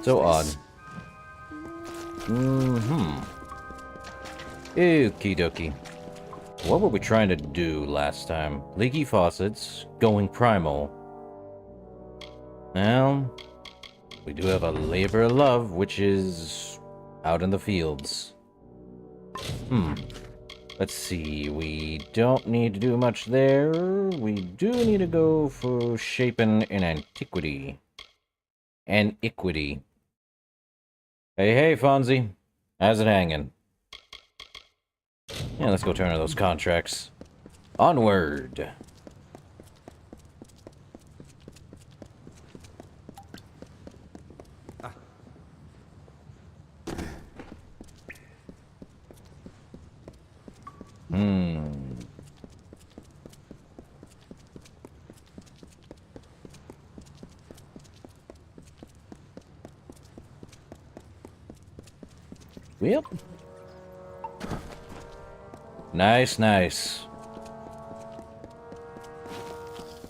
So odd. Okie dokie. What were we trying to do last time? Leaky faucets, going primal. Well, we do have a labor of love, which is out in the fields. Let's see, we don't need to do much there. We do need to go for shaping in antiquity. Aniquity. Hey, hey, Fonzie. How's it hanging? Yeah, let's go turn in those contracts. Onward. Yep. Nice, nice.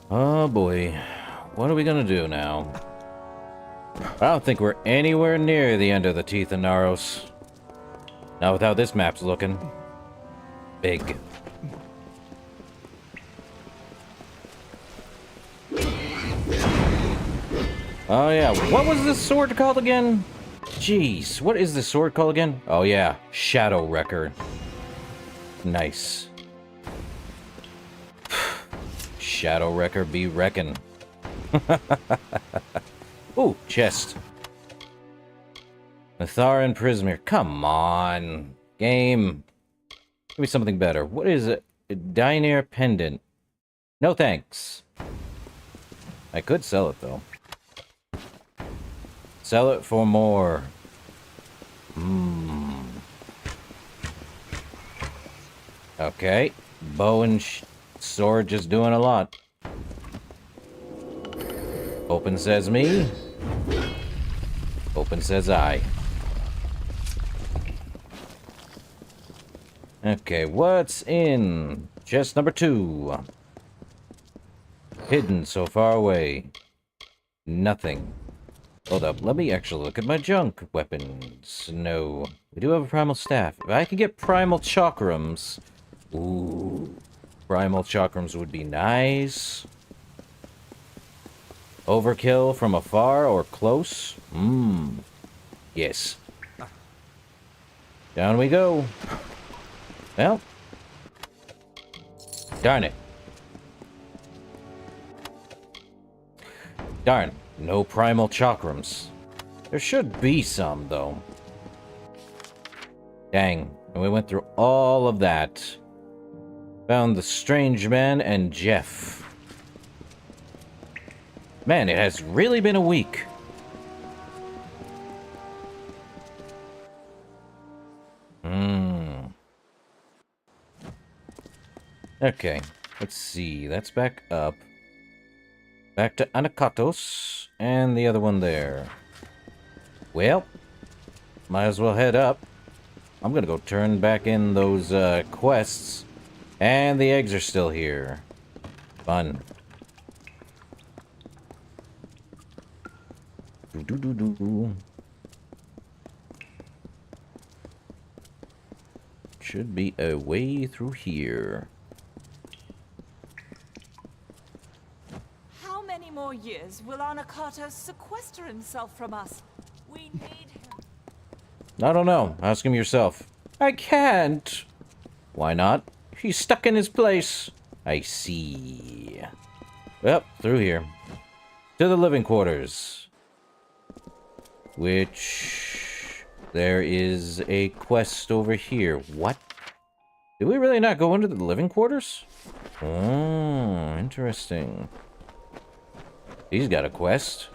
Oh boy. What are we gonna do now? I don't think we're anywhere near the end of the Teeth of Naros. Not with how this map's looking. Big. Oh yeah, what was this sword called again? Jeez, what is this sword called again? Oh yeah, Shadow Wrecker. Nice. Shadow Wrecker be wreckin'. Ooh, chest. Nathar and Prismir. Come on. Game. Give me something better. What is it? A Dinair pendant. No thanks. I could sell it, though. Sell it for more. Okay. Bow and sword just doing a lot. Open says me. Open says I. Okay, what's in chest number 2? Hidden so far away. Nothing. Hold up, let me actually look at my junk weapons. No. We do have a primal staff. If I could get primal chakrams. Ooh. Primal chakrams would be nice. Overkill from afar or close? Yes. Down we go. Well. Darn it. Darn. No primal chakrams. There should be some, though. Dang. And we went through all of that. Found the strange man and Jeff. Man, it has really been a week. Okay. Let's see. That's back up. Back to Anakatos, and the other one there. Well, might as well head up. I'm gonna go turn back in those quests. And the eggs are still here. Fun. Do-do-do-do. Should be a way through here. How many more years will Anakatos sequester himself from us? We need him. I don't know. Ask him yourself. I can't. Why not? He's stuck in his place. I see. Well, through here. To the living quarters. Which... there is a quest over here. What? Did we really not go into the living quarters? Oh, interesting. He's got a quest.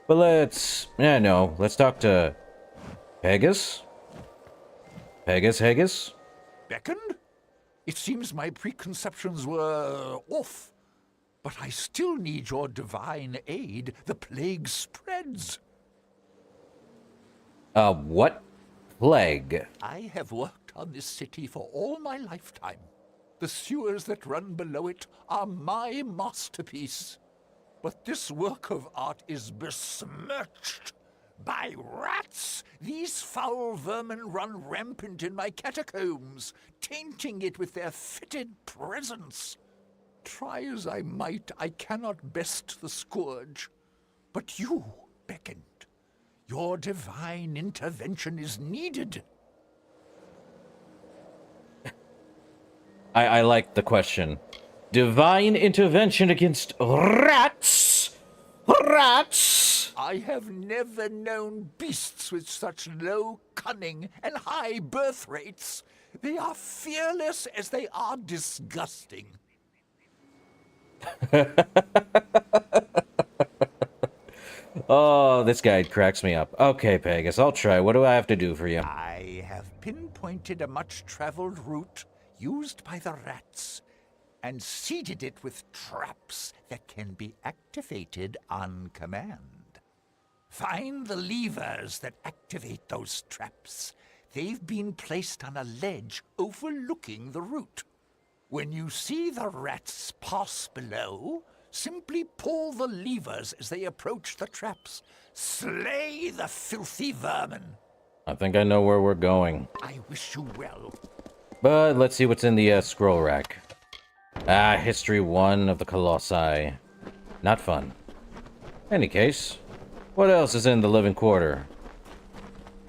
But let's... yeah, no. Let's talk to... Pegasus? Pegasus? Beckoned? It seems my preconceptions were off. But I still need your divine aid. The plague spreads. What plague? I have worked on this city for all my lifetime. The sewers that run below it are my masterpiece. But this work of art is besmirched by rats. These foul vermin run rampant in my catacombs, tainting it with their fetid presence. Try as I might, I cannot best the scourge. But you beckoned. Your divine intervention is needed. I like the question. Divine intervention against rats? Rats? I have never known beasts with such low cunning and high birth rates. They are fearless as they are disgusting. Oh, this guy cracks me up. Okay, Pegasus, I'll try. What do I have to do for you? I have pinpointed a much-traveled route used by the rats and seeded it with traps that can be activated on command. Find the levers that activate those traps. They've been placed on a ledge overlooking the route. When you see the rats pass below, simply pull the levers as they approach the traps. Slay the filthy vermin. I think I know where we're going. I wish you well. But let's see what's in the scroll rack. Ah, History 1 of the Colossi. Not fun. Any case, what else is in the living quarter?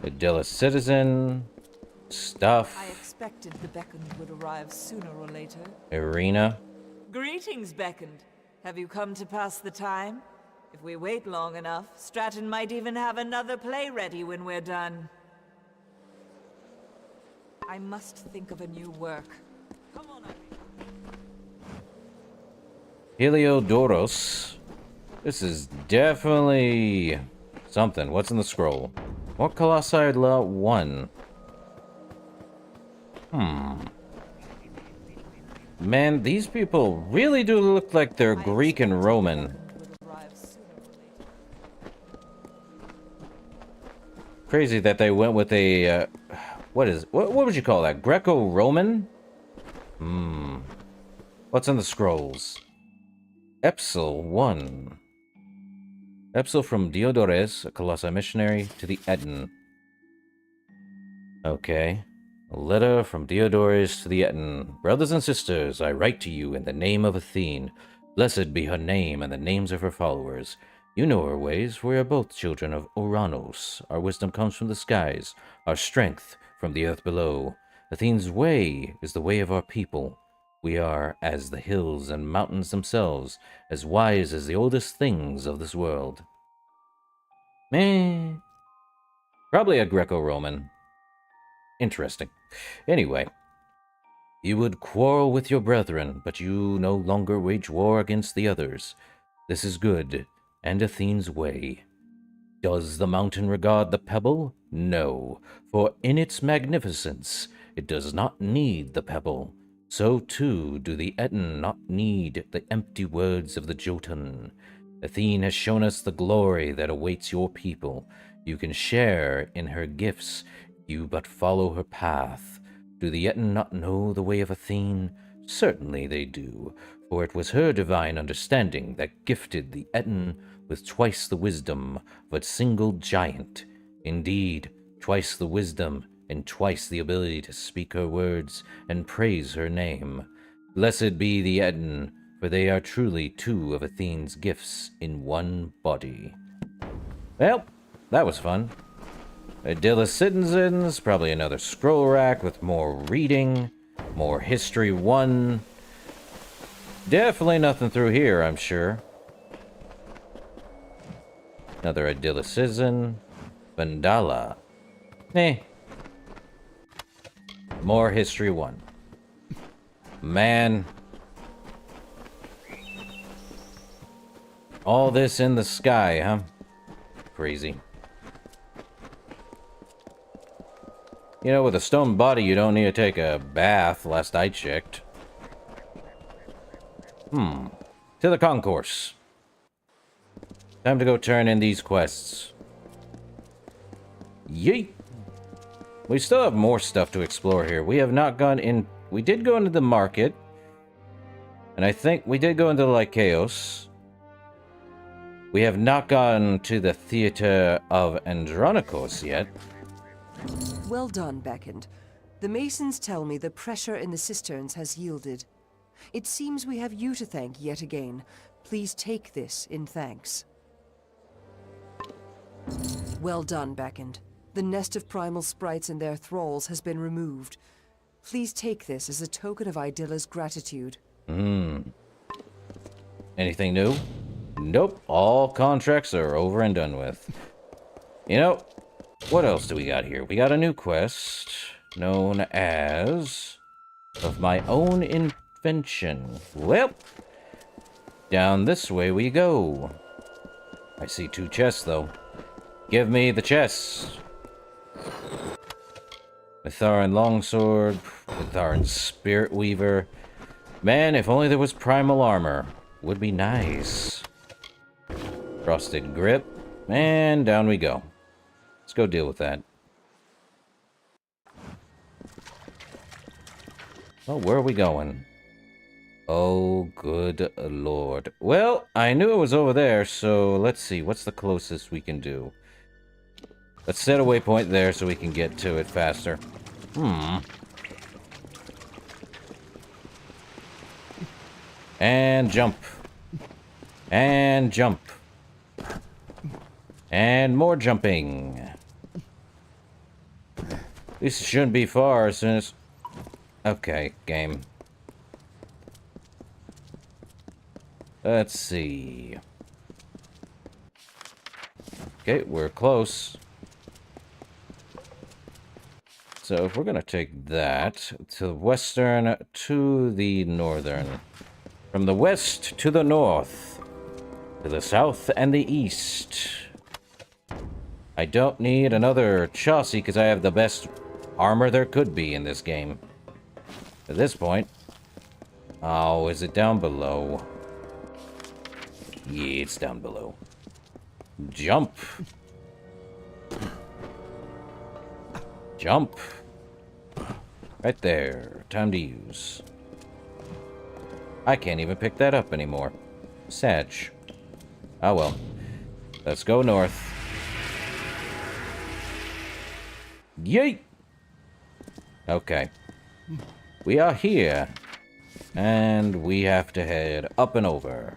Idyllis Citizen. Stuff. I expected the beckoned would arrive sooner or later. Arena. Greetings, beckoned. Have you come to pass the time? If we wait long enough, Stratton might even have another play ready when we're done. I must think of a new work. Come on, Heliodoros. This is definitely something. What's in the scroll? What Colossi Law 1? Man, these people really do look like they're Greek and Roman. Crazy that they went with a, what would you call that? Greco-Roman? What's in the scrolls? Epsil 1. Epsil from Diodores, a Colossi missionary, to the Eton. Okay. A letter from Diodores to the Eton. Brothers and sisters, I write to you in the name of Athene. Blessed be her name and the names of her followers. You know her ways, for we are both children of Oranos. Our wisdom comes from the skies, our strength from the earth below. Athene's way is the way of our people. We are as the hills and mountains themselves, as wise as the oldest things of this world. Meh. Probably a Greco-Roman. Interesting. Anyway. You would quarrel with your brethren, but you no longer wage war against the others. This is good, and Athene's way. Does the mountain regard the pebble? No, for in its magnificence it does not need the pebble. So too do the Eton not need the empty words of the Jotun. Athene has shown us the glory that awaits your people. You can share in her gifts, you but follow her path. Do the Eton not know the way of Athene? Certainly they do, for it was her divine understanding that gifted the Eton with twice the wisdom of a single giant. Indeed, twice the wisdom and twice the ability to speak her words and praise her name. Blessed be the Eton, for they are truly two of Athene's gifts in one body. Well, that was fun. Idyllis Citizens, probably another scroll rack with more reading, more History 1. Definitely nothing through here, I'm sure. Another Idyllis Citizen. Vandala. More History 1. Man. All this in the sky, huh? Crazy. You know, with a stone body, you don't need to take a bath, last I checked. To the concourse. Time to go turn in these quests. Yeet! We still have more stuff to explore here. We have not gone in... We did go into the market. And I think we did go into the Lycaeus. We have not gotten to the Theater of Andronikos yet. Well done, Beckoned. The masons tell me the pressure in the cisterns has yielded. It seems we have you to thank yet again. Please take this in thanks. Well done, Beckoned. The nest of primal sprites and their thralls has been removed. Please take this as a token of Idilla's gratitude. Anything new? Nope. All contracts are over and done with. You know, what else do we got here? We got a new quest known as Of My Own Invention. Well, down this way we go. I see 2 chests, though. Give me the chests. Mitharan Longsword, Mitharan Spirit Weaver. Man, if only there was primal armor. Would be nice. Frosted Grip. And down we go. Let's go deal with that. Well, where are we going? Oh, good lord. Well, I knew it was over there, so let's see. What's the closest we can do? Let's set a waypoint there so we can get to it faster. And jump. And jump. And more jumping. This shouldn't be far as soon as... Okay, game. Let's see. Okay, we're close. So if we're gonna take that to the western to the northern, from the west to the north, to the south and the east. I don't need another chassis because I have the best armor there could be in this game. At this point. Oh, is it down below? Yeah, it's down below. Jump. Jump. Right there. Time to use. I can't even pick that up anymore. Sag. Oh well. Let's go north. Yeet! Okay. We are here. And we have to head up and over.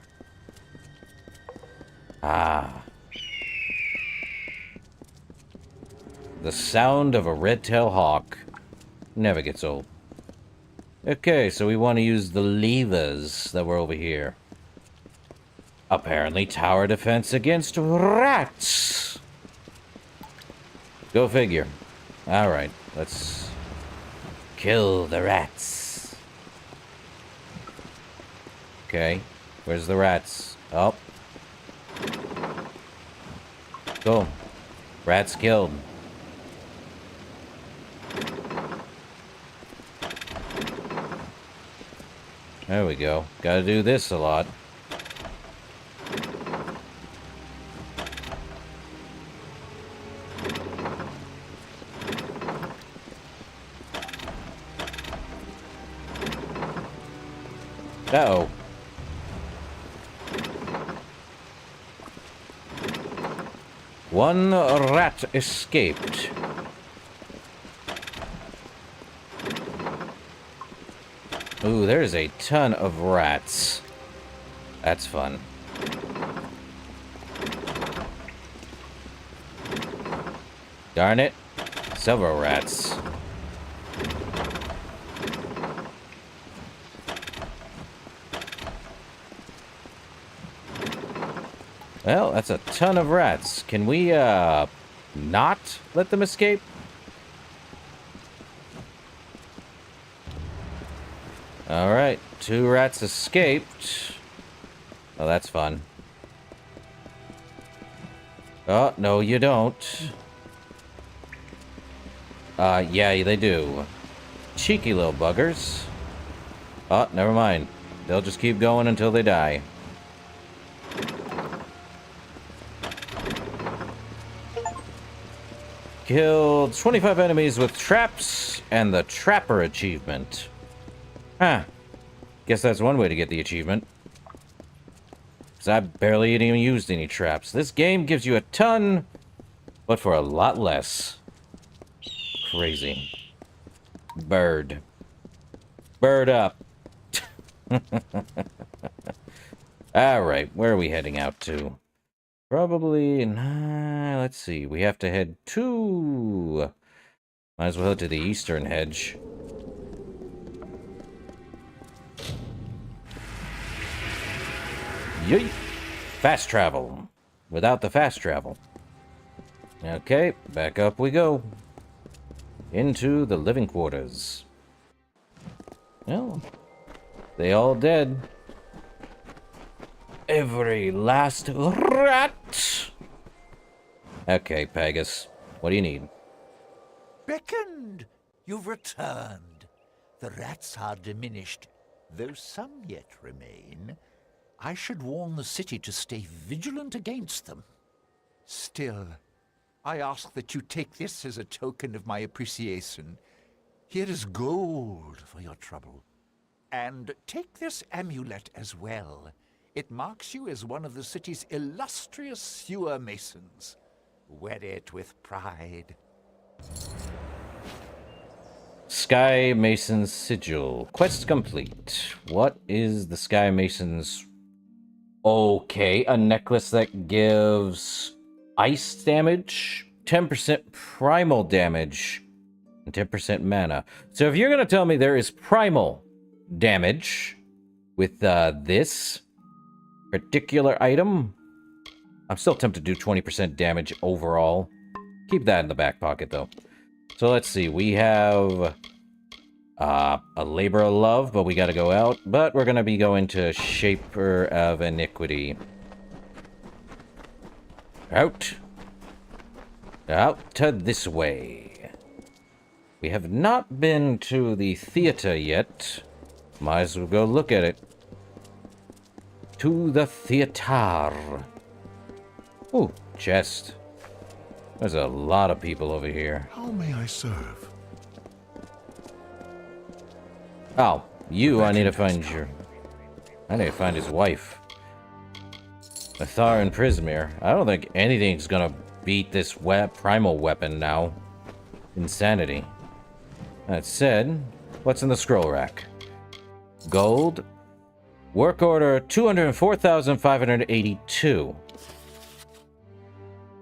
Ah. The sound of a red-tailed hawk never gets old. Okay, so we want to use the levers that were over here. Apparently tower defense against rats. Go figure. Alright, let's kill the rats. Okay, where's the rats? Oh. Cool. Rats killed. There we go. Gotta do this a lot. Uh-oh. One rat escaped. Ooh, there's a ton of rats. That's fun. Darn it. Several rats. Well, that's a ton of rats. Can we, not let them escape? Alright, 2 rats escaped. Oh, that's fun. Oh, no, you don't. Yeah, they do. Cheeky little buggers. Oh, never mind. They'll just keep going until they die. Killed 25 enemies with traps and the Trapper achievement. Huh. Guess that's one way to get the achievement. Because I barely even used any traps. This game gives you a ton, but for a lot less. Crazy. Bird. Bird up. Alright, where are we heading out to? Probably... let's see. We have to head to... Might as well head to the eastern hedge. Yay! Fast travel. Without the fast travel. Okay, back up we go. Into the living quarters. Well, they all dead. Every last rat! Okay, Pegasus. What do you need? Beckoned! You've returned. The rats are diminished, though some yet remain. I should warn the city to stay vigilant against them. Still, I ask that you take this as a token of my appreciation. Here is gold for your trouble. And take this amulet as well. It marks you as one of the city's illustrious sewer masons. Wear it with pride. Sky Mason's Sigil. Quest complete. What is the Sky Mason's... Okay, a necklace that gives ice damage, 10% primal damage, and 10% mana. So if you're going to tell me there is primal damage with this particular item, I'm still tempted to do 20% damage overall. Keep that in the back pocket, though. So let's see. We have a Labor of Love, but we got to go out. But we're going to be going to Shaper of Iniquity. Out. Out to this way. We have not been to the theater yet. Might as well go look at it. To the theater. Ooh, chest. There's a lot of people over here. How may I serve? Oh, I need to find your... I need to find his wife. Athar and Prismir. I don't think anything's gonna beat this primal weapon now. Insanity. That said, what's in the scroll rack? Gold. Work order 204,582.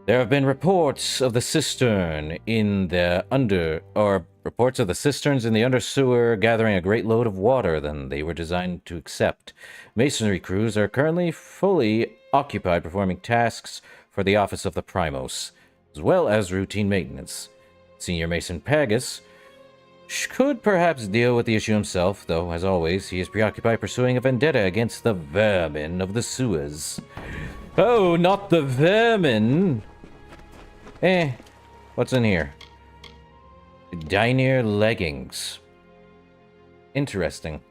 There have been reports of the cistern in the reports of the cisterns in the undersewer gathering a great load of water than they were designed to accept. Masonry crews are currently fully occupied performing tasks for the office of the Primos, as well as routine maintenance. Senior Mason Pagus could perhaps deal with the issue himself, though, as always, he is preoccupied pursuing a vendetta against the vermin of the sewers. Oh, not the vermin! What's in here? Diner leggings. Interesting.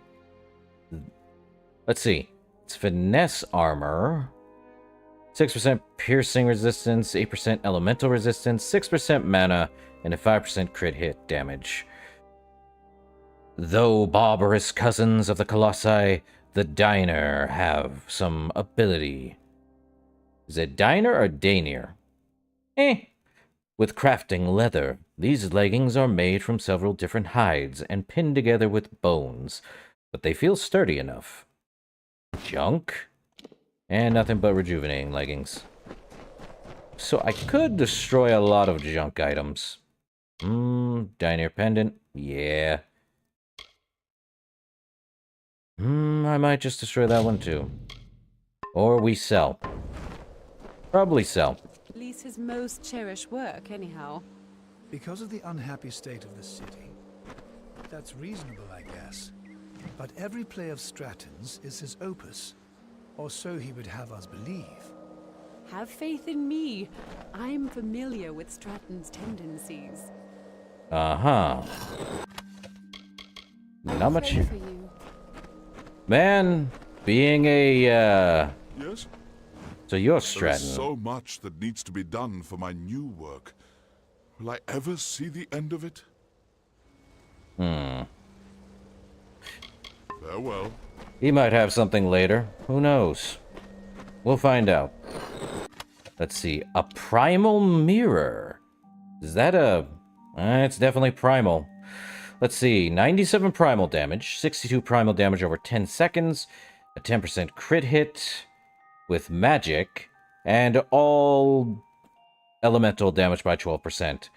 Let's see. It's finesse armor. 6% piercing resistance, 8% elemental resistance, 6% mana, and a 5% crit hit damage. Though barbarous cousins of the Colossi, the Diner have some ability. Is it Diner or Dainir? With crafting leather, these leggings are made from several different hides and pinned together with bones, but they feel sturdy enough. Junk? And nothing but rejuvenating leggings. So I could destroy a lot of junk items. Diner pendant? Yeah. I might just destroy that one too. Or we sell. Probably sell. At least his most cherished work, anyhow. Because of the unhappy state of the city. That's reasonable, I guess. But every play of Stratton's is his opus. Or so he would have us believe. Have faith in me. I'm familiar with Stratton's tendencies. Uh-huh. Not much. Pray for you. Man, being a, Yes? So you're There's Stratton. so much that needs to be done for my new work. Will I ever see the end of it? Farewell. He might have something later. Who knows? We'll find out. Let's see. A primal mirror. Is that a... it's definitely primal. Let's see. 97 primal damage. 62 primal damage over 10 seconds. A 10% crit hit with magic. And all elemental damage by 12%.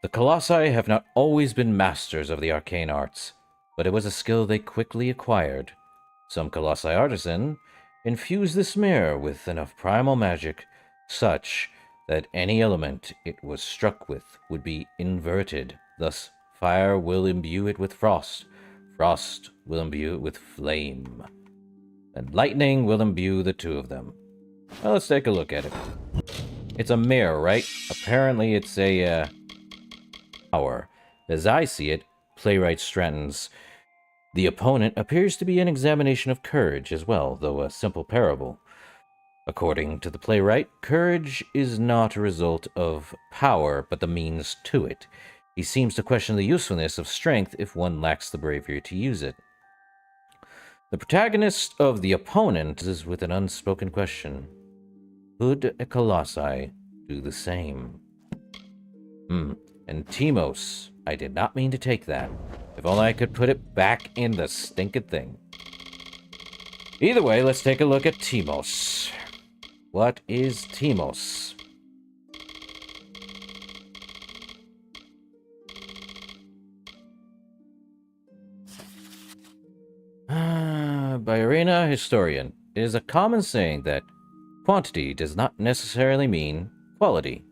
The Colossi have not always been masters of the arcane arts, but it was a skill they quickly acquired. Some Colossi artisan infused this mirror with enough primal magic, such that any element it was struck with would be inverted. Thus, fire will imbue it with frost, frost will imbue it with flame, and lightning will imbue the two of them. Well, let's take a look at it. It's a mirror, right? Apparently it's a, power. As I see it, playwright Stratton's The Opponent appears to be an examination of courage as well, though a simple parable. According to the playwright, courage is not a result of power, but the means to it. He seems to question the usefulness of strength if one lacks the bravery to use it. The protagonist of The Opponent is with an unspoken question. Could a Colossi do the same? And Timos, I did not mean to take that. If only I could put it back in the stinking thing. Either way, let's take a look at Timos. What is Timos? By Arena Historian, it is a common saying that quantity does not necessarily mean quality.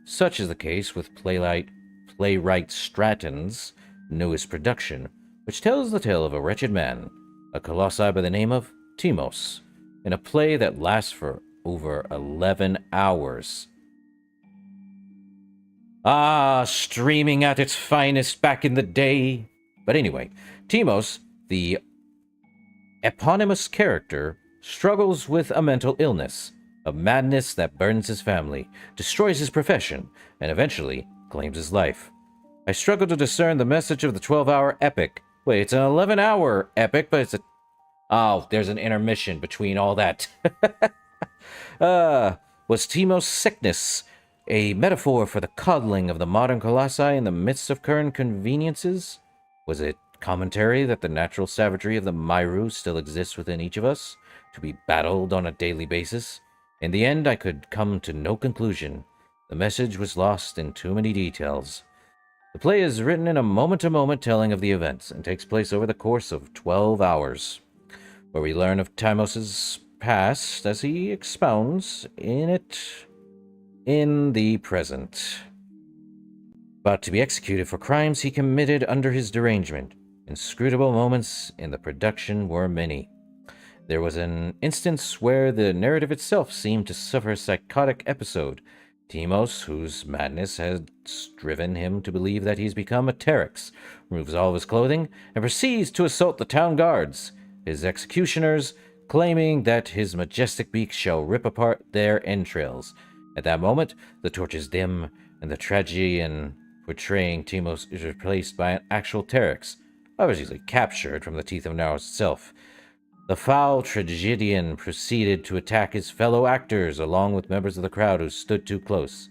Such is the case with playwright Stratton's newest production, which tells the tale of a wretched man, a colossi by the name of Timos, in a play that lasts for over 11 hours. Ah, streaming at its finest back in the day. But anyway, Timos, the eponymous character, struggles with a mental illness, a madness that burdens his family, destroys his profession, and eventually claims his life. I struggle to discern the message of the 12-hour epic. Wait, it's an 11-hour epic, but it's a... Oh, there's an intermission between all that. Was Timos' sickness a metaphor for the coddling of the modern colossi in the midst of current conveniences? Was it commentary that the natural savagery of the Myru still exists within each of us, to be battled on a daily basis? In the end, I could come to no conclusion. The message was lost in too many details. The play is written in a moment-to-moment telling of the events, and takes place over the course of 12 hours, where we learn of Timos' past as he expounds in the present. But to be executed for crimes he committed under his derangement. Inscrutable moments in the production were many. There was an instance where the narrative itself seemed to suffer a psychotic episode. Timos, whose madness has driven him to believe that he's become a Terex, removes all of his clothing and proceeds to assault the town guards, his executioners, claiming that his majestic beak shall rip apart their entrails. At that moment, the torches dim, and the tragedian portraying Timos is replaced by an actual Terex, obviously captured from the teeth of Naros itself. The foul tragedian proceeded to attack his fellow actors along with members of the crowd who stood too close.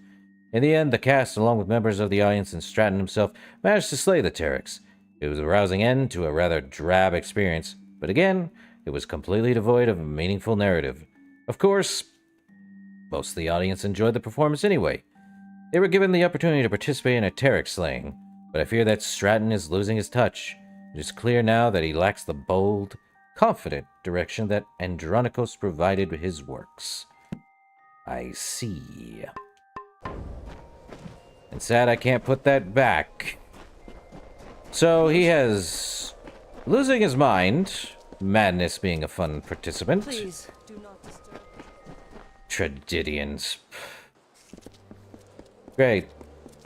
In the end, the cast, along with members of the audience and Stratton himself, managed to slay the Terex. It was a rousing end to a rather drab experience, but again, it was completely devoid of a meaningful narrative. Of course, most of the audience enjoyed the performance anyway. They were given the opportunity to participate in a Terex slaying, but I fear that Stratton is losing his touch. It is clear now that he lacks the bold, confident direction that Andronikos provided with his works. I see. And sad I can't put that back. So he has losing his mind, madness being a fun participant. Please, do not disturb. Tragedians. Great.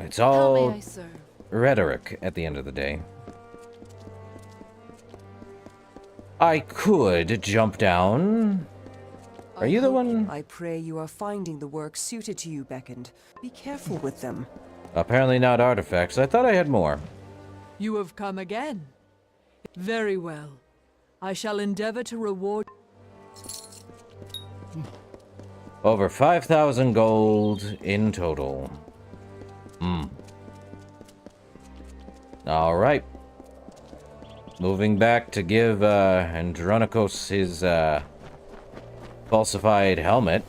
It's How all may I serve? rhetoric at the end of the day. I could jump down. Are you the one? I pray you are finding the work suited to you, Beckoned. Be careful with them. Apparently not artifacts. I thought I had more. You have come again. Very well. I shall endeavor to reward... Over 5,000 gold in total. Alright. Moving back to give Andronikos his falsified helmet.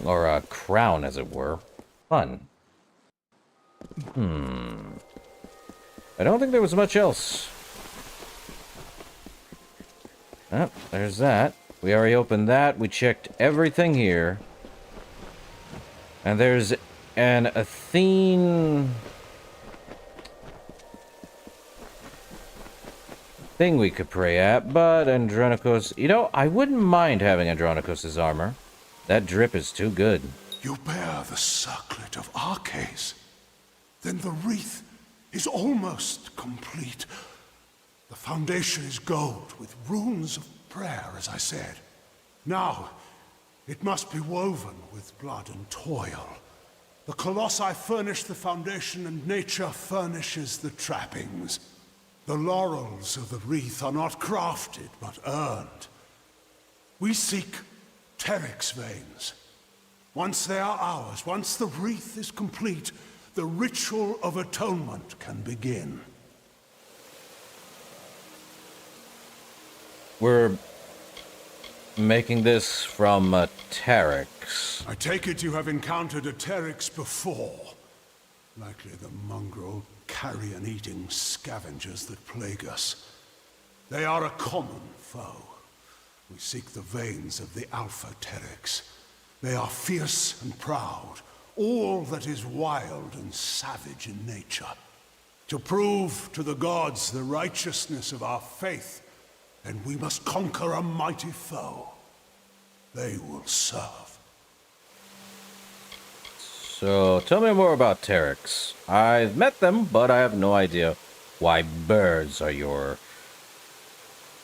Or a crown, as it were. Fun. I don't think there was much else. Oh, there's that. We already opened that. We checked everything here. And there's an Athene thing we could pray at, but Andronikos... You know, I wouldn't mind having Andronikos' armor. That drip is too good. You bear the circlet of Arcades. Then the wreath is almost complete. The foundation is gold with runes of prayer, as I said. Now, it must be woven with blood and toil. The colossi furnish the foundation and nature furnishes the trappings. The laurels of the wreath are not crafted, but earned. We seek Teryx veins. Once they are ours, once the wreath is complete, the ritual of atonement can begin. We're making this from Teryx. I take it you have encountered a Teryx before. Likely the mongrel, carrion-eating scavengers that plague us. They are a common foe. We seek the veins of the Alpha Teryx. They are fierce and proud, all that is wild and savage in nature. To prove to the gods the righteousness of our faith, and we must conquer a mighty foe. They will serve. So, tell me more about Teryx. I've met them, but I have no idea why birds are your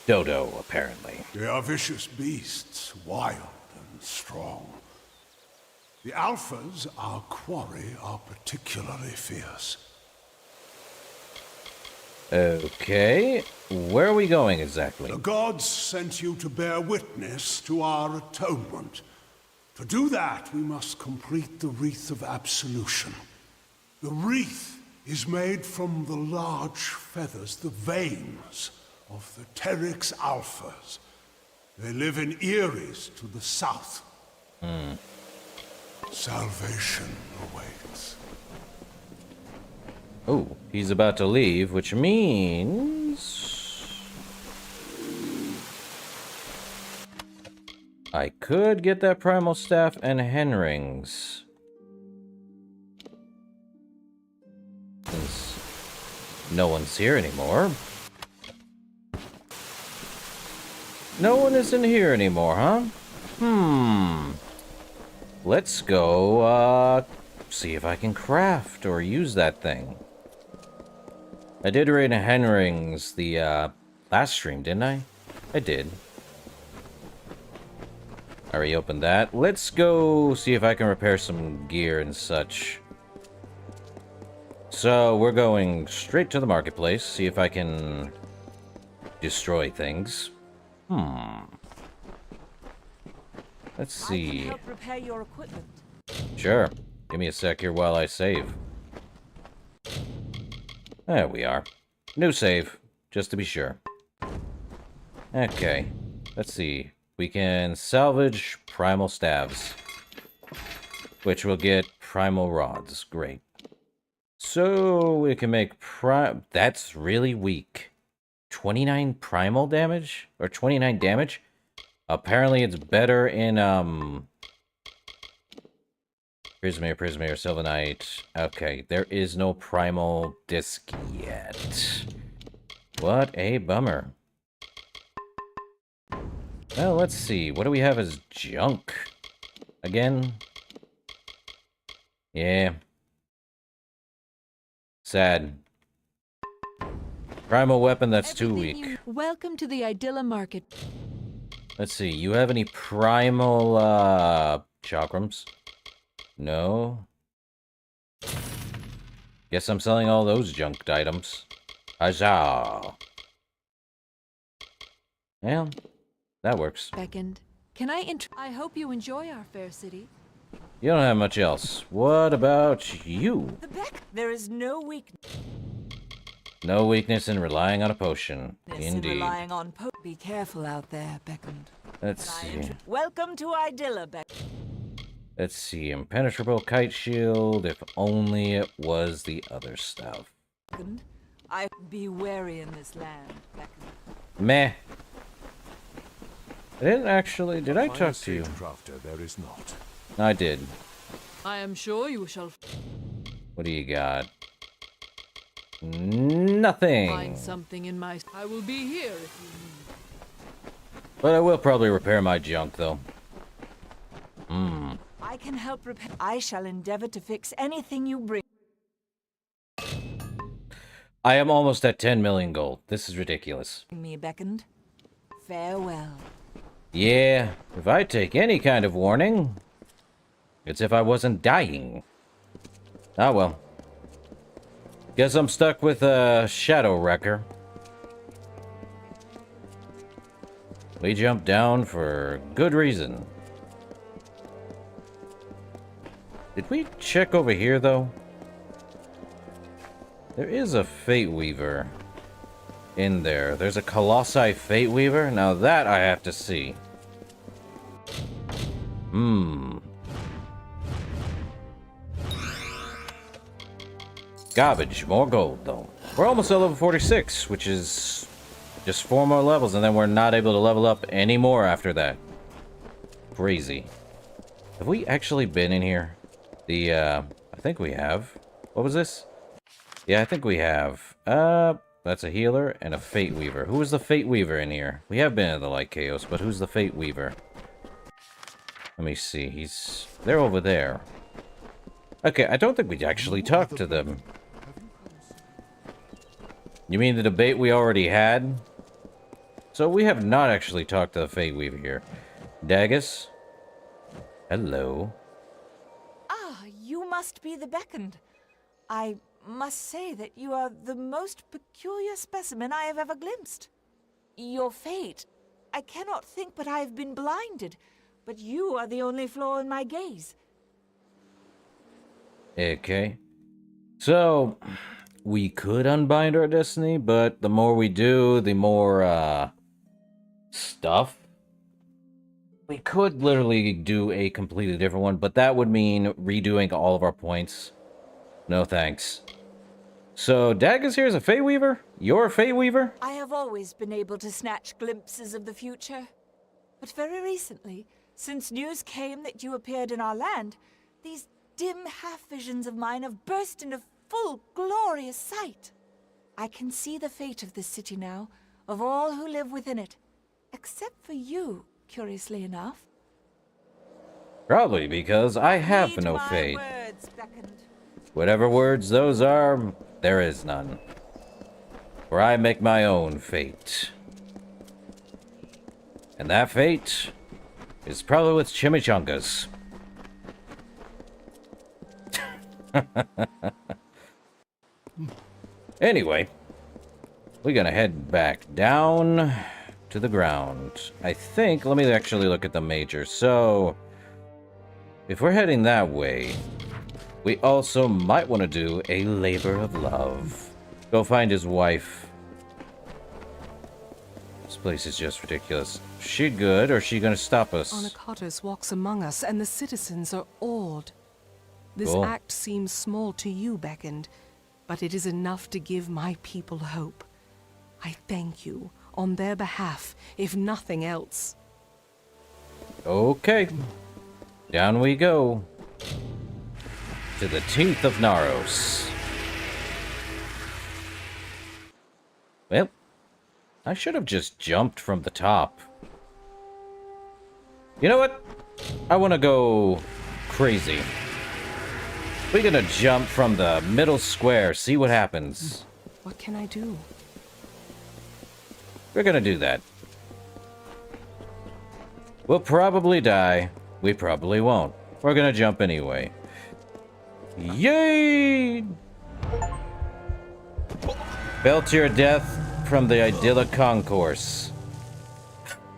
dodo, apparently. They are vicious beasts, wild and strong. The Alphas, our quarry, are particularly fierce. Okay, where are we going exactly? The gods sent you to bear witness to our atonement. To do that, we must complete the Wreath of Absolution. The wreath is made from the large feathers, the veins of the Teryx Alphas. They live in Eris to the south. Salvation awaits. Oh, he's about to leave, which means... I could get that primal staff and hen rings. Since no one's here anymore. No one is in here anymore, huh? Let's go, see if I can craft or use that thing. I did raid hen rings the, last stream, didn't I? I did. I already opened that. Let's go see if I can repair some gear and such. So, we're going straight to the marketplace, see if I can destroy things. Let's see. I can help repair your equipment. Sure. Give me a sec here while I save. There we are. New save, just to be sure. Okay. Let's see. We can salvage primal staves, which will get primal rods. Great. So we can make that's really weak. 29 primal damage? Or 29 damage? Apparently it's better in, Prismere, Sylvanite. Okay, there is no primal disc yet. What a bummer. Well, let's see. What do we have as junk? Again? Yeah. Sad. Primal weapon, that's too weak. Welcome to the Idilla Market. Let's see. You have any primal, chakrams? No. Guess I'm selling all those junked items. Huzzah! Well, that works. Beckoned. Can I hope you enjoy our fair city. You don't have much else. What about you? There is no weakness No weakness in relying on a potion. in Indeed. relying on Be careful out there, Beckoned. Let's see. Welcome to Idilla, Beckoned. Let's see. Impenetrable kite shield. If only it was the other stuff. I be wary in this land, Beckoned. Meh. I didn't actually. Did I talk to you? Crafter there is not. I did. I am sure you shall What do you got? Nothing. find something in my... I will be here if you need. But I will probably repair my junk, though. I can help repair. I shall endeavor to fix anything you bring I am almost at 10 million gold. This is ridiculous. me, Beckoned. Farewell. Yeah, if I take any kind of warning, it's if I wasn't dying. Ah, well. Guess I'm stuck with a Shadow Wrecker. We jumped down for good reason. Did we check over here, though? There is a Fate Weaver in there. There's a Colossi Fate Weaver? Now that I have to see. Garbage. More gold, though. We're almost at level 46, which is just 4 more levels, and then we're not able to level up anymore after that. Crazy. Have we actually been in here? I think we have. What was this? Yeah, I think we have. That's a healer and a Fate Weaver. Who is the Fate Weaver in here? We have been in the Light Chaos, but who's the Fate Weaver? Let me see. They're over there. Okay, I don't think we actually talked to them. You mean the debate we already had? So we have not actually talked to the Fate Weaver here. Dagus? Hello. Ah, you must be the Beckoned. I must say that you are the most peculiar specimen I have ever glimpsed. Your fate, I cannot think but I have been blinded, but you are the only flaw in my gaze. Okay. So, we could unbind our destiny, but the more we do, the more, stuff. We could literally do a completely different one, but that would mean redoing all of our points. No thanks. So, Dagus here is a Fate Weaver? You're a Fate Weaver? I have always been able to snatch glimpses of the future. But very recently, since news came that you appeared in our land, these dim half-visions of mine have burst into full, glorious sight. I can see the fate of this city now, of all who live within it. Except for you, curiously enough. Probably because I have Heed no my fate. words, Beckoned. Whatever words those are, there is none. For I make my own fate. And that fate is probably with chimichangas. Anyway, we're gonna head back down to the ground. I think, let me actually look at the major. So, if we're heading that way, we also might want to do a labor of love. Go find his wife. This place is just ridiculous. She good, or is she gonna stop us? Anacatus walks among us, and the citizens are awed. This Cool. act seems small to you, Beckoned, but it is enough to give my people hope. I thank you on their behalf, if nothing else. Okay. Down we go. To the teeth of Naros. Well, I should have just jumped from the top. You know what? I want to go crazy. We're gonna jump from the middle square, see what happens. What can I do? We're gonna do that. We'll probably die. We probably won't. We're gonna jump anyway. Yay! Fell to your death from the Idyllic Concourse.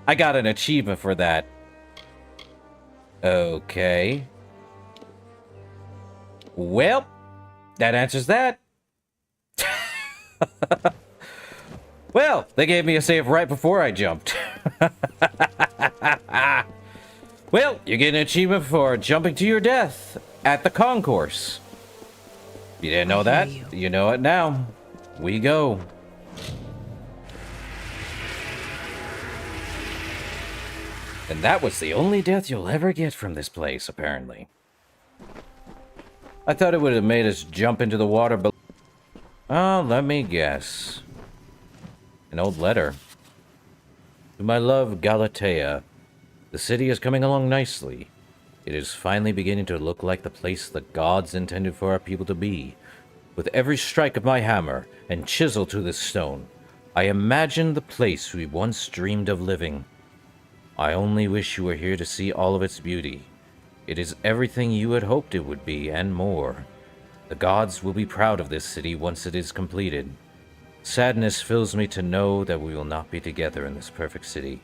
I got an achievement for that. Okay. Well, that answers that. Well, they gave me a save right before I jumped. Well, you get an achievement for jumping to your death at the concourse. You didn't know that? You know it now. We go. And that was the only death you'll ever get from this place, apparently. I thought it would have made us jump into the water, but... Oh, let me guess. An old letter. To my love, Galatea. The city is coming along nicely. It is finally beginning to look like the place the gods intended for our people to be. With every strike of my hammer and chisel to this stone, I imagine the place we once dreamed of living. I only wish you were here to see all of its beauty. It is everything you had hoped it would be, and more. The gods will be proud of this city once it is completed. Sadness fills me to know that we will not be together in this perfect city.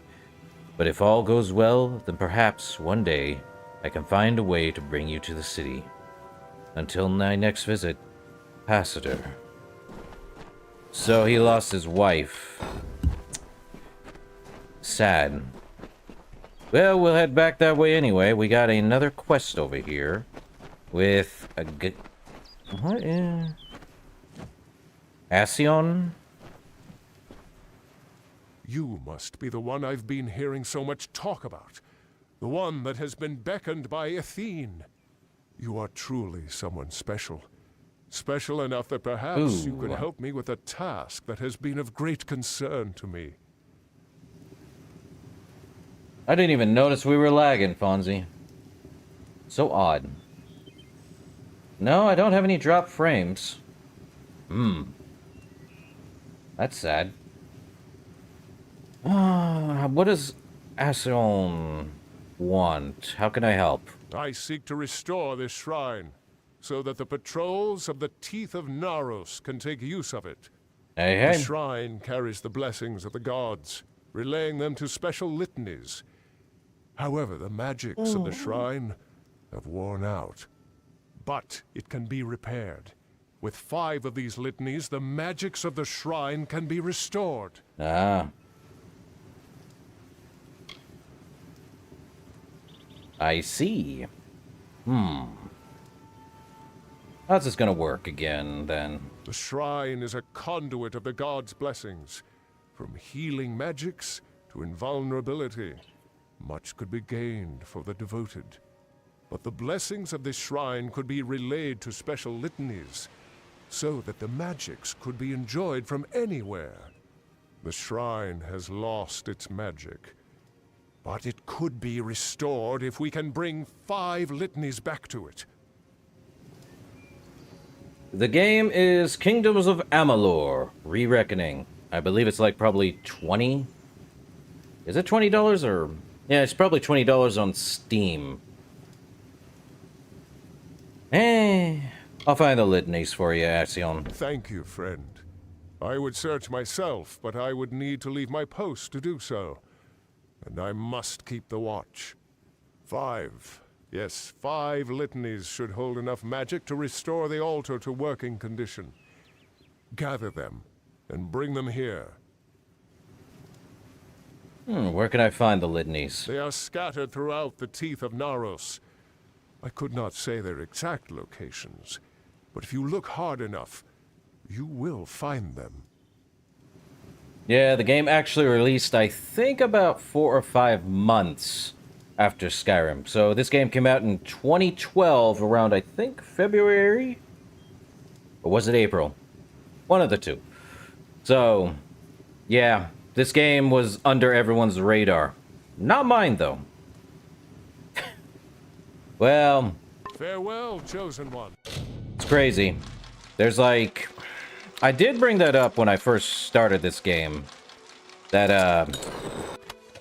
But if all goes well, then perhaps, one day, I can find a way to bring you to the city. Until my next visit, Passator. So he lost his wife. Sad. Well, we'll head back that way anyway. We got another quest over here with a good... What is... Ascion? You must be the one I've been hearing so much talk about. The one that has been beckoned by Athene. You are truly someone special. Special enough that perhaps you could help me with a task that has been of great concern to me. I didn't even notice we were lagging, Fonzie. So odd. No, I don't have any drop frames. That's sad. What does Ascion want? How can I help? I seek to restore this shrine, so that the patrols of the Teeth of Naros can take use of it. Hey. The shrine carries the blessings of the gods, relaying them to special litanies. However, the magics of the shrine have worn out. But it can be repaired. With 5 of these litanies, the magics of the shrine can be restored. Ah. I see. How's this gonna work again, then? The shrine is a conduit of the gods' blessings. From healing magics to invulnerability, much could be gained for the devoted. But the blessings of this shrine could be relayed to special litanies, so that the magics could be enjoyed from anywhere. The shrine has lost its magic, but it could be restored if we can bring 5 litanies back to it. The game is Kingdoms of Amalur, Re-Reckoning. I believe it's like probably 20. Is it $20 or... Yeah, it's probably $20 on Steam. Hey, I'll find the litanies for you, Ascion. Thank you, friend. I would search myself, but I would need to leave my post to do so. And I must keep the watch. 5. Yes, 5 litanies should hold enough magic to restore the altar to working condition. Gather them, and bring them here. Where can I find the litanies? They are scattered throughout the Teeth of Naros. I could not say their exact locations, but if you look hard enough, you will find them. Yeah, the game actually released, I think, about 4 or 5 months after Skyrim. So this game came out in 2012, around, I think, February? Or was it April? One of the two. So, yeah, this game was under everyone's radar. Not mine, though. Well... Farewell, Chosen One. It's crazy. There's like... I did bring that up when I first started this game. That,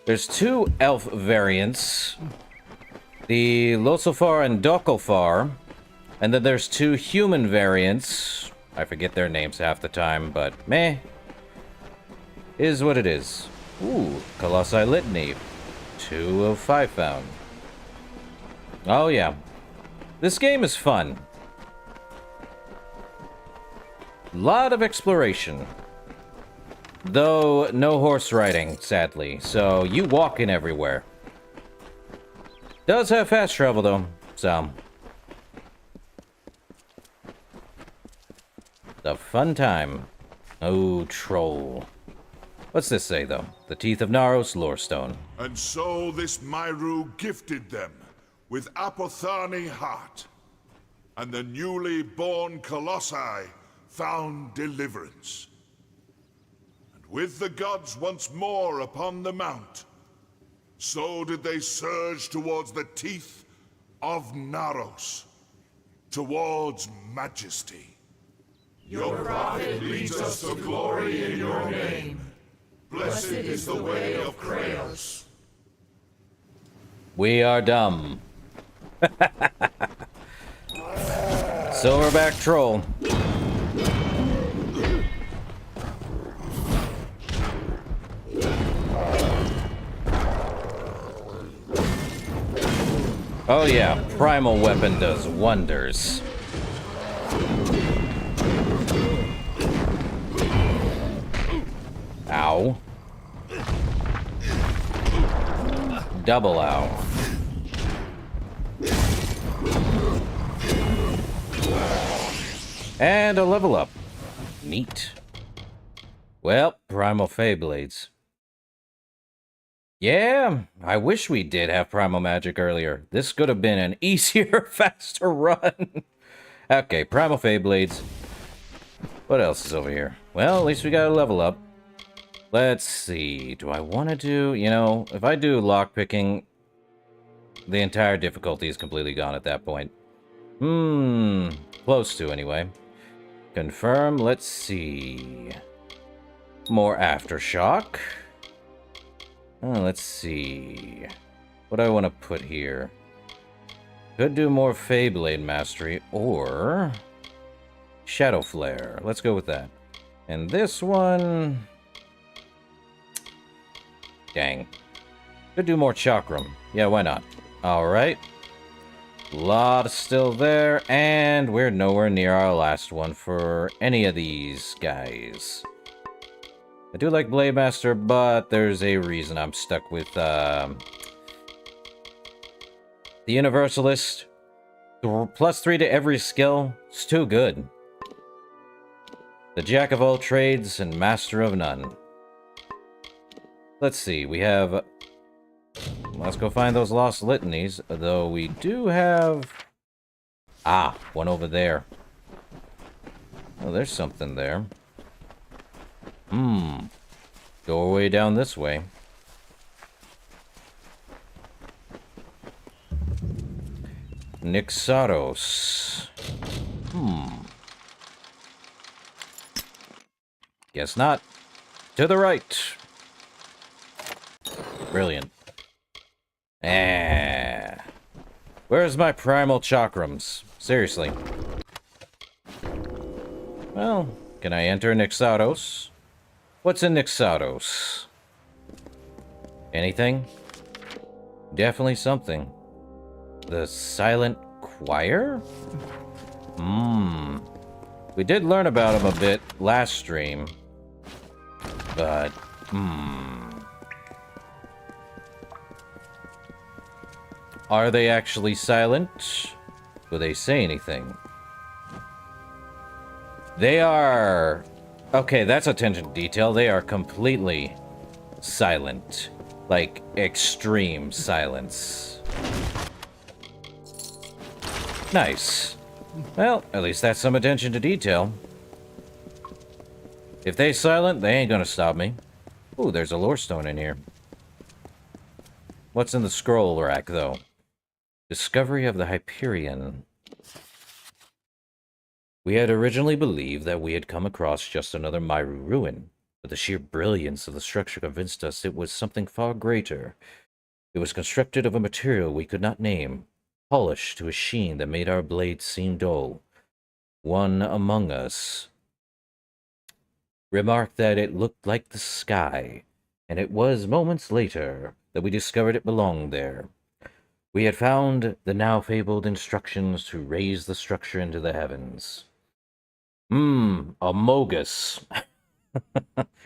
there's 2 elf variants. The Losofar and Dokofar. And then there's 2 human variants. I forget their names half the time, but meh. Is what it is. Ooh, Colossi Litany. 2 of 5 found. Oh, yeah. This game is fun. Lot of exploration. Though, no horse riding, sadly. So, you walking everywhere. Does have fast travel, though. So. The fun time. Oh, troll. What's this say, though? The Teeth of Naros, Lorestone. And so this Myru gifted them with Apothani heart, and the newly born Colossi found deliverance. And with the gods once more upon the mount, so did they surge towards the Teeth of Naros, towards majesty. Your prophet leads us to glory in your name. Blessed is the way of Kraos. We are dumb. Silverback troll. Oh yeah, primal weapon does wonders. Ow. Double ow. And a level up. Neat. Well, Primal Feyblades. Yeah, I wish we did have Primal Magic earlier. This could have been an easier, faster run. Okay, Primal Feyblades. What else is over here? Well, at least we got a level up. Let's see. Do I want to do... You know, if I do lockpicking, the entire difficulty is completely gone at that point. Close to, anyway. Confirm. Let's see. More Aftershock. Let's see. What do I want to put here? Could do more Feyblade Mastery, or... Shadow Flare. Let's go with that. And this one... Dang. Could do more Chakram. Yeah, why not? Alright. Lot still there, and we're nowhere near our last one for any of these guys. I do like Blade Master, but there's a reason I'm stuck with the Universalist. +3 to every skill. It's too good. The Jack of all trades and Master of none. Let's see, we have... Let's go find those lost litanies, though we do have... Ah, one over there. Oh, there's something there. Doorway down this way. Nixaros. Guess not. To the right. Brilliant. Where's my primal chakrams? Seriously. Well, can I enter Nixaros? What's in Nixaros? Anything? Definitely something. The Silent Choir? We did learn about him a bit last stream. But, Are they actually silent? Will they say anything? They are... Okay, that's attention to detail. They are completely silent. Like, extreme silence. Nice. Well, at least that's some attention to detail. If they silent, they ain't gonna stop me. Ooh, there's a lore stone in here. What's in the scroll rack, though? Discovery of the Hyperion. We had originally believed that we had come across just another Myru ruin, but the sheer brilliance of the structure convinced us it was something far greater. It was constructed of a material we could not name, polished to a sheen that made our blades seem dull. One among us remarked that it looked like the sky, and it was moments later that we discovered it belonged there. We had found the now fabled instructions to raise the structure into the heavens. Amogus.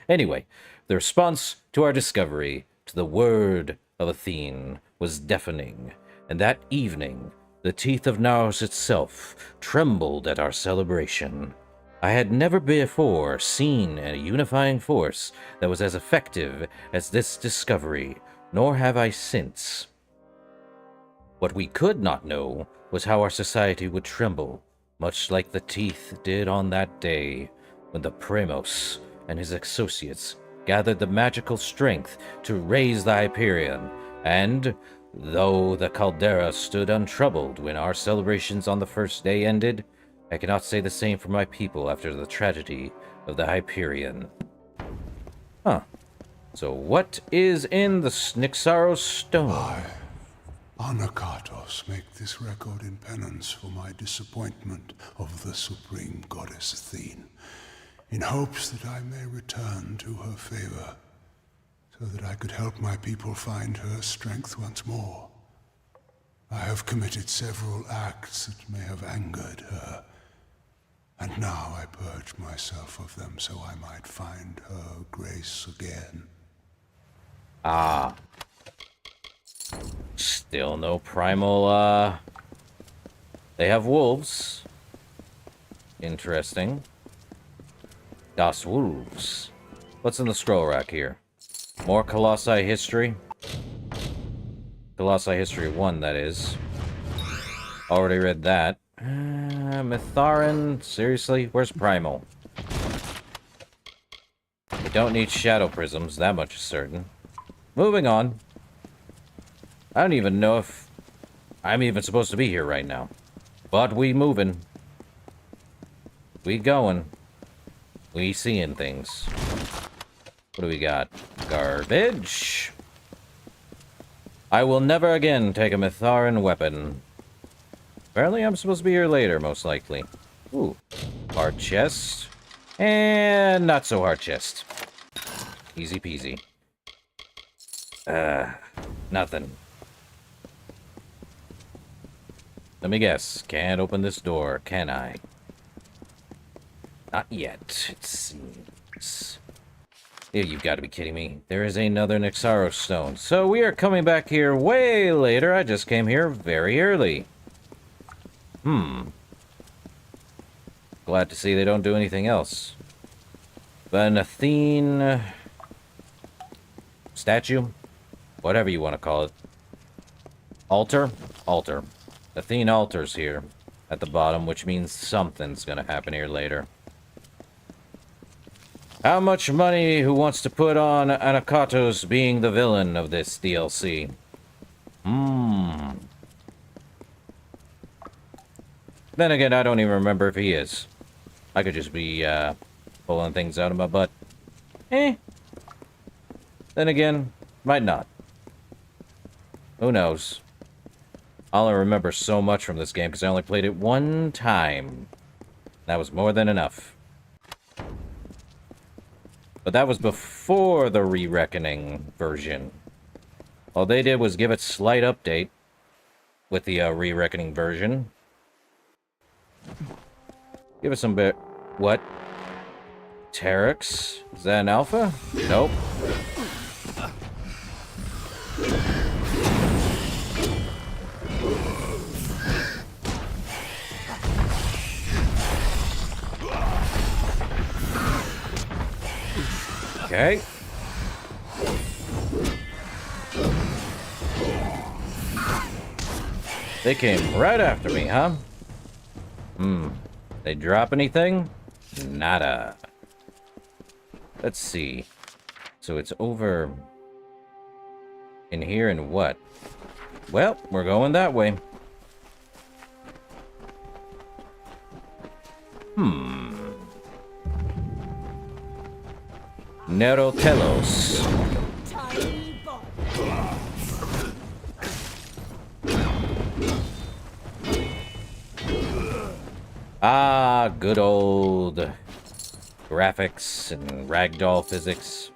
Anyway, the response to our discovery, to the word of Athene, was deafening, and that evening, the teeth of Naros itself trembled at our celebration. I had never before seen a unifying force that was as effective as this discovery, nor have I since. What we could not know was how our society would tremble, much like the teeth did on that day, when the Primos and his associates gathered the magical strength to raise the Hyperion, and, though the caldera stood untroubled when our celebrations on the first day ended, I cannot say the same for my people after the tragedy of the Hyperion. Huh. So what is in the Nyxaros stone? I, Anakatos, make this record in penance for my disappointment of the supreme goddess Athene, in hopes that I may return to her favor, so that I could help my people find her strength once more. I have committed several acts that may have angered her, and now I purge myself of them so I might find her grace again. Ah. Still no primal, They have wolves. Interesting. Das Wolves. What's in the scroll rack here? More Colossi history? Colossi history 1, that is. Already read that. Mitharan? Seriously? Where's Primal? We don't need shadow prisms, that much is certain. Moving on. I don't even know if I'm even supposed to be here right now. But we moving. We going. We seeing things. What do we got? Garbage. I will never again take a Mitharan weapon. Apparently I'm supposed to be here later, most likely. Ooh. Hard chest. And not so hard chest. Easy peasy. Nothing. Let me guess. Can't open this door, can I? Not yet, it seems. Yeah, you've got to be kidding me. There is another Nyxaros stone. So we are coming back here way later. I just came here very early. Glad to see they don't do anything else. But an Athene statue? Whatever you want to call it. Altar? Altar. Athene altars here at the bottom, which means something's gonna happen here later. How much money who wants to put on Anakatos being the villain of this DLC? Then again, I don't even remember if he is. I could just be, pulling things out of my butt. Then again, might not. Who knows? I only remember so much from this game because I only played it one time. That was more than enough. But that was before the Re-Reckoning version. All they did was give it slight update with the Re-Reckoning version. Give it some bit. What? Terex? Is that an alpha? Nope. Okay. They came right after me, huh? They drop anything? Nada. Let's see. So it's over in here and what? Well, we're going that way. Nerotelos. Tiny bomb. Ah, good old graphics and ragdoll physics.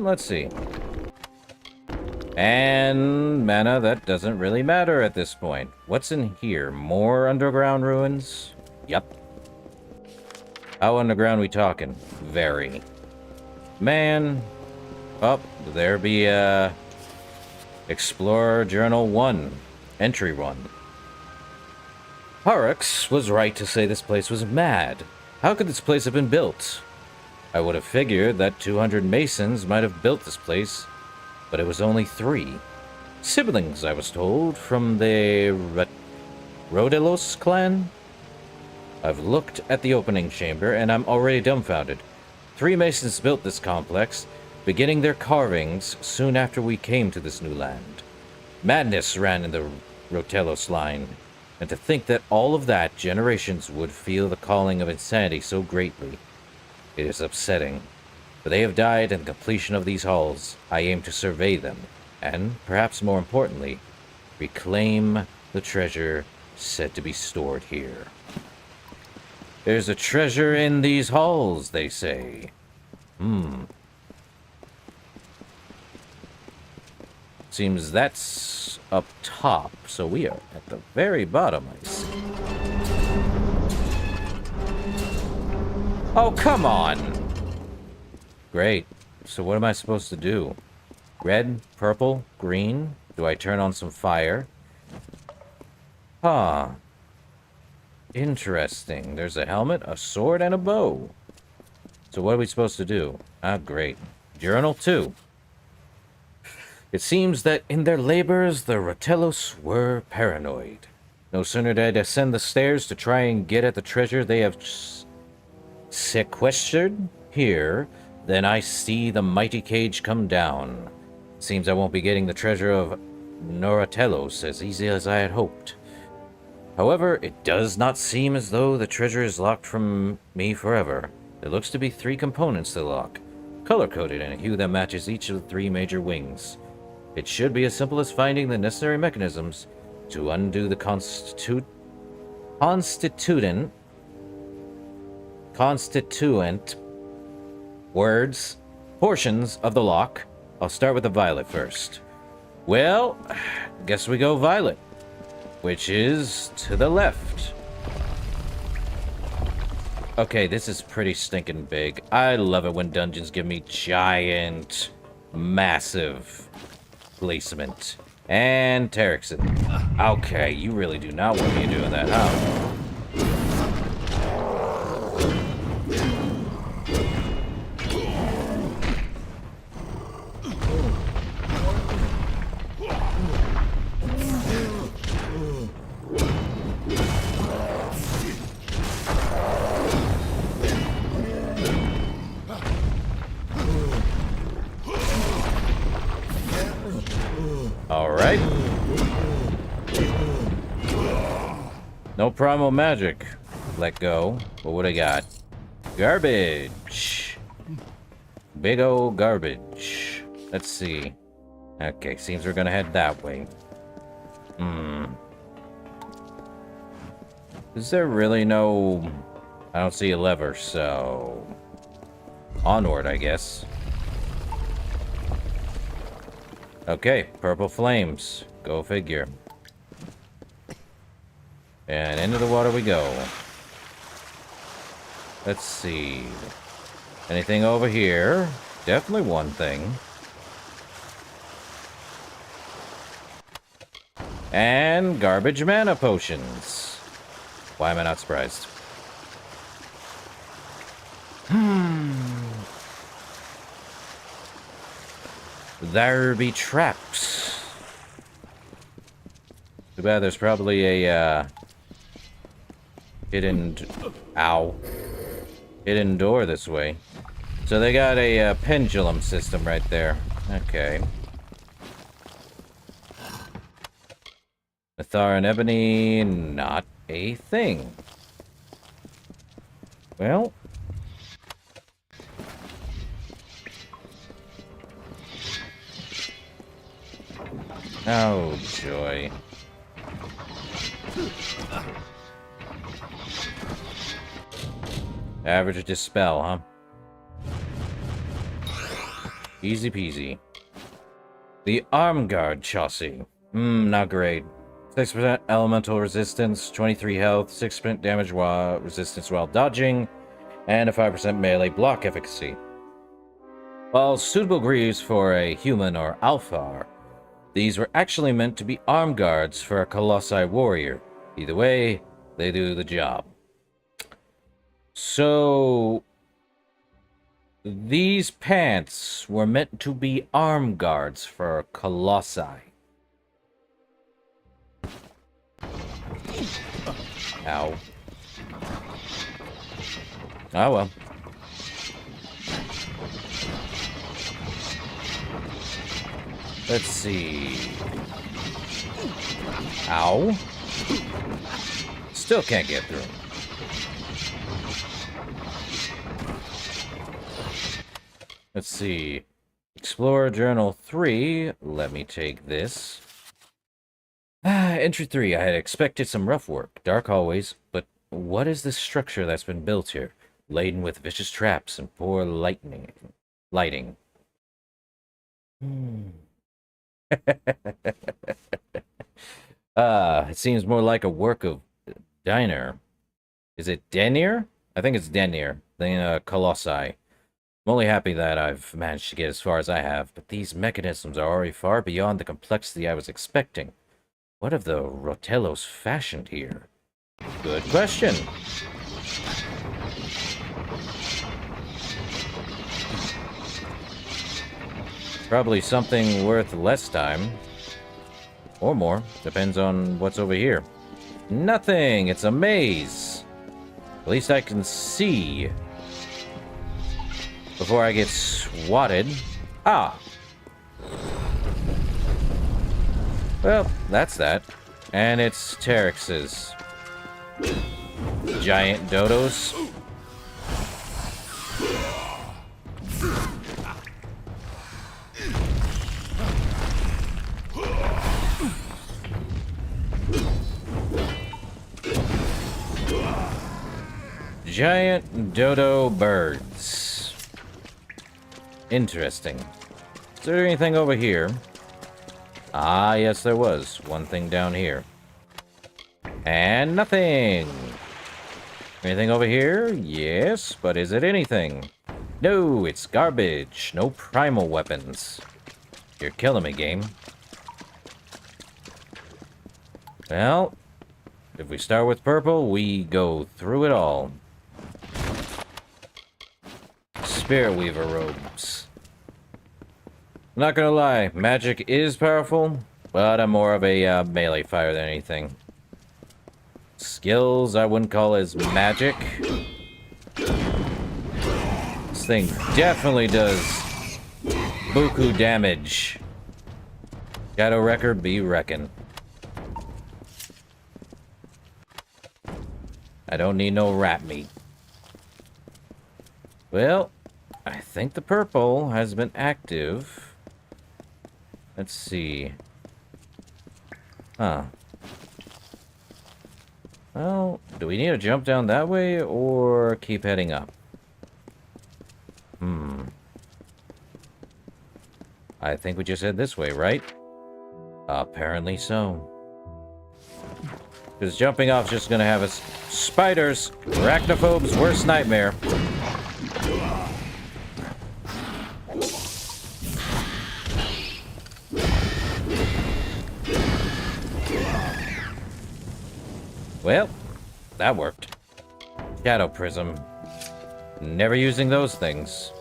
let's see. And mana, that doesn't really matter at this point. What's in here? More underground ruins? Yep. How underground we talking? Very. Man. Oh, there be Explorer Journal 1. Entry 1. Horrocks was right to say this place was mad. How could this place have been built? I would have figured that 200 masons might have built this place, but it was only 3. Siblings, I was told, from the Rodelos clan? I've looked at the opening chamber, and I'm already dumbfounded. 3 masons built this complex, beginning their carvings soon after we came to this new land. Madness ran in the Rotelos line, and to think that all of that generations would feel the calling of insanity so greatly. It is upsetting. For they have died in the completion of these halls. I aim to survey them, and, perhaps more importantly, reclaim the treasure said to be stored here. There's a treasure in these halls, they say. Seems that's up top, so we are at the very bottom, I see. Oh, come on! Great. So what am I supposed to do? Red, purple, green? Do I turn on some fire? Huh. Interesting. There's a helmet, a sword, and a bow. So what are we supposed to do? Ah, great. Journal 2. It seems that in their labors, the Rotelos were paranoid. No sooner did I descend the stairs to try and get at the treasure they have sequestered here, than I see the mighty cage come down. Seems I won't be getting the treasure of Noratelos as easy as I had hoped. However, it does not seem as though the treasure is locked from me forever. There looks to be 3 components to the lock, color-coded in a hue that matches each of the 3 major wings. It should be as simple as finding the necessary mechanisms to undo the constituent portions of the lock. I'll start with the violet first. Well, guess we go violet, which is to the left. Okay, this is pretty stinking big. I love it when dungeons give me giant, massive placement. And Terexon. Okay, you really do not want me doing that, huh? Alright. No primal magic. Let go. But what I got? Garbage. Big ol' garbage. Let's see. Okay, seems we're gonna head that way. Is there really no... I don't see a lever, so... Onward, I guess. Okay, purple flames. Go figure. And into the water we go. Let's see. Anything over here? Definitely one thing. And garbage mana potions. Why am I not surprised? There be traps. Too bad there's probably a hidden door this way. So they got a pendulum system right there. Okay. Nathar and Ebony, not a thing. Well. Oh, joy. Average dispel, huh? Easy peasy. The Arm Guard chassis. Not great. 6% elemental resistance, 23 health, 6% damage resistance while dodging, and a 5% melee block efficacy. While suitable greaves for a human or alpha, these were actually meant to be arm guards for a Colossi warrior. Either way, they do the job. So, these pants were meant to be arm guards for Colossi. Ow. Oh well. Let's see. Ow. Still can't get through. Let's see. Explorer Journal 3. Let me take this. Entry 3. I had expected some rough work, dark hallways, but what is this structure that's been built here? Laden with vicious traps and poor lighting. It seems more like a work of Diner. Is it Denir? I think it's Denir, than Colossi. I'm only happy that I've managed to get as far as I have, but these mechanisms are already far beyond the complexity I was expecting. What have the Rotellos fashioned here? Good question. Probably something worth less time. Or more. Depends on what's over here. Nothing! It's a maze! At least I can see. Before I get swatted. Ah! Well, that's that. And it's Teryx's. Giant dodos. Giant dodo birds. Interesting. Is there anything over here? Ah, yes, there was. One thing down here. And nothing. Anything over here? Yes, but is it anything? No, it's garbage. No primal weapons. You're killing me, game. Well, if we start with purple, we go through it all. Spirit Weaver robes. Not gonna lie, magic is powerful, but I'm more of a melee fighter than anything. Skills I wouldn't call as magic. This thing definitely does buku damage. Shadow Wrecker be reckoned. I don't need no rat meat. Well, I think the purple has been active. Let's see. Huh. Well, do we need to jump down that way or keep heading up? I think we just head this way, right? Apparently so. Because jumping off is just gonna have us spiders, arachnophobes' worst nightmare. Well, that worked. Shadow Prism. Never using those things.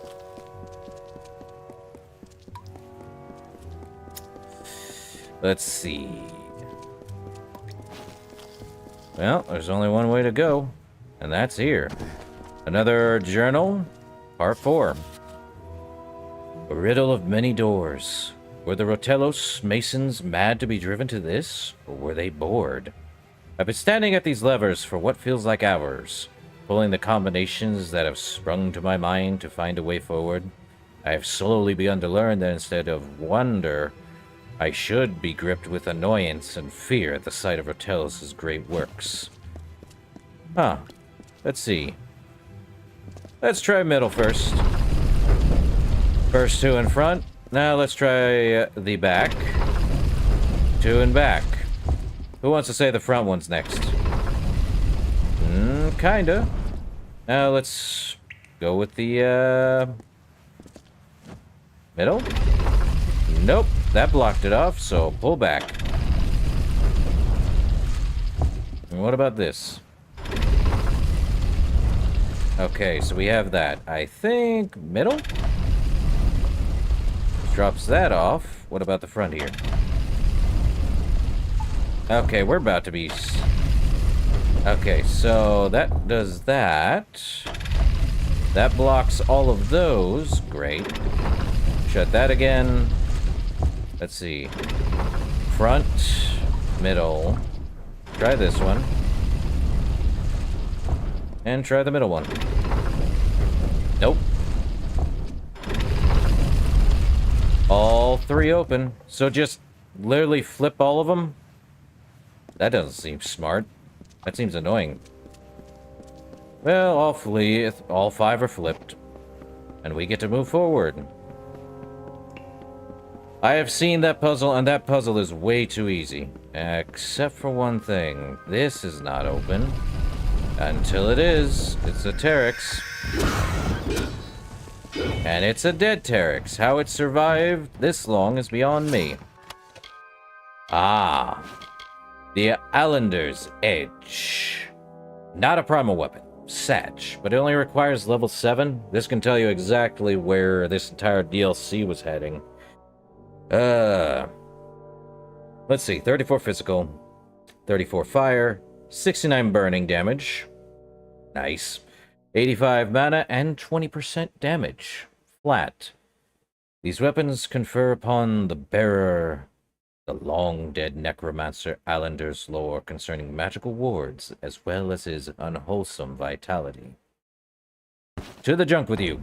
Let's see. Well, there's only one way to go, and that's here. Another journal, part 4. A riddle of many doors. Were the Rotellos masons mad to be driven to this, or were they bored? I've been standing at these levers for what feels like hours, pulling the combinations that have sprung to my mind to find a way forward. I have slowly begun to learn that instead of wonder, I should be gripped with annoyance and fear at the sight of Rotellos' great works. Huh. Let's see. Let's try middle first. First 2 in front. Now let's try the back. 2 in back. Who wants to say the front one's next? Kinda. Now let's go with the, middle? Nope, that blocked it off, so pull back. And what about this? Okay, so we have that. I think middle? Drops that off. What about the front here? Okay, we're about to be... Okay, so that does that. That blocks all of those. Great. Shut that again. Let's see. Front, middle. Try this one. And try the middle one. Nope. All 3 open. So just literally flip all of them? That doesn't seem smart. That seems annoying. Well, hopefully all 5 are flipped. And we get to move forward. I have seen that puzzle, and that puzzle is way too easy. Except for one thing. This is not open. Until it is. It's a Terex. And it's a dead Terex. How it survived this long is beyond me. Ah. The Alander's Edge. Not a primal weapon. Satch. But it only requires level 7. This can tell you exactly where this entire DLC was heading. Let's see. 34 physical. 34 fire. 69 burning damage. Nice. 85 mana and 20% damage. Flat. These weapons confer upon the bearer the long-dead necromancer Alander's lore concerning magical wards, as well as his unwholesome vitality. To the junk with you.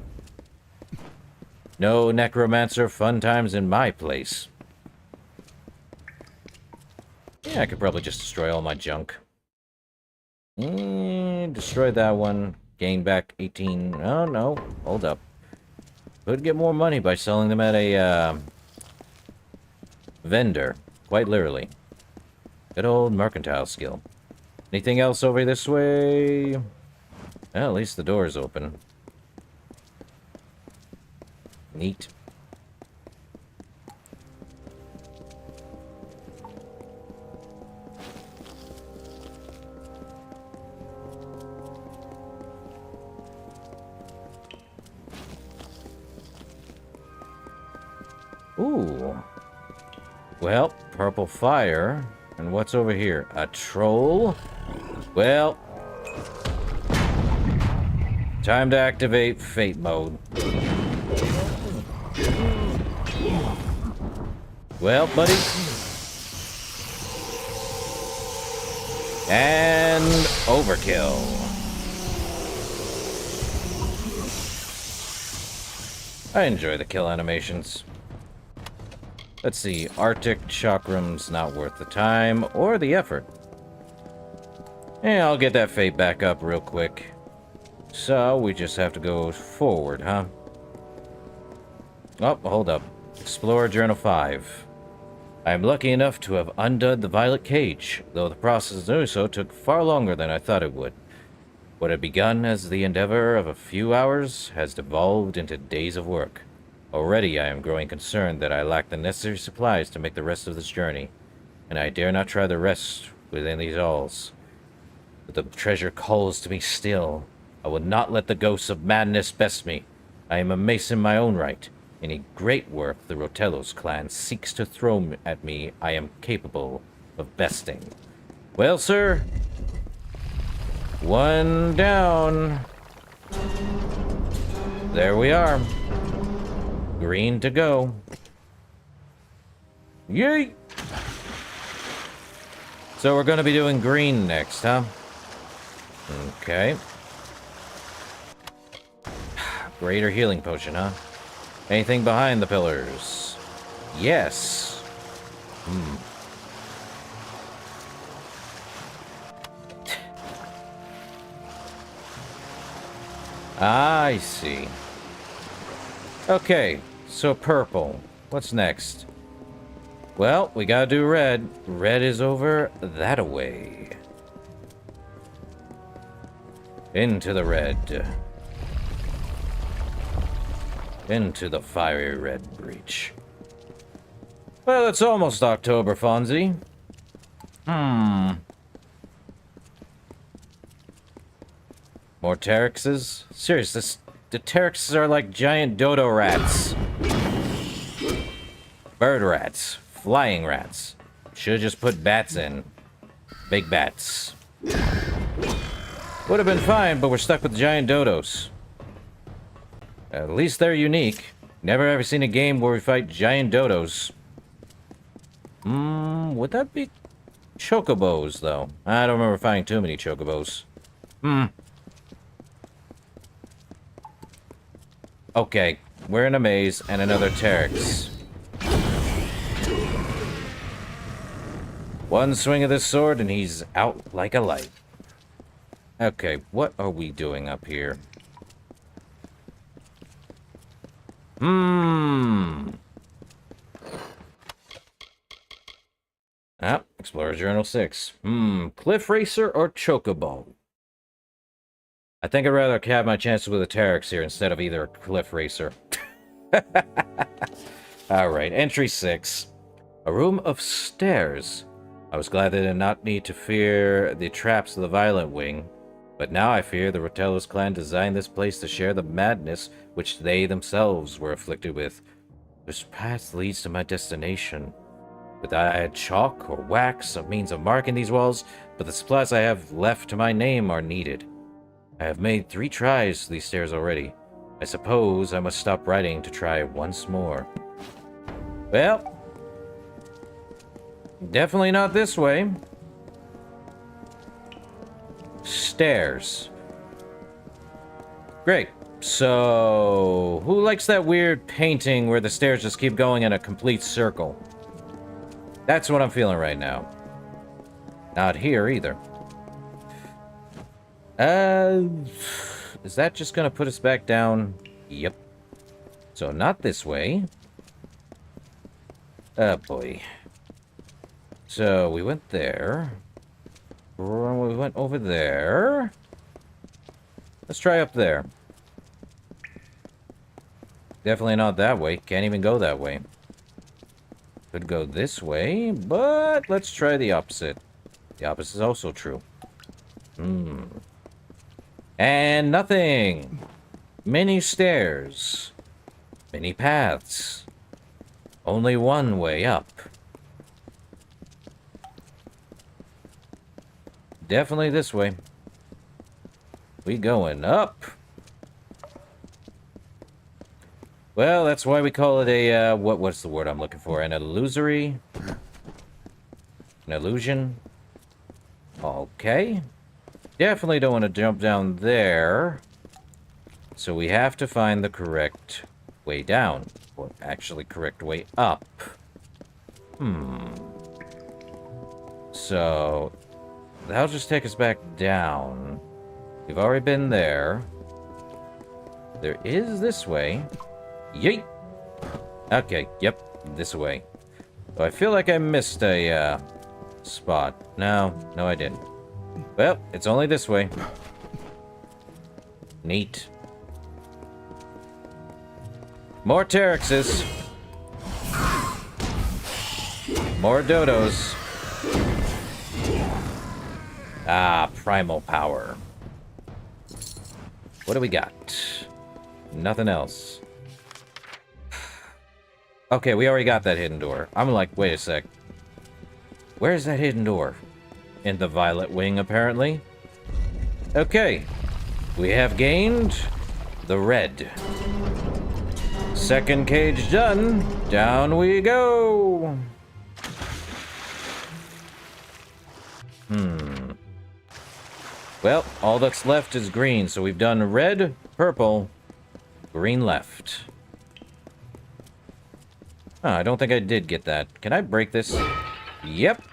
No necromancer fun times in my place. Yeah, I could probably just destroy all my junk. Destroy that one. Gain back 18... Oh, no. Hold up. Could get more money by selling them at a, vendor. Quite literally. Good old mercantile skill. Anything else over this way? Well, at least the door is open. Neat. Ooh. Well, purple fire. And what's over here? A troll? Well. Time to activate fate mode. Well, buddy. And overkill. I enjoy the kill animations. Let's see, Arctic Chakram's not worth the time or the effort. Yeah, I'll get that fate back up real quick. So, we just have to go forward, huh? Oh, hold up. Explorer Journal 5. I am lucky enough to have undone the violet cage, though the process of doing so took far longer than I thought it would. What had begun as the endeavor of a few hours has devolved into days of work. Already I am growing concerned that I lack the necessary supplies to make the rest of this journey, and I dare not try the rest within these halls. But the treasure calls to me still. I will not let the ghosts of madness best me. I am a mason in my own right. Any great work the Rotellos clan seeks to throw at me, I am capable of besting. Well, sir. One down. There we are. Green to go. Yay! So we're going to be doing green next, huh? Okay. Greater healing potion, huh? Anything behind the pillars? Yes. I see. Okay, so purple. What's next? Well, we gotta do red. Red is over that-a-way. Into the red. Into the fiery red breach. Well, it's almost October, Fonzie. More Teryxes? Seriously, the Teryxes are like giant dodo rats. Bird rats. Flying rats. Should've just put bats in. Big bats. Would have been fine, but we're stuck with giant dodos. At least they're unique. Never ever seen a game where we fight giant dodos. Would that be chocobos, though? I don't remember finding too many chocobos. Okay, we're in a maze and another Teryx. One swing of this sword and he's out like a light. Okay, what are we doing up here? Ah, Explorer Journal 6. Cliff Racer or Chocobo? I think I'd rather have my chances with a Teryx here instead of either a Cliff Racer. Alright, entry 6. A room of stairs. I was glad they did not need to fear the traps of the Violent Wing, but now I fear the Rotellos clan designed this place to share the madness which they themselves were afflicted with. Which path leads to my destination? Would I add chalk or wax, a means of marking these walls, but the supplies I have left to my name are needed. I have made 3 tries to these stairs already. I suppose I must stop writing to try once more. Well, definitely not this way. Stairs. Great. So, who likes that weird painting where the stairs just keep going in a complete circle? That's what I'm feeling right now. Not here either. Is that just gonna put us back down? Yep. So not this way. Oh boy. So we went there. We went over there. Let's try up there. Definitely not that way. Can't even go that way. Could go this way, but let's try the opposite. The opposite is also true. And nothing. Many stairs. Many paths. Only one way up. Definitely this way. We going up. Well, that's why we call it a, what's the word I'm looking for? An illusory? An illusion? Okay. Definitely don't want to jump down there. So we have to find the correct way down. Or actually correct way up. So that'll just take us back down. We've already been there. There is this way. Yeet! Okay, yep, this way. So I feel like I missed a, spot. No, I didn't. Well, it's only this way. Neat. More Teryxes. More dodos. Ah, primal power. What do we got? Nothing else. Okay, we already got that hidden door. I'm like, wait a sec. Where's that hidden door? In the Violet Wing, apparently. Okay. We have gained the red. Second cage done. Down we go. Well, all that's left is green, so we've done red, purple, green left. Oh, I don't think I did get that. Can I break this? Yep.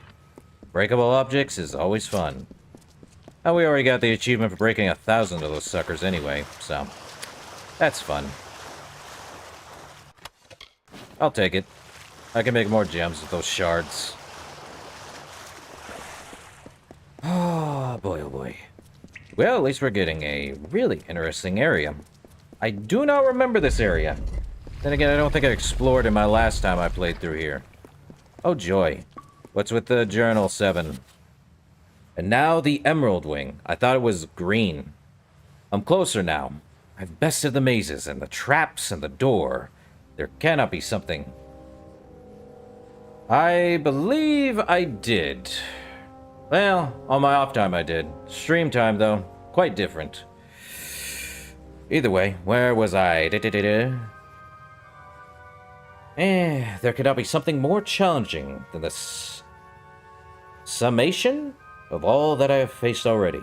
Breakable objects is always fun. Oh, we already got the achievement for breaking 1,000 of those suckers anyway, so that's fun. I'll take it. I can make more gems with those shards. Oh, boy, oh boy. Well, at least we're getting a really interesting area. I do not remember this area. Then again, I don't think I explored it my last time I played through here. Oh, joy. What's with the journal 7? And now the emerald wing. I thought it was green. I'm closer now. I've bested the mazes and the traps and the door. There cannot be something. I believe I did. Well, on my off time I did. Stream time, though, quite different. Either way, where was I? There cannot be something more challenging than this summation of all that I have faced already.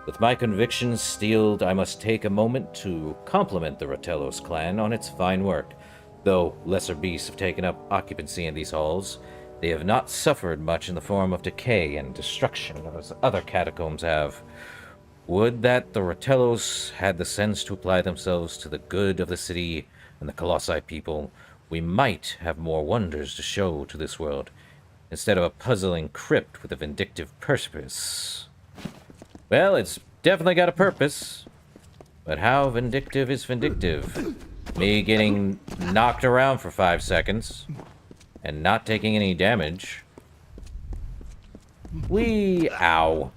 With my convictions steeled, I must take a moment to compliment the Rotellos clan on its fine work. Though lesser beasts have taken up occupancy in these halls, they have not suffered much in the form of decay and destruction as other catacombs have. Would that the Rotellos had the sense to apply themselves to the good of the city and the Colossi people, we might have more wonders to show to this world, instead of a puzzling crypt with a vindictive purpose. Well, it's definitely got a purpose, but how vindictive is vindictive? Me getting knocked around for 5 seconds and not taking any damage. Ow.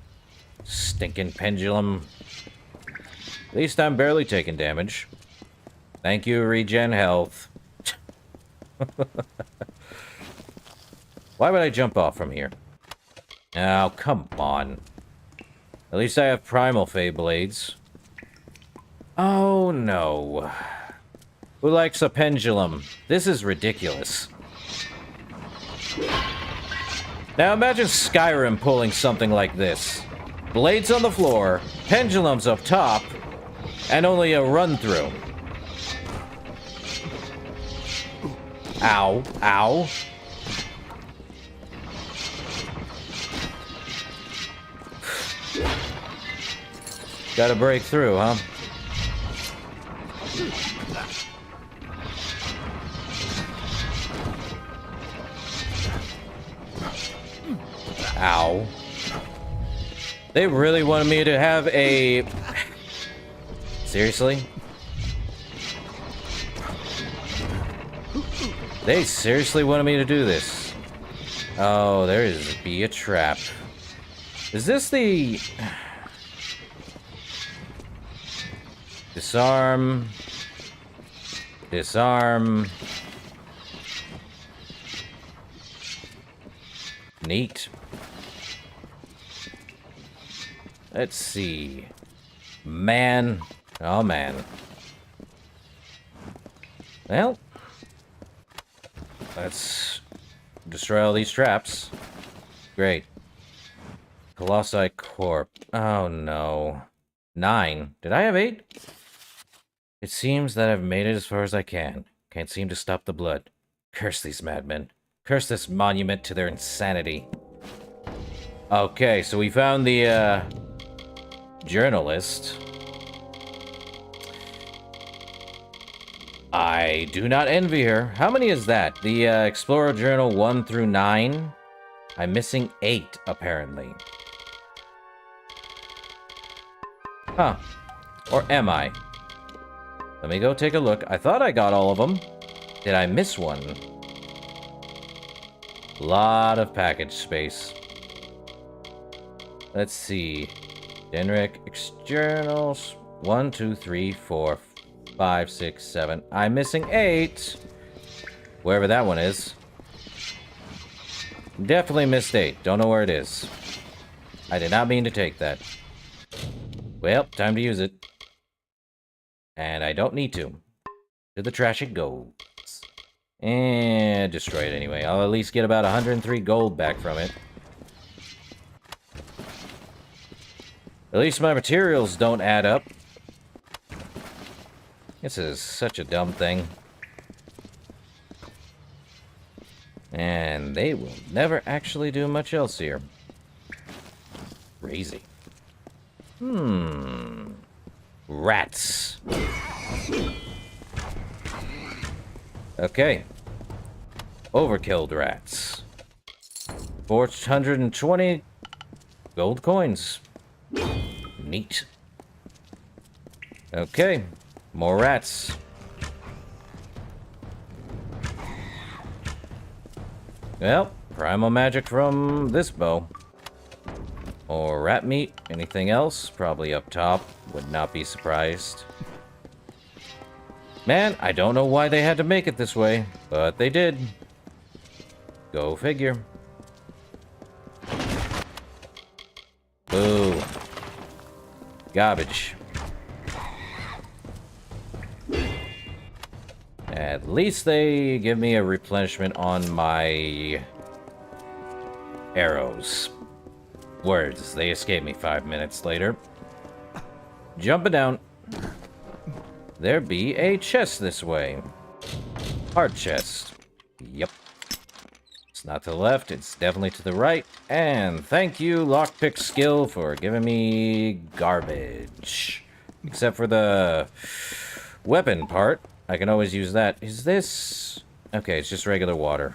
Stinking pendulum. At least I'm barely taking damage. Thank you, regen health. Why would I jump off from here? Oh, come on. At least I have primal Fey blades. Oh, no. Who likes a pendulum? This is ridiculous. Now imagine Skyrim pulling something like this. Blades on the floor, pendulums up top, and only a run-through. Ow. Ow. Gotta break through, huh? Ow. They really wanted me to have a... Seriously? They seriously wanted me to do this. Oh, there is be a trap. Is this the... Disarm. Disarm. Neat. Let's see. Man. Oh, man. Well. Let's destroy all these traps. Great. Colossi Corp. Oh, no. 9. Did I have 8? It seems that I've made it as far as I can. Can't seem to stop the blood. Curse these madmen. Curse this monument to their insanity. Okay, so we found the, journalist. I do not envy her. How many is that? The, Explorer Journal 1 through 9? I'm missing 8, apparently. Huh. Or am I? Let me go take a look. I thought I got all of them. Did I miss one? Lot of package space. Let's see. Denric, externals. 1, 2, 3, 4, 5, 6, 7. I'm missing 8. Wherever that one is. Definitely missed 8. Don't know where it is. I did not mean to take that. Well, time to use it. And I don't need to. To the trash it goes. And destroy it anyway. I'll at least get about 103 gold back from it. At least my materials don't add up. This is such a dumb thing. And they will never actually do much else here. Crazy. Rats. Okay. Overkilled rats. 420 gold coins. Neat. Okay, more rats. Well, primal magic from this bow. Or rat meat. Anything else? Probably up top. Would not be surprised. Man, I don't know why they had to make it this way, but they did. Go figure. Boo. Garbage. At least they give me a replenishment on my arrows. Words, they escape me 5 minutes later. Jumping down. There be a chest this way. Heart chest. Yep. It's not to the left, it's definitely to the right. And thank you, lockpick skill, for giving me garbage. Except for the weapon part. I can always use that. Is this... Okay, it's just regular water.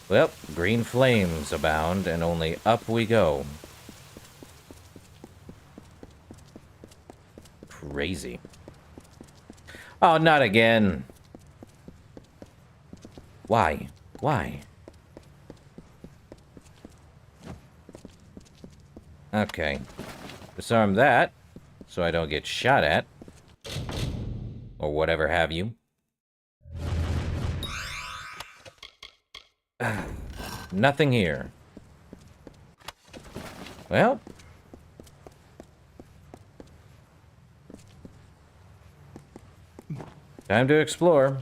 Well, green flames abound, and only up we go. Crazy. Oh, not again. Why? Why? Okay. Disarm that, so I don't get shot at. Or whatever have you. Nothing here. Well. Time to explore.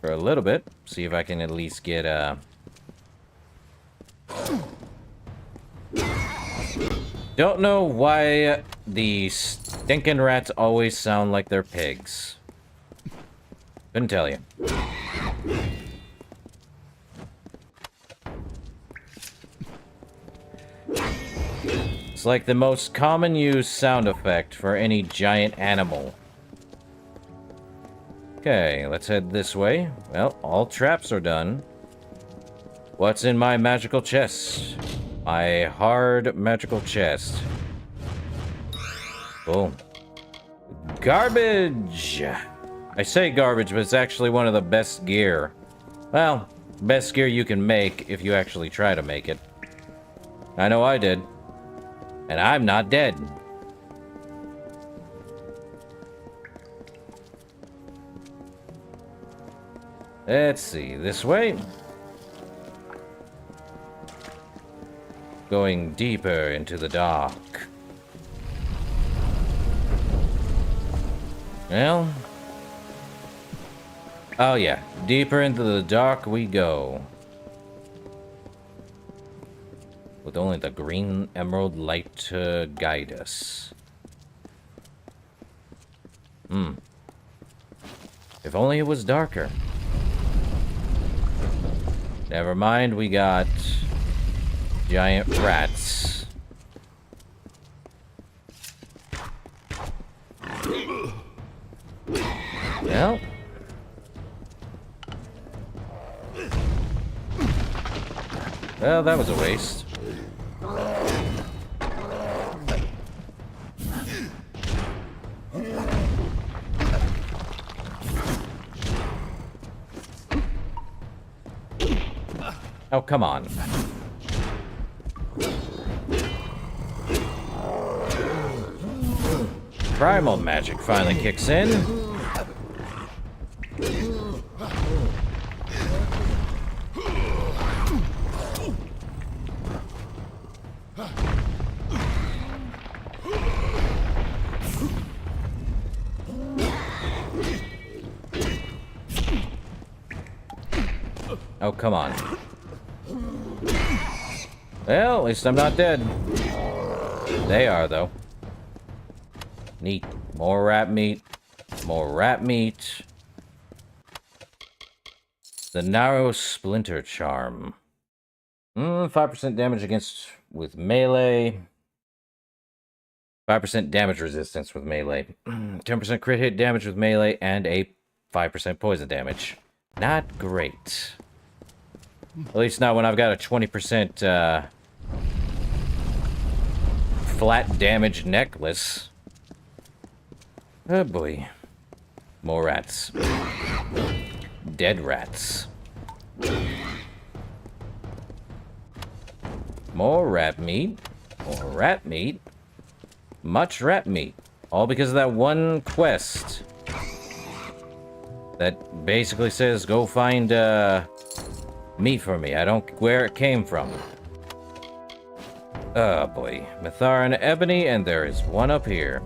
For a little bit. See if I can at least get, Don't know why the stinking rats always sound like they're pigs. Couldn't tell you. It's like the most common used sound effect for any giant animal. Okay, let's head this way. Well, all traps are done. What's in my magical chest? My hard magical chest. Boom. Garbage! I say garbage, but it's actually one of the best gear. Well, best gear you can make if you actually try to make it. I know I did. And I'm not dead. Let's see, this way. Going deeper into the dark. Well... Oh yeah, deeper into the dark we go. With only the green emerald light to guide us. If only it was darker. Never mind, we got giant rats. Well. Well, that was a waste. Oh, come on. Primal magic finally kicks in. Oh, come on. Well, at least I'm not dead. They are, though. Neat. More rat meat. More rat meat. The narrow splinter charm. 5% damage against with melee. 5% damage resistance with melee. 10% crit hit damage with melee, and a 5% poison damage. Not great. At least not when I've got a 20% flat damage necklace. Oh boy. More rats. Dead rats. More rat meat. More rat meat. Much rat meat. All because of that one quest. That basically says, go find, meat for me. I don't where it came from. Oh boy. Mitharan ebony, and there is one up here.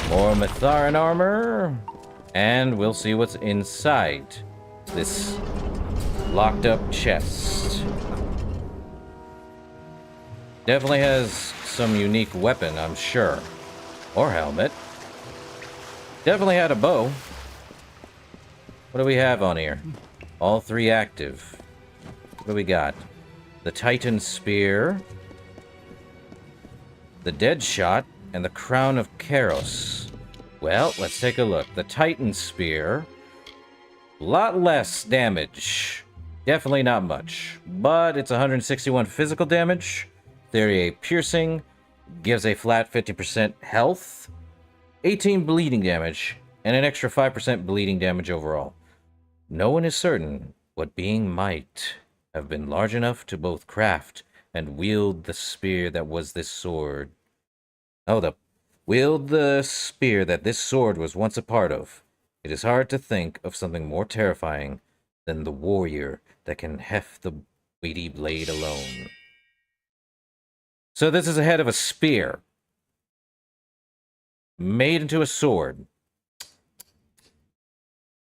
More Mitharan armor. And we'll see what's inside this locked up chest. Definitely has some unique weapon, I'm sure. Or helmet. Definitely had a bow. What do we have on here? All 3 active. What do we got? The Titan Spear, the Dead Shot, and the Crown of Karos. Well, let's take a look. The Titan Spear, a lot less damage. Definitely not much, but it's 161 physical damage, 38 piercing, gives a flat 50% health, 18 bleeding damage, and an extra 5% bleeding damage overall. No one is certain what being might have been large enough to both craft and wield the spear that was this sword. Wield the spear that this sword was once a part of. It is hard to think of something more terrifying than the warrior that can heft the weighty blade alone. So this is a head of a spear. Made into a sword.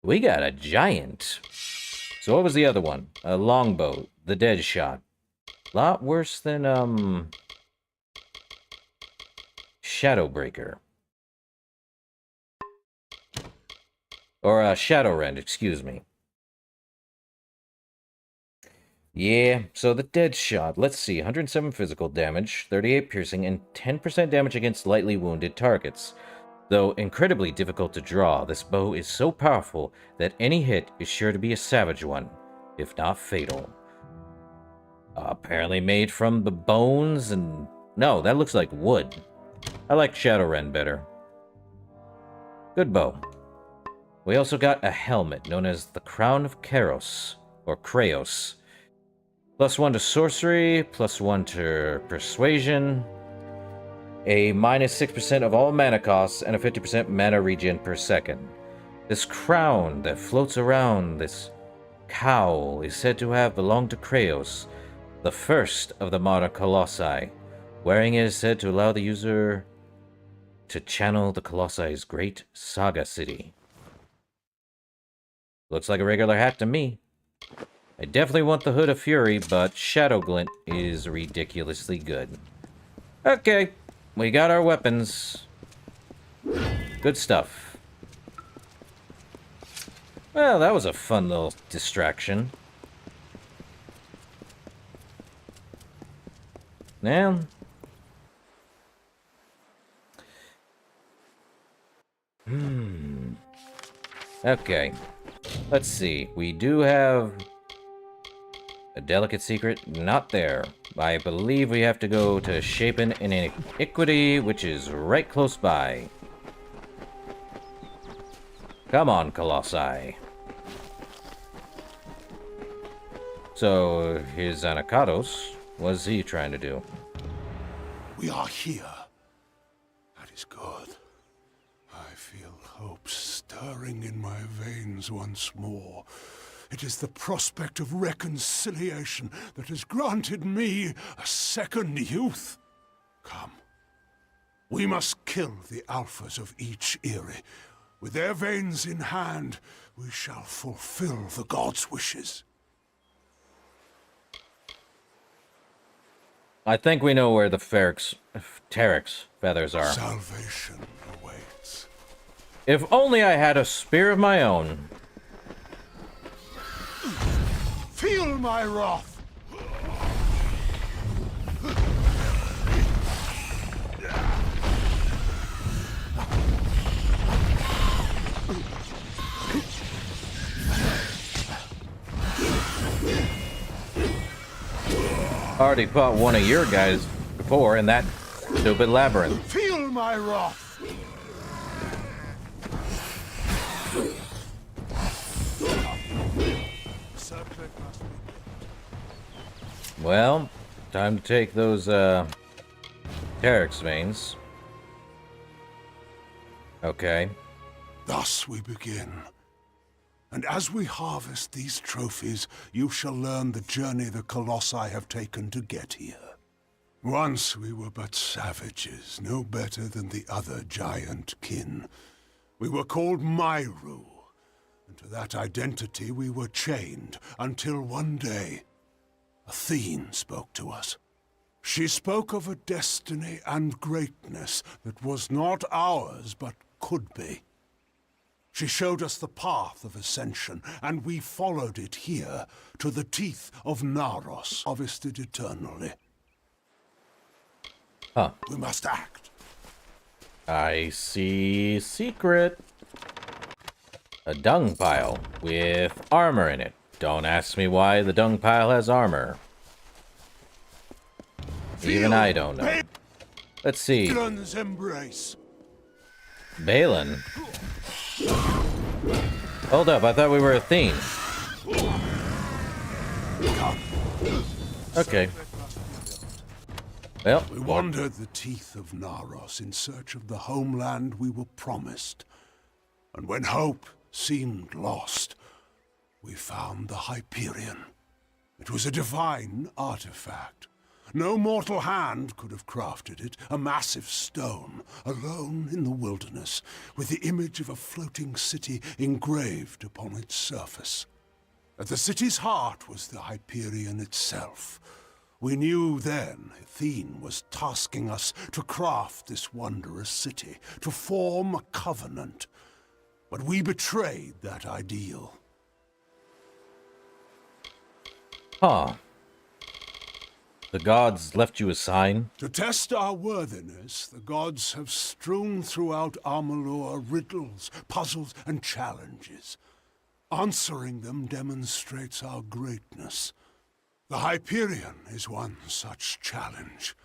We got a giant. So what was the other one? A longbow. The Dead Shot. Lot worse than, Shadowbreaker. Or, Shadowrend, excuse me. Yeah, so the Dead Shot. Let's see. 107 physical damage, 38 piercing, and 10% damage against lightly wounded targets. Though incredibly difficult to draw, this bow is so powerful that any hit is sure to be a savage one, if not fatal. Apparently made from the bones and... No, that looks like wood. I like Shadowrend better. Good bow. We also got a helmet known as the Crown of Karos, or Kraos. +1 to sorcery, +1 to persuasion, a -6% of all mana costs, and a 50% mana regen per second. This crown that floats around this cowl is said to have belonged to Kraos, the first of the modern Colossi. Wearing it is said to allow the user to channel the Colossi's great saga city. Looks like a regular hat to me. I definitely want the Hood of Fury, but Shadow Glint is ridiculously good. Okay, we got our weapons. Good stuff. Well, that was a fun little distraction. Now... Okay. Let's see. We do have a delicate secret. Not there. I believe we have to go to Shapen in Iniquity, which is right close by. Come on, Colossi. So, here's Anakatos. What's he trying to do? We are here. That is good. I feel hope stirring in my veins once more. It is the prospect of reconciliation that has granted me a second youth. Come. We must kill the alphas of each Eyrie. With their veins in hand, we shall fulfill the gods' wishes. I think we know where the Terex feathers are. Salvation awaits. If only I had a spear of my own. Feel my wrath! Already fought one of your guys before in that stupid labyrinth. Feel my wrath! Well, time to take those, Terex veins. Okay. Thus we begin. And as we harvest these trophies, you shall learn the journey the Colossi have taken to get here. Once we were but savages, no better than the other giant kin. We were called Myru, and to that identity we were chained until one day, Athene spoke to us. She spoke of a destiny and greatness that was not ours, but could be. She showed us the path of ascension, and we followed it here to the teeth of Naros, harvested eternally. Huh. We must act. I see secret. A dung pile with armor in it. Don't ask me why the dung pile has armor. Even I don't know. Let's see. Balin's embrace. Balin. Hold up, I thought we were Athene. Okay. Well, we wandered the teeth of Naros in search of the homeland we were promised. And when hope seemed lost, we found the Hyperion. It was a divine artifact. No mortal hand could have crafted it, a massive stone, alone in the wilderness, with the image of a floating city engraved upon its surface. At the city's heart was the Hyperion itself. We knew then Athene was tasking us to craft this wondrous city, to form a covenant. But we betrayed that ideal. Huh. The gods left you a sign? To test our worthiness, the gods have strewn throughout Amalur riddles, puzzles, and challenges. Answering them demonstrates our greatness. The Hyperion is one such challenge.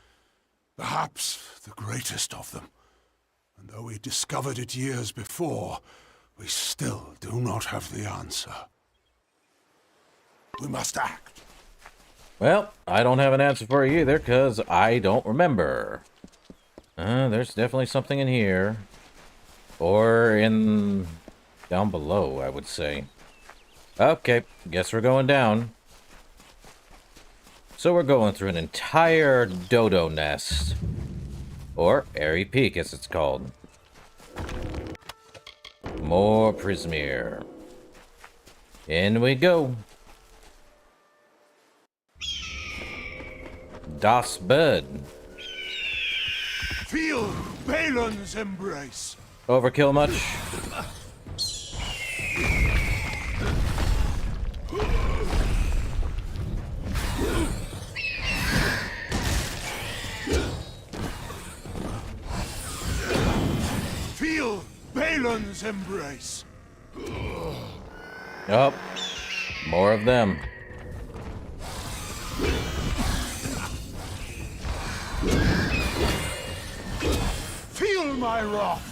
Perhaps the greatest of them. And though we discovered it years before, we still do not have the answer. We must act. Well, I don't have an answer for you either, because I don't remember. There's definitely something in here. Or in... down below, I would say. Okay, guess we're going down. So we're going through an entire dodo nest. Or Airy Peak, as it's called. More Prismir. In we go. Das Bird. Feel Balin's embrace. Overkill much? Feel Balin's embrace. Oh, more of them. Feel my wrath.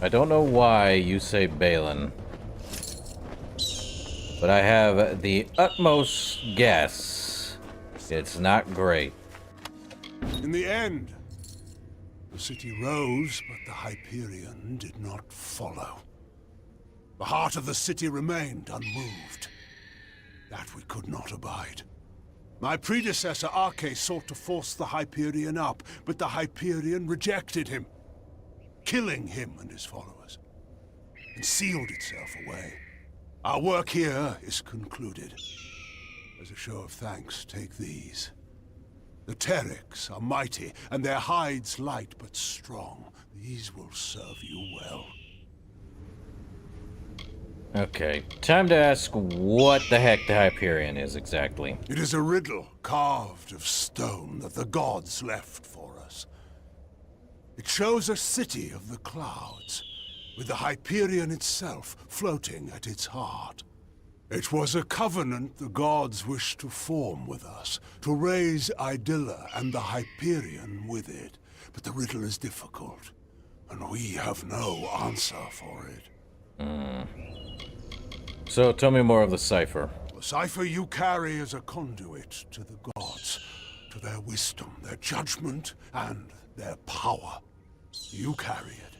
I don't know why you say Balin, but I have the utmost guess it's not great. In the end, the city rose, but the Hyperion did not follow. The heart of the city remained unmoved. That we could not abide. My predecessor, Arche, sought to force the Hyperion up, but the Hyperion rejected him, killing him and his followers, and sealed itself away. Our work here is concluded. As a show of thanks, take these. The Terex are mighty, and their hides light but strong. These will serve you well. Okay, time to ask what the heck the Hyperion is exactly. It is a riddle carved of stone that the gods left for us. It shows a city of the clouds, with the Hyperion itself floating at its heart. It was a covenant the gods wished to form with us, to raise Idylla and the Hyperion with it. But the riddle is difficult, and we have no answer for it. So tell me more of the cipher. The cipher you carry is a conduit to the gods, to their wisdom, their judgment, and their power. You carry it,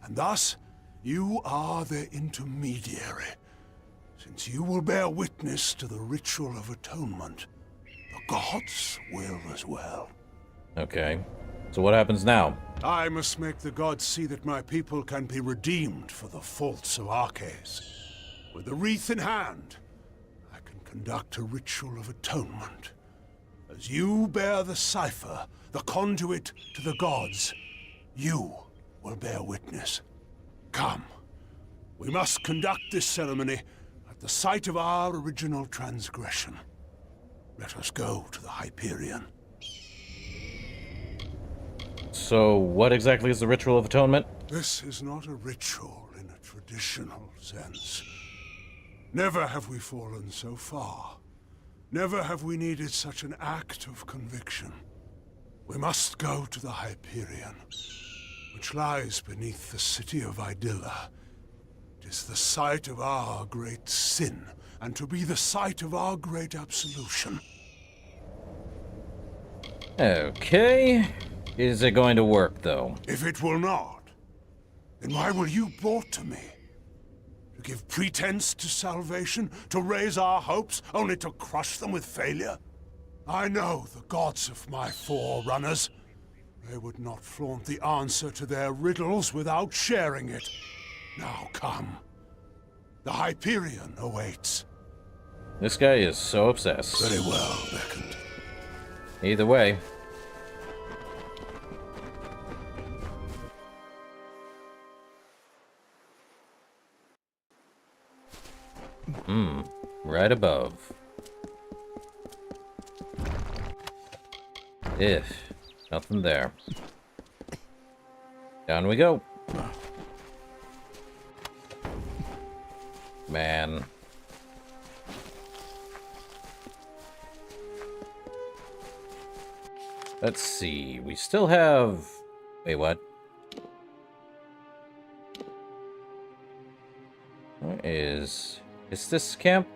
and thus you are their intermediary. Since you will bear witness to the ritual of atonement, the gods will as well. Okay. So what happens now? I must make the gods see that my people can be redeemed for the faults of Arches. With the wreath in hand, I can conduct a ritual of atonement. As you bear the cipher, the conduit to the gods, you will bear witness. Come. We must conduct this ceremony at the site of our original transgression. Let us go to the Hyperion. So what exactly is the ritual of atonement? This is not a ritual in a traditional sense. Never have we fallen so far. Never have we needed such an act of conviction. We must go to the Hyperion, which lies beneath the city of Idylla. It is the site of our great sin, and to be the site of our great absolution. Okay. Is it going to work, though? If it will not, then why were you brought to me? To give pretense to salvation? To raise our hopes, only to crush them with failure? I know the gods of my forerunners. They would not flaunt the answer to their riddles without sharing it. Now come. The Hyperion awaits. This guy is so obsessed. Very well, Beckoned. Either way. Right above. Nothing there. Down we go. Man. Let's see. We still have... Wait, what? Where is... Is this camp?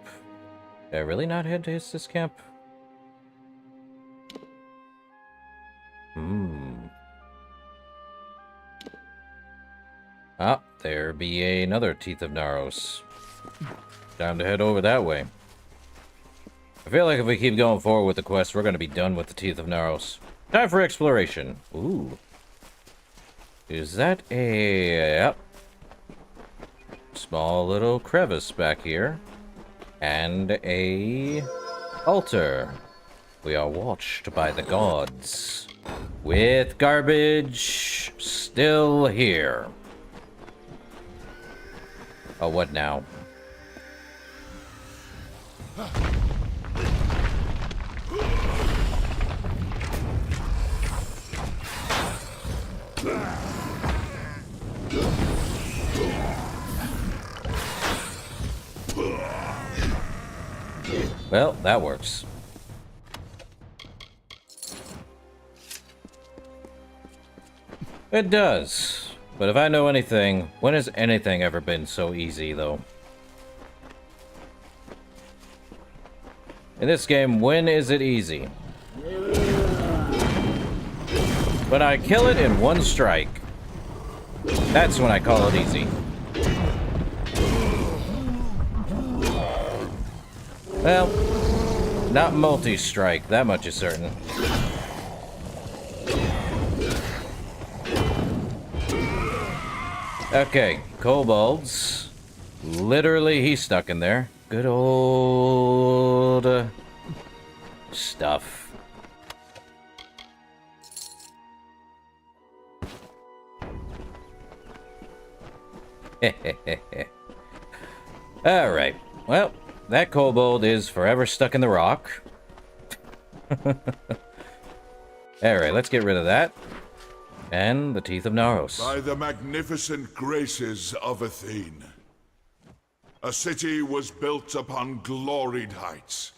Did I really not head to this camp? Ah, there be another Teeth of Naros. Time to head over that way. I feel like if we keep going forward with the quest, we're going to be done with the Teeth of Naros. Time for exploration. Ooh. Is that a... Yep. Small little crevice back here. And a... altar. We are watched by the gods. With garbage still here. Oh, what now? Well, that works. It does. But if I know anything, when has anything ever been so easy, though? In this game, when is it easy? When I kill it in one strike. That's when I call it easy. Well, not multi-strike, that much is certain. Okay, kobolds. Literally, he's stuck in there. Good old... stuff. Alright, well, that kobold is forever stuck in the rock. Alright, let's get rid of that. And the Teeth of Naros. By the magnificent graces of Athene. A city was built upon gloried heights.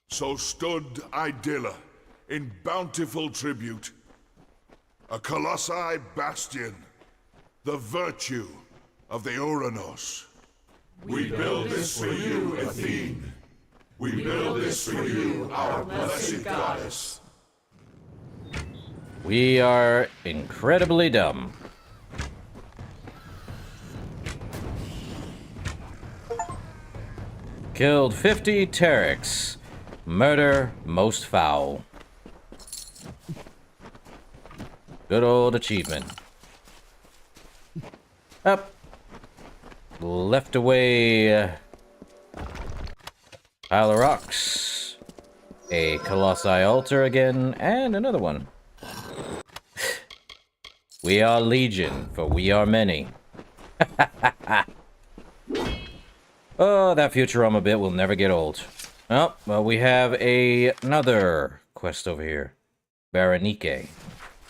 So stood Idylla in bountiful tribute. A Colossi bastion, the virtue of the Uranos. We build this for you, Athene. We build this for you, our blessed goddess. We are incredibly dumb. Killed 50 Terex. Murder most foul. Good old achievement. Up. Left away. Pile of rocks. A Colossi altar again, and another one. We are legion, for we are many. Oh, that Futurama bit will never get old. Oh, well, we have another quest over here. Berenike.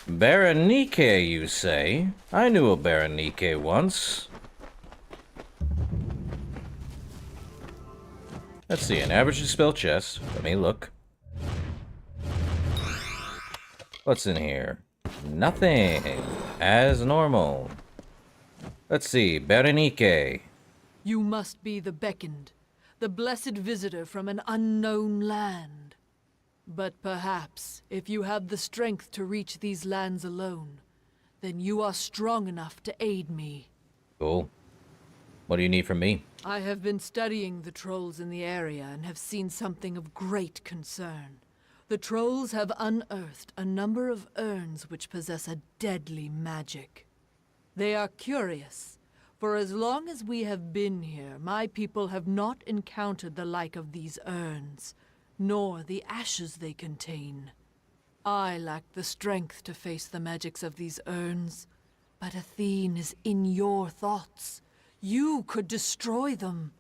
Berenike, you say? I knew a Berenike once. Let's see, an average dispel chest. Let me look. What's in here? Nothing. As normal. Let's see, Berenike. You must be the beckoned, the blessed visitor from an unknown land. But perhaps, if you have the strength to reach these lands alone, then you are strong enough to aid me. Cool. What do you need from me? I have been studying the trolls in the area and have seen something of great concern. The trolls have unearthed a number of urns which possess a deadly magic. They are curious. For as long as we have been here, my people have not encountered the like of these urns, nor the ashes they contain. I lack the strength to face the magics of these urns, but Athene is in your thoughts. You could destroy them.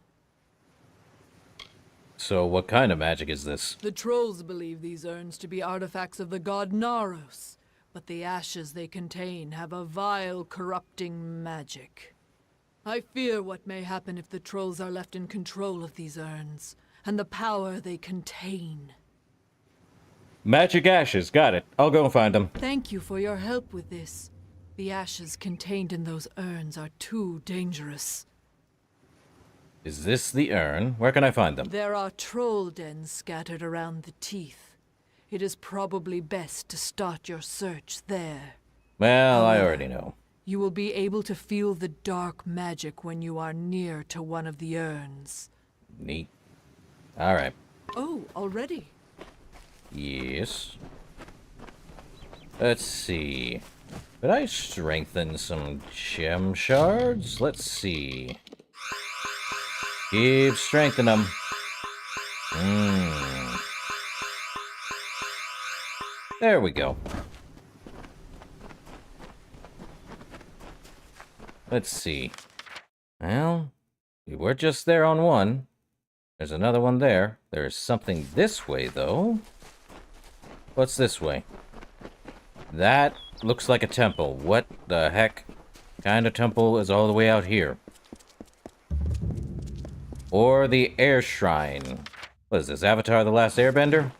So what kind of magic is this? The trolls believe these urns to be artifacts of the god Naros, but the ashes they contain have a vile, corrupting magic. I fear what may happen if the trolls are left in control of these urns, and the power they contain. Magic ashes, got it. I'll go and find them. Thank you for your help with this. The ashes contained in those urns are too dangerous. Is this the urn? Where can I find them? There are troll dens scattered around the teeth. It is probably best to start your search there. Well, I already know. You will be able to feel the dark magic when you are near to one of the urns. Neat. Alright. Oh, already? Yes. Let's see. Did I strengthen some gem shards? Let's see. Keep strengthening them. There we go. Let's see. Well, we were just there on one. There's another one there. There's something this way, though. What's this way? That looks like a temple. What the heck kind of temple is all the way out here? Or the air shrine. What is this, Avatar: The Last Airbender?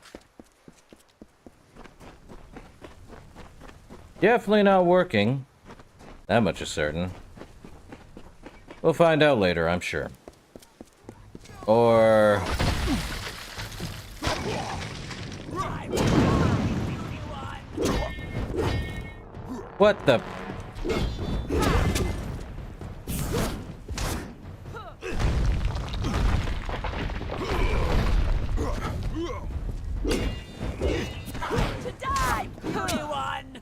Definitely not working. That much is certain. We'll find out later, I'm sure. Or... What the... To die, everyone!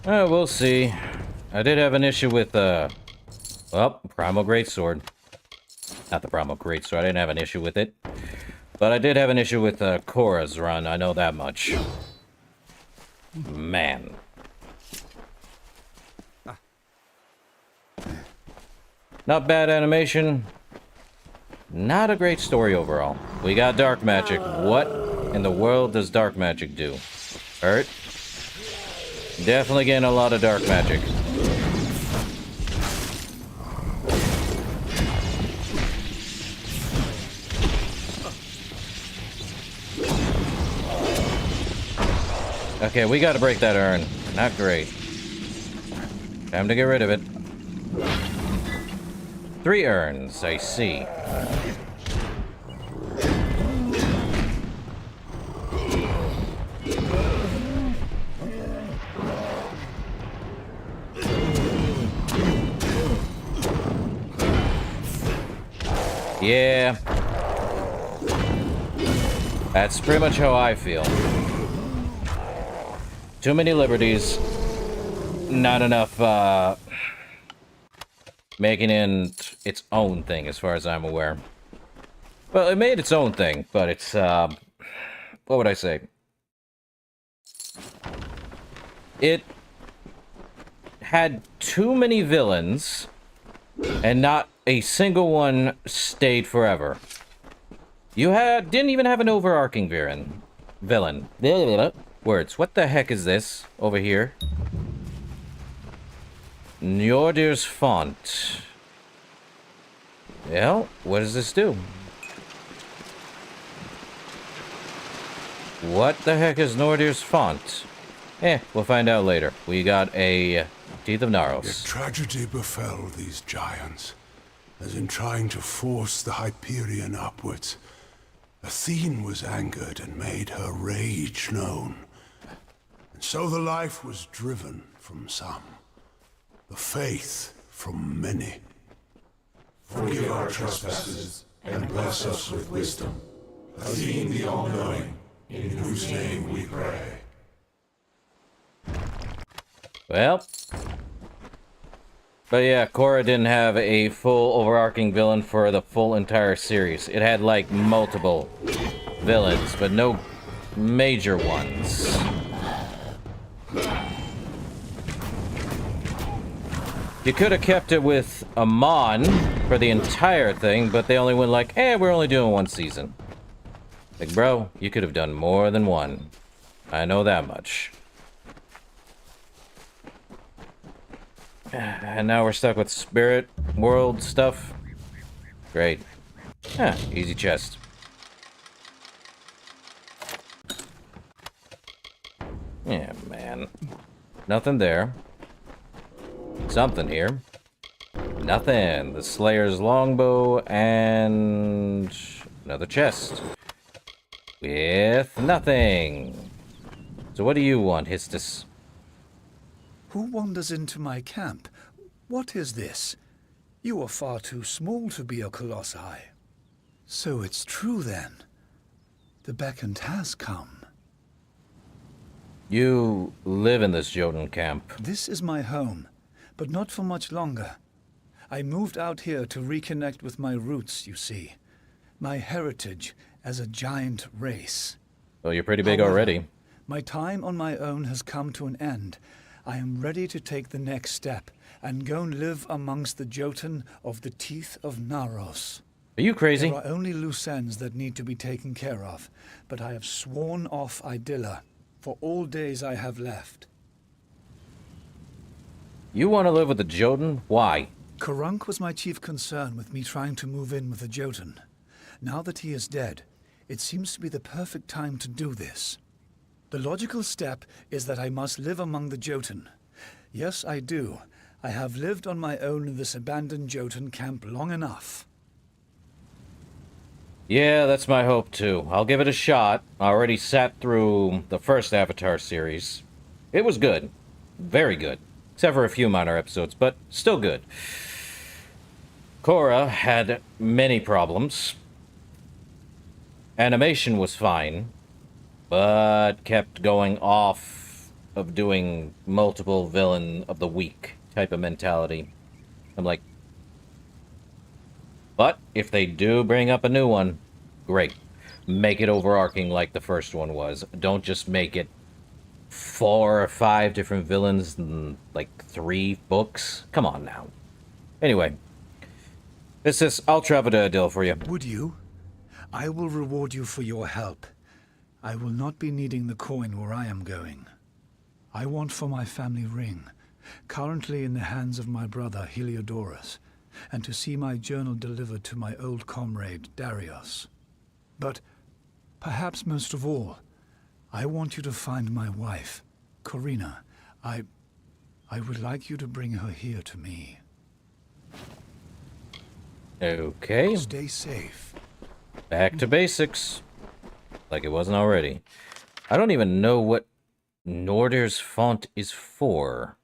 We'll see. I did have an issue with, well, Primal Greatsword. Not the Primal Greatsword, I didn't have an issue with it. But I did have an issue with, Korra's run, I know that much. Man. Not bad animation. Not a great story overall. We got dark magic. What in the world does dark magic do? Hurt? Definitely getting a lot of dark magic. Okay, we gotta break that urn. Not great. Time to get rid of it. 3 urns, I see. Yeah. That's pretty much how I feel. Too many liberties. Not enough, making it its own thing, as far as I'm aware. Well, it made its own thing, but it's, what would I say? It had too many villains, and not a single one stayed forever. You didn't even have an overarching villain. Words. What the heck is this over here? Njordir's font. Well, what does this do? What the heck is Nordir's font? We'll find out later. We got a Teeth of Naros. Yet tragedy befell these giants, as in trying to force the Hyperion upwards, Athene was angered and made her rage known. And so the life was driven from some, the faith from many. Forgive our trespasses, and bless us with wisdom, Athene the All-Knowing, in whose name we pray. Well. But yeah, Korra didn't have a full overarching villain for the full entire series. It had, like, multiple villains, but no major ones. You could have kept it with Amon for the entire thing, but they only went like, we're only doing 1 season. Like, bro, you could have done more than 1. I know that much. And now we're stuck with spirit world stuff. Great. Easy chest. Yeah, man. Nothing there. Something here. Nothing. The Slayer's longbow and another chest. With nothing. So what do you want, Histus? Who wanders into my camp? What is this? You are far too small to be a colossi. So it's true then. The Beckoned has come. You live in this Jotun camp. This is my home, but not for much longer. I moved out here to reconnect with my roots, you see. My heritage as a giant race. Well, you're pretty big However, already. My time on my own has come to an end. I am ready to take the next step and go and live amongst the Jotun of the Teeth of Naros. Are you crazy? There are only loose ends that need to be taken care of, but I have sworn off Idylla for all days I have left. You want to live with the Jotun? Why? Karunk was my chief concern with me trying to move in with the Jotun. Now that he is dead, it seems to be the perfect time to do this. The logical step is that I must live among the Jotun. Yes, I do. I have lived on my own in this abandoned Jotun camp long enough. Yeah, that's my hope too. I'll give it a shot. I already sat through the first Avatar series. It was good. Very good. Except for a few minor episodes, but still good. Korra had many problems. Animation was fine, but kept going off of doing multiple villain of the week type of mentality. I'm like, but if they do bring up a new one, great. Make it overarching like the first one was. Don't just make it 4 or 5 different villains in like 3 books. Come on now. Anyway, I'll travel to Adil for you. Would you? I will reward you for your help. I will not be needing the coin where I am going. I want for my family ring, currently in the hands of my brother Heliodorus, and to see my journal delivered to my old comrade Darius. But perhaps most of all, I want you to find my wife, Corina. I would like you to bring her here to me. Okay. Stay safe. Back to basics. Like it wasn't already. I don't even know what Norder's font is for.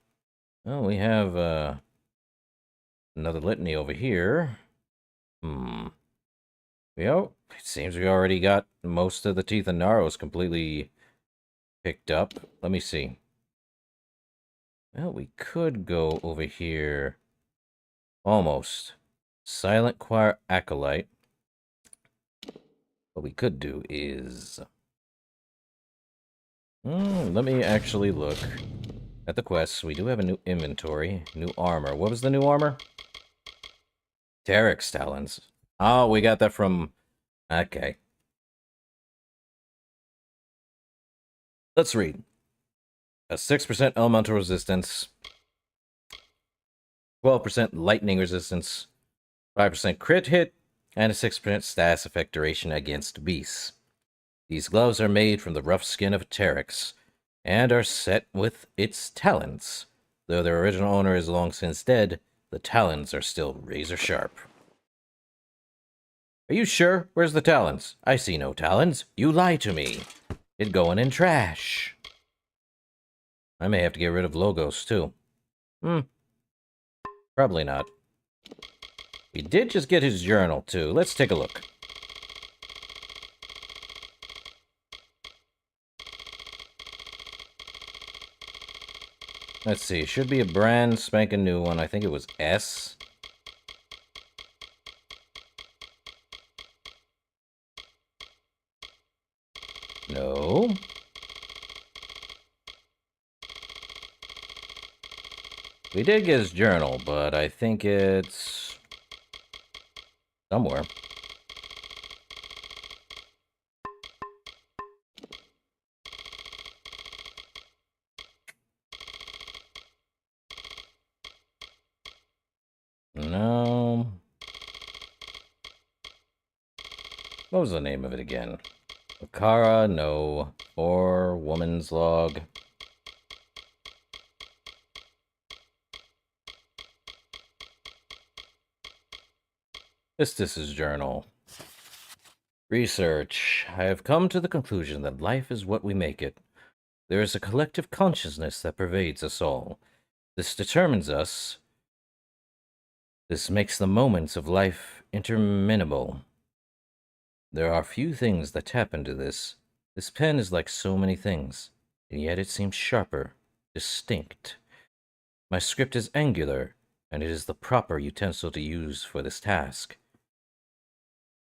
Well, we have another litany over here. Well, it seems we already got most of the Teeth and Gnarls completely picked up. Let me see. Well, we could go over here. Almost. Silent Choir Acolyte. What we could do is... let me actually look at the quests. We do have a new inventory. New armor. What was the new armor? Terex Talons. Oh, we got that from... Okay. Let's read. A 6% elemental resistance. 12% lightning resistance. 5% crit hit. And a 6% status effect duration against beasts. These gloves are made from the rough skin of a Terex, and are set with its talons. Though their original owner is long since dead, the talons are still razor sharp. Are you sure? Where's the talons? I see no talons. You lie to me. It going in trash. I may have to get rid of logos, too. Probably not. We did just get his journal, too. Let's take a look. Let's see. Should be a brand spanking new one. I think it was S. No. We did get his journal, but I think it's somewhere. No. What was the name of it again? Akara, no. Or Woman's Log. Istis's journal. Research. I have come to the conclusion that life is what we make it. There is a collective consciousness that pervades us all. This determines us. This makes the moments of life interminable. There are few things that tap into this. This pen is like so many things, and yet it seems sharper, distinct. My script is angular, and it is the proper utensil to use for this task.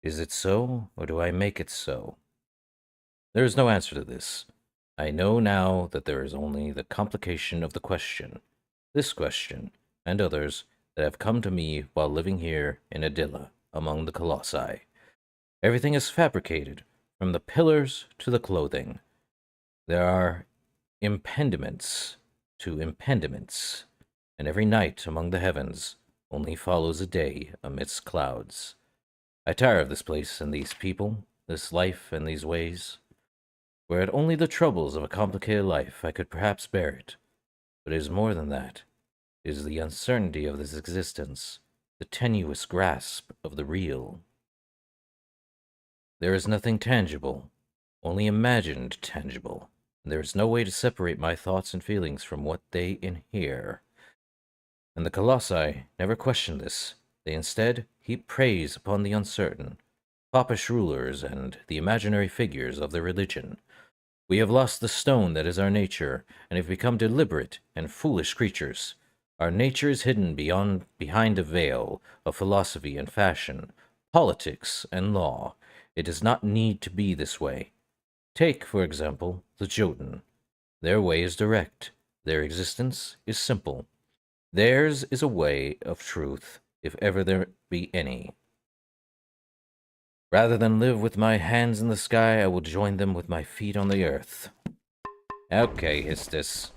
Is it so, or do I make it so? There is no answer to this. I know now that there is only the complication of the question, this question, and others that have come to me while living here in Adilla, among the Colossi. Everything is fabricated, from the pillars to the clothing. There are impediments to impediments, and every night among the heavens only follows a day amidst clouds. I tire of this place and these people, this life and these ways. Were it only the troubles of a complicated life, I could perhaps bear it. But it is more than that. It is the uncertainty of this existence, the tenuous grasp of the real. There is nothing tangible, only imagined tangible, and there is no way to separate my thoughts and feelings from what they inhere. And the Colossi never question this. They instead heap praise upon the uncertain, popish rulers, and the imaginary figures of their religion. We have lost the stone that is our nature, and have become deliberate and foolish creatures. Our nature is hidden behind a veil of philosophy and fashion, politics and law. It does not need to be this way. Take, for example, the Jotun. Their way is direct. Their existence is simple. Theirs is a way of truth. if ever there be any. Rather than live with my hands in the sky, I will join them with my feet on the earth. Okay, Histus.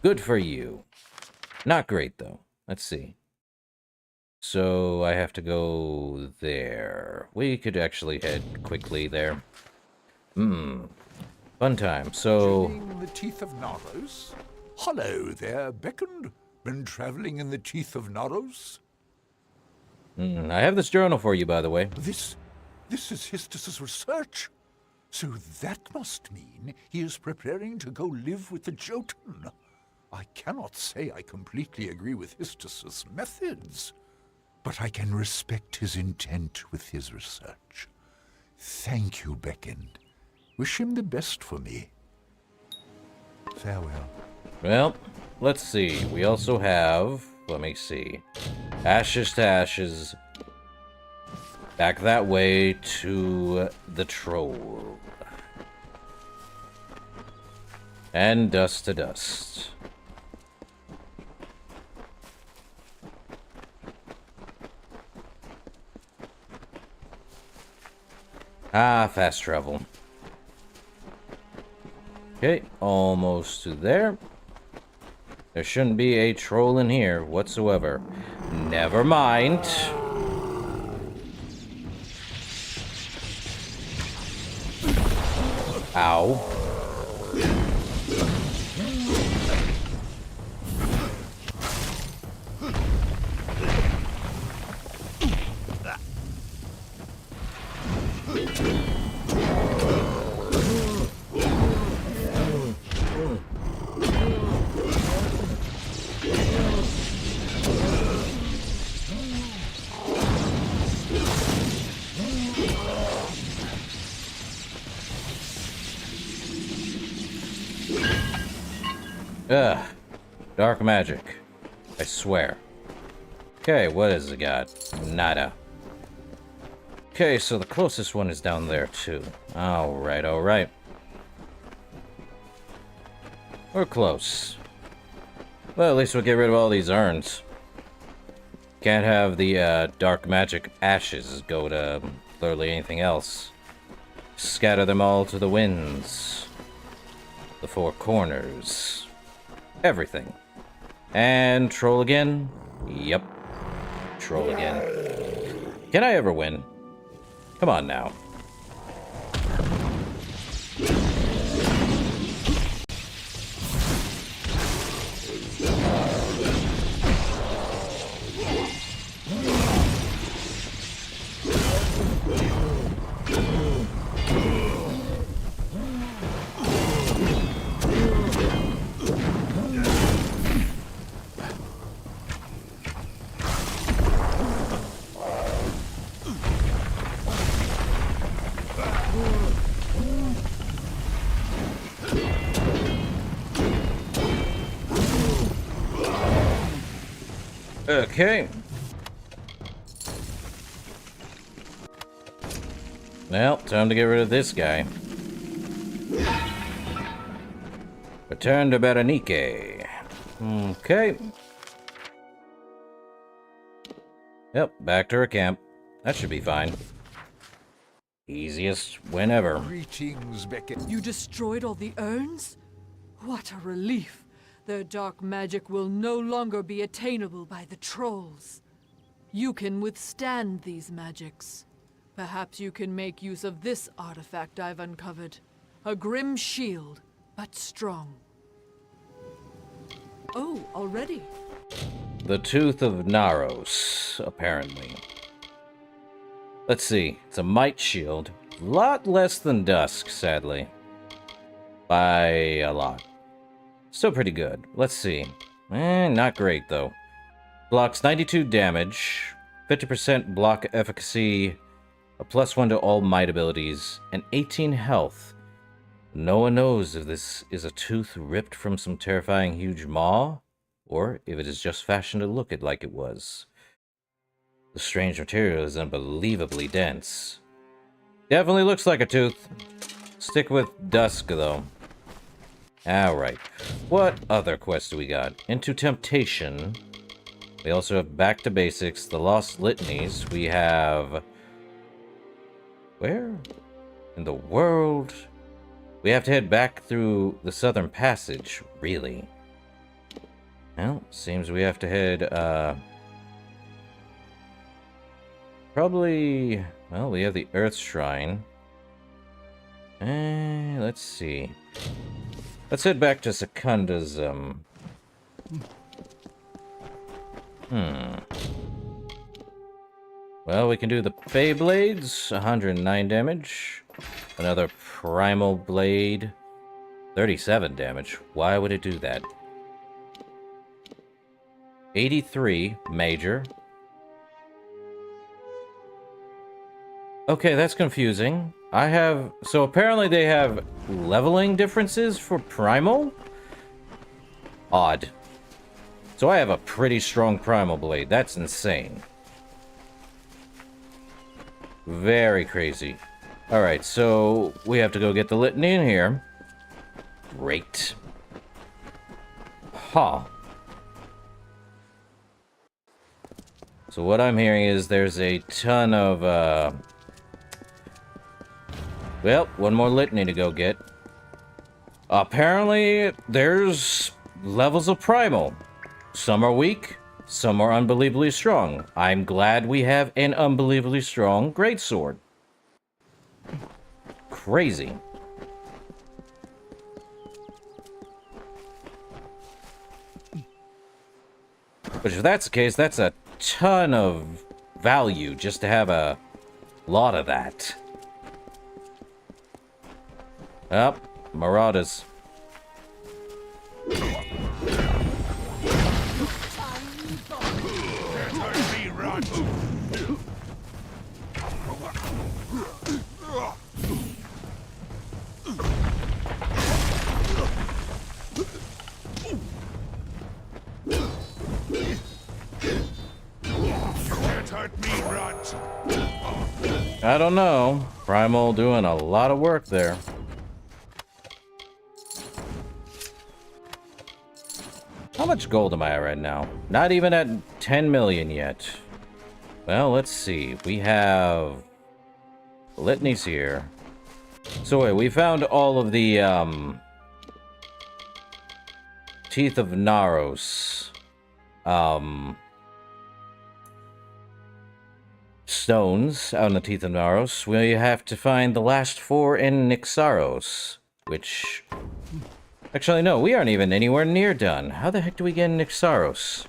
Good for you. Not great, though. Let's see. So, I have to go there. We could actually head quickly there. Fun time. So... Journeying the teeth of Naros? Hello there, Beckoned. Been traveling in the teeth of Naros? I have this journal for you, by the way. This is Histus's research. So that must mean he is preparing to go live with the Jotun. I cannot say I completely agree with Histus's methods, but I can respect his intent with his research. Thank you, Beckoned. Wish him the best for me. Farewell. Well, let's see. We also have... Let me see. Ashes to ashes. Back that way to the troll. And dust to dust. Ah, fast travel. Okay, almost to there. There shouldn't be a troll in here whatsoever. Never mind. Ow. Ugh. Dark magic. I swear. Okay, what has it got? Nada. Okay, so the closest one is down there, too. Alright, alright. We're close. Well, at least we'll get rid of all these urns. Can't have the dark magic ashes go to literally anything else. Scatter them all to the winds. The four corners. Everything. And troll again? Yep. Troll again. Can I ever win? Come on now. Okay. Well, time to get rid of this guy. Return to Berenike. Okay. Yep, back to her camp. That should be fine. Easiest win ever. Greetings, Beckett. You destroyed all the urns? What a relief. Their dark magic will no longer be attainable by the trolls. You can withstand these magics. Perhaps you can make use of this artifact I've uncovered. A grim shield, but strong. Oh, already? The Tooth of Naros, apparently. Let's see. It's a might shield. A lot less than Dusk, sadly. By a lot. Still pretty good. Let's see. Not great, though. Blocks 92 damage, 50% block efficacy, a +1 to all might abilities, and 18 health. No one knows if this is a tooth ripped from some terrifying huge maw, or if it is just fashioned to look it like it was. The strange material is unbelievably dense. Definitely looks like a tooth. Stick with Dusk, though. Alright. What other quest do we got? Into Temptation. We also have Back to Basics, the Lost Litanies. We have... Where in the world? We have to head back through the Southern Passage, really. Well, seems we have to head, probably... Well, we have the Earth Shrine. Let's see. Let's head back to Secunda's, Well, we can do the Fey Blades, 109 damage. Another Primal Blade, 37 damage. Why would it do that? 83 Major. Okay, that's confusing. So apparently they have leveling differences for Primal? Odd. So I have a pretty strong Primal Blade. That's insane. Very crazy. Alright, so we have to go get the litany in here. Great. Huh. So what I'm hearing is there's a ton of, well, one more litany to go get. Apparently, there's levels of Primal. Some are weak, some are unbelievably strong. I'm glad we have an unbelievably strong greatsword. Crazy. But if that's the case, that's a ton of value just to have a lot of that. Up, Marauders. I don't know. Primal doing a lot of work there. How much gold am I at right now? Not even at 10 million yet. Well, let's see. We have litanies here. So wait, we found all of the Teeth of Naros stones out in the Teeth of Naros. We have to find the last 4 in Nixaros, which... Actually, no, we aren't even anywhere near done. How the heck do we get in Nixaros?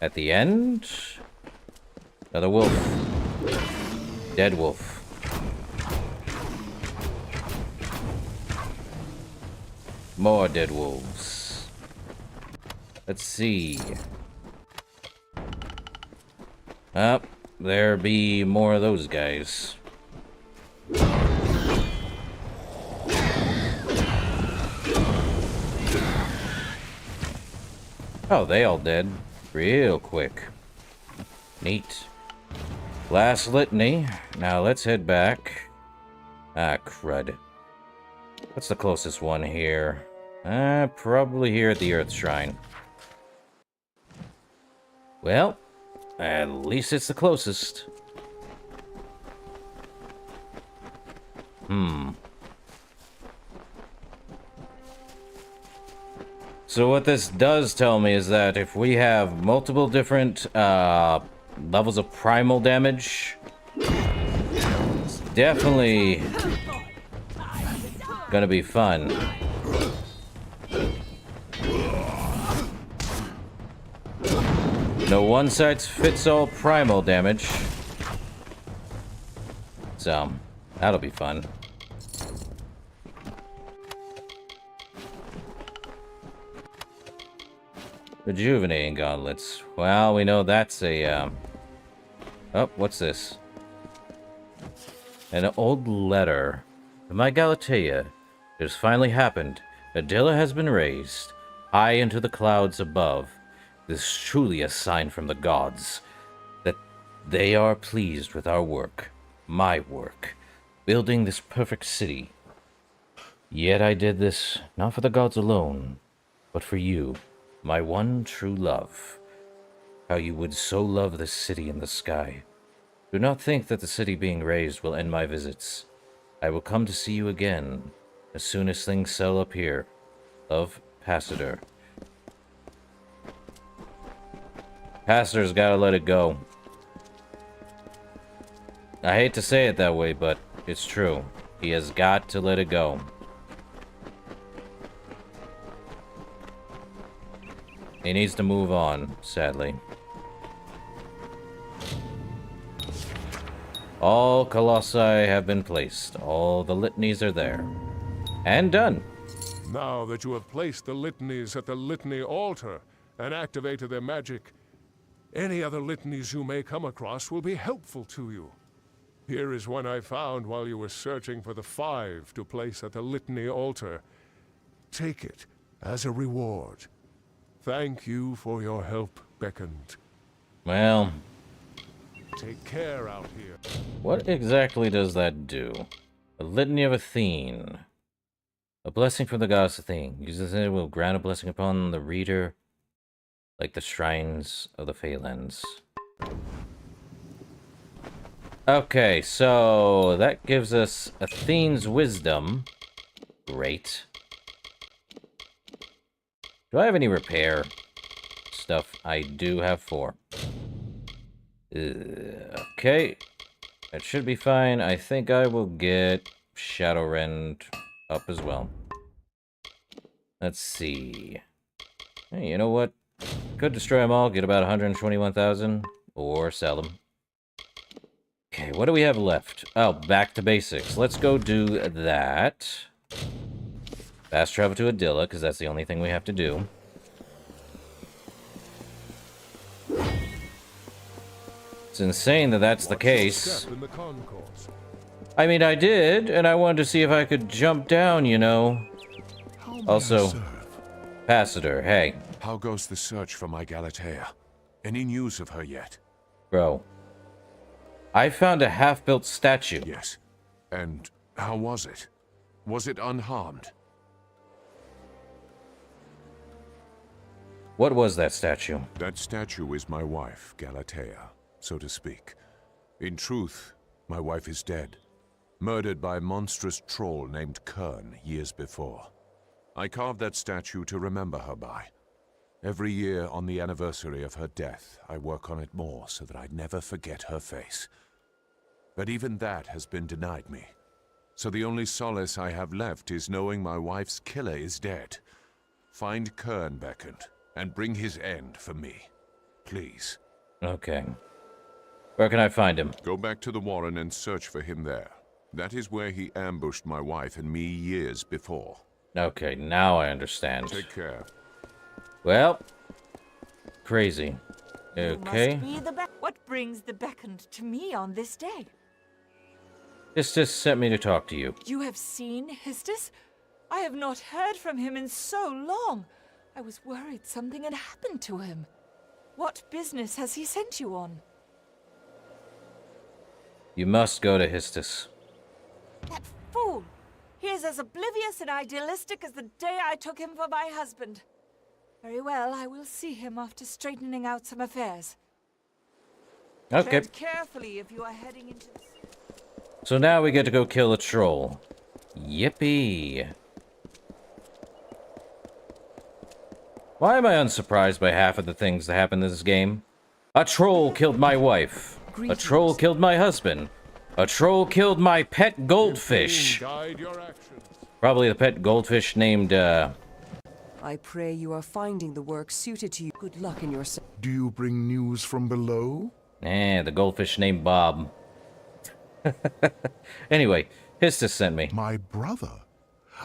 At the end? Another wolf. Dead wolf. More dead wolves. Let's see. Up. There be more of those guys. Oh, they all dead. Real quick. Neat. Last litany. Now let's head back. Ah, crud. What's the closest one here? Probably here at the Earth Shrine. Well, at least it's the closest. So what this does tell me is that if we have multiple different levels of primal damage, it's definitely gonna be fun. No one-size-fits-all primal damage. So, that'll be fun. Rejuvenating gauntlets. Well, we know that's a, Oh, what's this? An old letter. To my Galatea, it has finally happened. Adilla has been raised, high into the clouds above. This is truly a sign from the gods, that they are pleased with our work, my work, building this perfect city. Yet I did this not for the gods alone, but for you, my one true love. how you would so love the city in the sky. Do not think that the city being raised will end my visits. I will come to see you again as soon as things settle up here. Love, Passeter. Passeter's gotta let it go. I hate to say it that way, but it's true. He has got to let it go. He needs to move on, sadly. All colossi have been placed. All the litanies are there. And done. Now that you have placed the litanies at the litany altar and activated their magic, any other litanies you may come across will be helpful to you. Here is one I found while you were searching for the 5 to place at the litany altar. Take it as a reward. Thank you for your help, Beckoned. Well, take care out here. What exactly does that do? A litany of Athene. A blessing from the goddess Athene. Uses it will grant a blessing upon the reader, like the shrines of the Phalanx. Okay, so that gives us Athene's wisdom. Great. Do I have any repair stuff? I do have 4. Okay. That should be fine. I think I will get Shadowrend up as well. Let's see. Hey, you know what? Could destroy them all, get about 121,000, or sell them. Okay, what do we have left? Oh, back to basics. Let's go do that. Fast travel to Adilla, because that's the only thing we have to do. It's insane that that's the case. I mean, I did, and I wanted to see if I could jump down, you know. Also, Passeter, hey. How goes the search for my Galatea? Any news of her yet? Bro. I found a half-built statue. Yes. And how was it? Was it unharmed? What was that statue? That statue is my wife, Galatea, so to speak. In truth, my wife is dead. Murdered by a monstrous troll named Kern years before. I carved that statue to remember her by. Every year on the anniversary of her death, I work on it more so that I'd never forget her face. But even that has been denied me. So the only solace I have left is knowing my wife's killer is dead. Find Kern, Beckoned, and bring his end for me. Please. Okay. Where can I find him? Go back to the Warren and search for him there. That is where he ambushed my wife and me years before. Okay, now I understand. Take care. Well, crazy. Okay. What brings the Beckoned to me on this day? Histus sent me to talk to you. You have seen Histus? I have not heard from him in so long. I was worried something had happened to him. What business has he sent you on? You must go to Histus. That fool! He is as oblivious and idealistic as the day I took him for my husband. Very well, I will see him after straightening out some affairs. Okay. Tread carefully if you are heading into the... So now we get to go kill a troll. Yippee. Why am I unsurprised by half of the things that happen in this game? A troll killed my wife. A troll killed my husband. A troll killed my pet goldfish. Probably the pet goldfish named, I pray you are finding the work suited to you. Good luck in your... Do you bring news from below? the goldfish named Bob. Anyway, Histus sent me. My brother?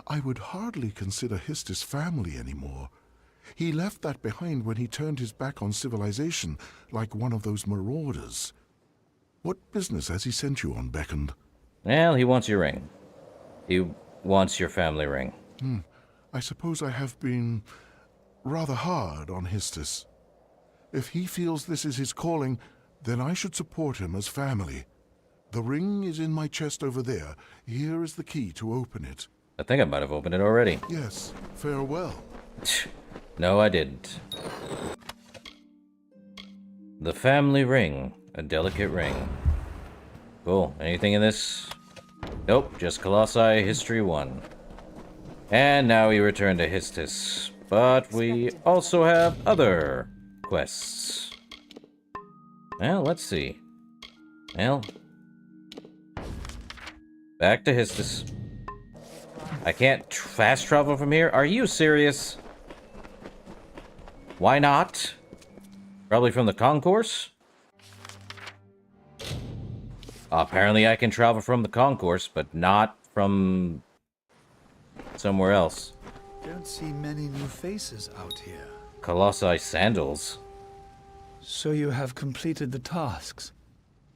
I would hardly consider Histus family anymore. He left that behind when he turned his back on civilization, like one of those marauders. What business has he sent you on, Beckoned? Well, he wants your ring. He wants your family ring. I suppose I have been rather hard on Histus. If he feels this is his calling, then I should support him as family. The ring is in my chest over there. Here is the key to open it. I think I might have opened it already. Yes, farewell. No, I didn't. The family ring. A delicate ring. Cool. Anything in this? Nope, just Colossi History 1. And now we return to Histis. But we also have other quests. Well, let's see. Well, back to Histis. I can't fast travel from here? Are you serious? Why not? Probably from the concourse? Apparently I can travel from the concourse, but not from somewhere else. Don't see many new faces out here. Colossi sandals. So you have completed the tasks.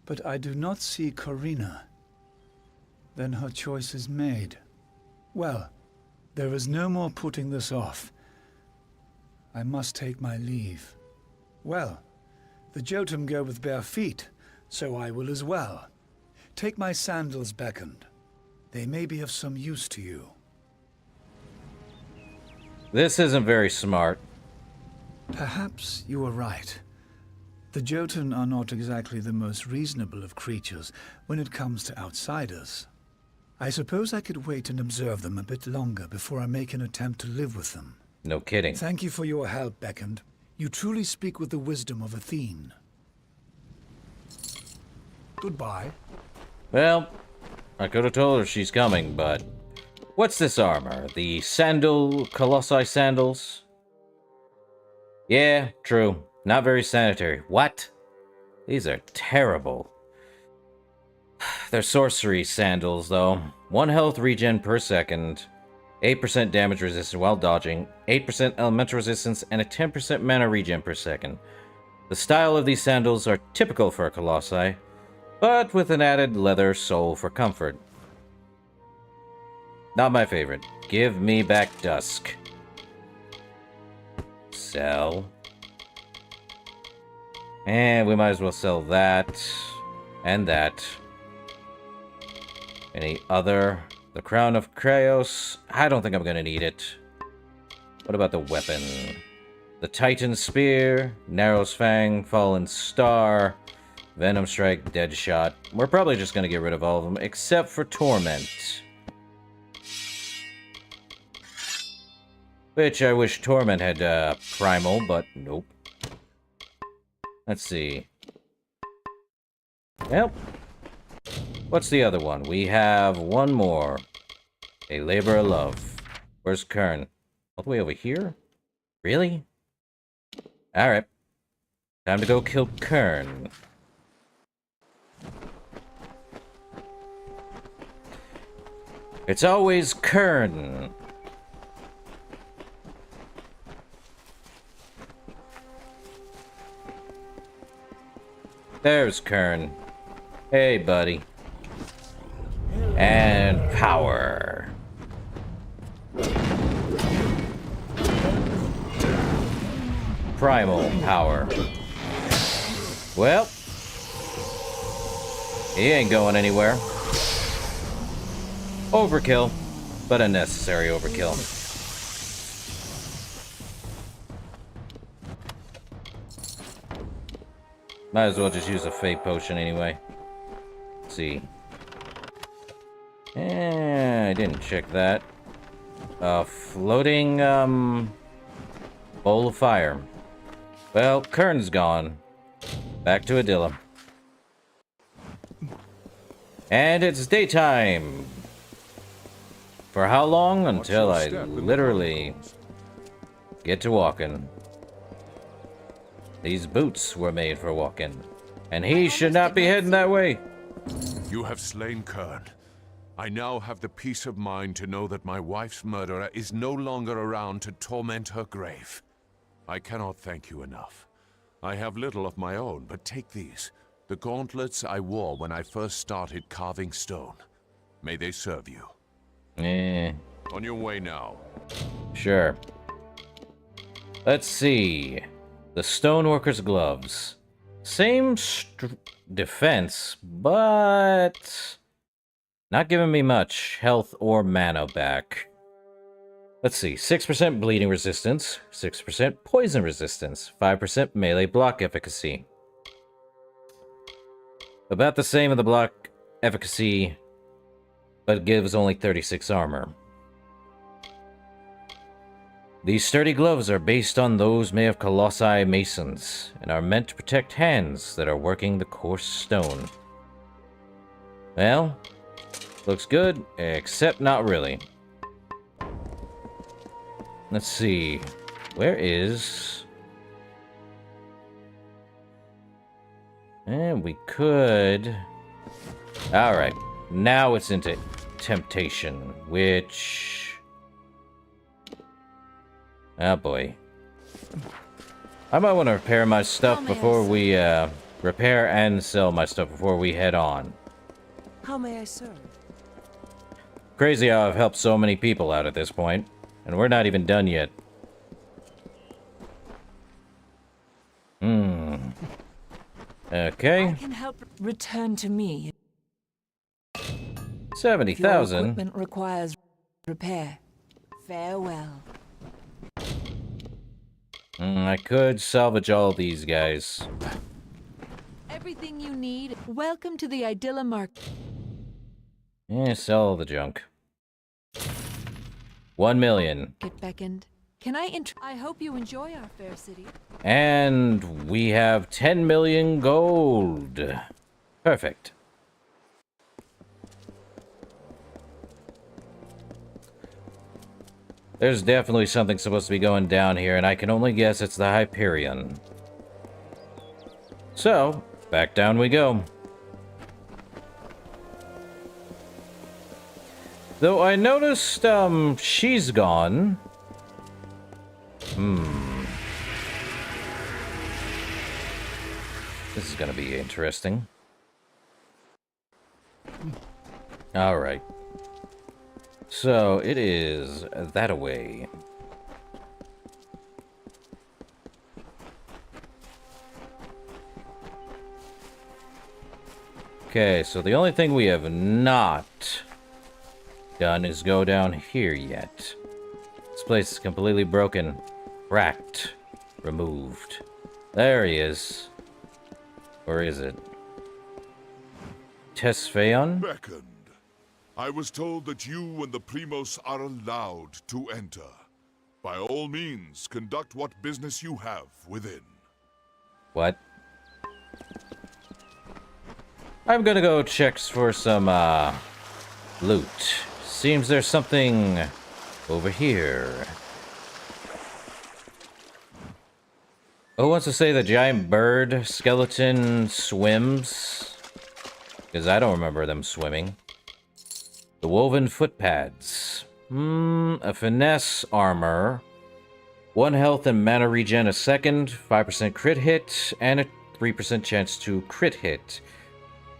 But I do not see Corina. Then her choice is made. Well, there is no more putting this off. I must take my leave. Well, the Jotun go with bare feet, so I will as well. Take my sandals, Beckoned. They may be of some use to you. This isn't very smart. Perhaps you are right. The Jotun are not exactly the most reasonable of creatures when it comes to outsiders. I suppose I could wait and observe them a bit longer before I make an attempt to live with them. No kidding. Thank you for your help, Beckoned. You truly speak with the wisdom of Athene. Goodbye. Well, I could have told her she's coming, but... What's this armor? The Colossi sandals? Yeah, true. Not very sanitary. What? These are terrible. They're sorcery sandals, though. 1 health regen per second, 8% damage resistance while dodging, 8% elemental resistance, and a 10% mana regen per second. The style of these sandals are typical for a Colossi, but with an added leather sole for comfort. Not my favorite. Give me back Dusk. Sell. And we might as well sell that. And that. Any other? The Crown of Kraos. I don't think I'm gonna need it. What about the weapon? The Titan Spear, Narrow's Fang, Fallen Star, Venom Strike, Dead Shot. We're probably just gonna get rid of all of them, except for Torment. Which I wish Torment had Primal, but nope. Let's see. Well, what's the other one? We have one more. A Labor of Love. Where's Kern? All the way over here? Really? Alright. Time to go kill Kern. It's always Kern. There's Kern. Hey, buddy. And power. Primal power. Well, he ain't going anywhere. Overkill, but a necessary overkill. Might as well just use a fate potion anyway. Let's see. I didn't check that. Floating, bowl of fire. Well, Kern's gone. Back to Adilla. And it's daytime! For how long? Until I literally get to walking. These boots were made for walking. And he should not be heading that way. You have slain Kern. I now have the peace of mind to know that my wife's murderer is no longer around to torment her grave. I cannot thank you enough. I have little of my own, but take these. The gauntlets I wore when I first started carving stone. May they serve you. On your way now. Sure. Let's see. The Stoneworker's Gloves. Same defense, but not giving me much health or mana back. Let's see. 6% bleeding resistance, 6% poison resistance, 5% melee block efficacy. About the same in the block efficacy, but gives only 36 armor. These sturdy gloves are based on those made of Colossi masons, and are meant to protect hands that are working the coarse stone. Well, looks good, except not really. Let's see, where is... And we could... Alright, now it's into temptation, which... Oh boy. I might want to repair my stuff before we, repair and sell my stuff before we head on. How may I serve? Crazy how I've helped so many people out at this point, and we're not even done yet. Okay. I can help return to me. 70,000. Your equipment requires repair. Farewell. I could salvage all these guys. Everything you need. Welcome to the Idylla Market. Yeah, sell all the junk. 1 million. Get beckoned. Can I hope you enjoy our fair city. And we have 10 million gold. Perfect. There's definitely something supposed to be going down here, and I can only guess it's the Hyperion. So, back down we go. Though I noticed, she's gone. This is gonna be interesting. Alright. So, it is that-a-way. Okay, so the only thing we have not done is go down here yet. This place is completely broken. Cracked. Removed. There he is. Or is it? Tesfaeon? Beckoned. I was told that you and the Primos are allowed to enter. By all means, conduct what business you have within. What? I'm gonna go check for some, loot. Seems there's something over here. Who wants to say the giant bird skeleton swims? Because I don't remember them swimming. The woven footpads. A finesse armor. 1 health and mana regen a second, 5% crit hit, and a 3% chance to crit hit.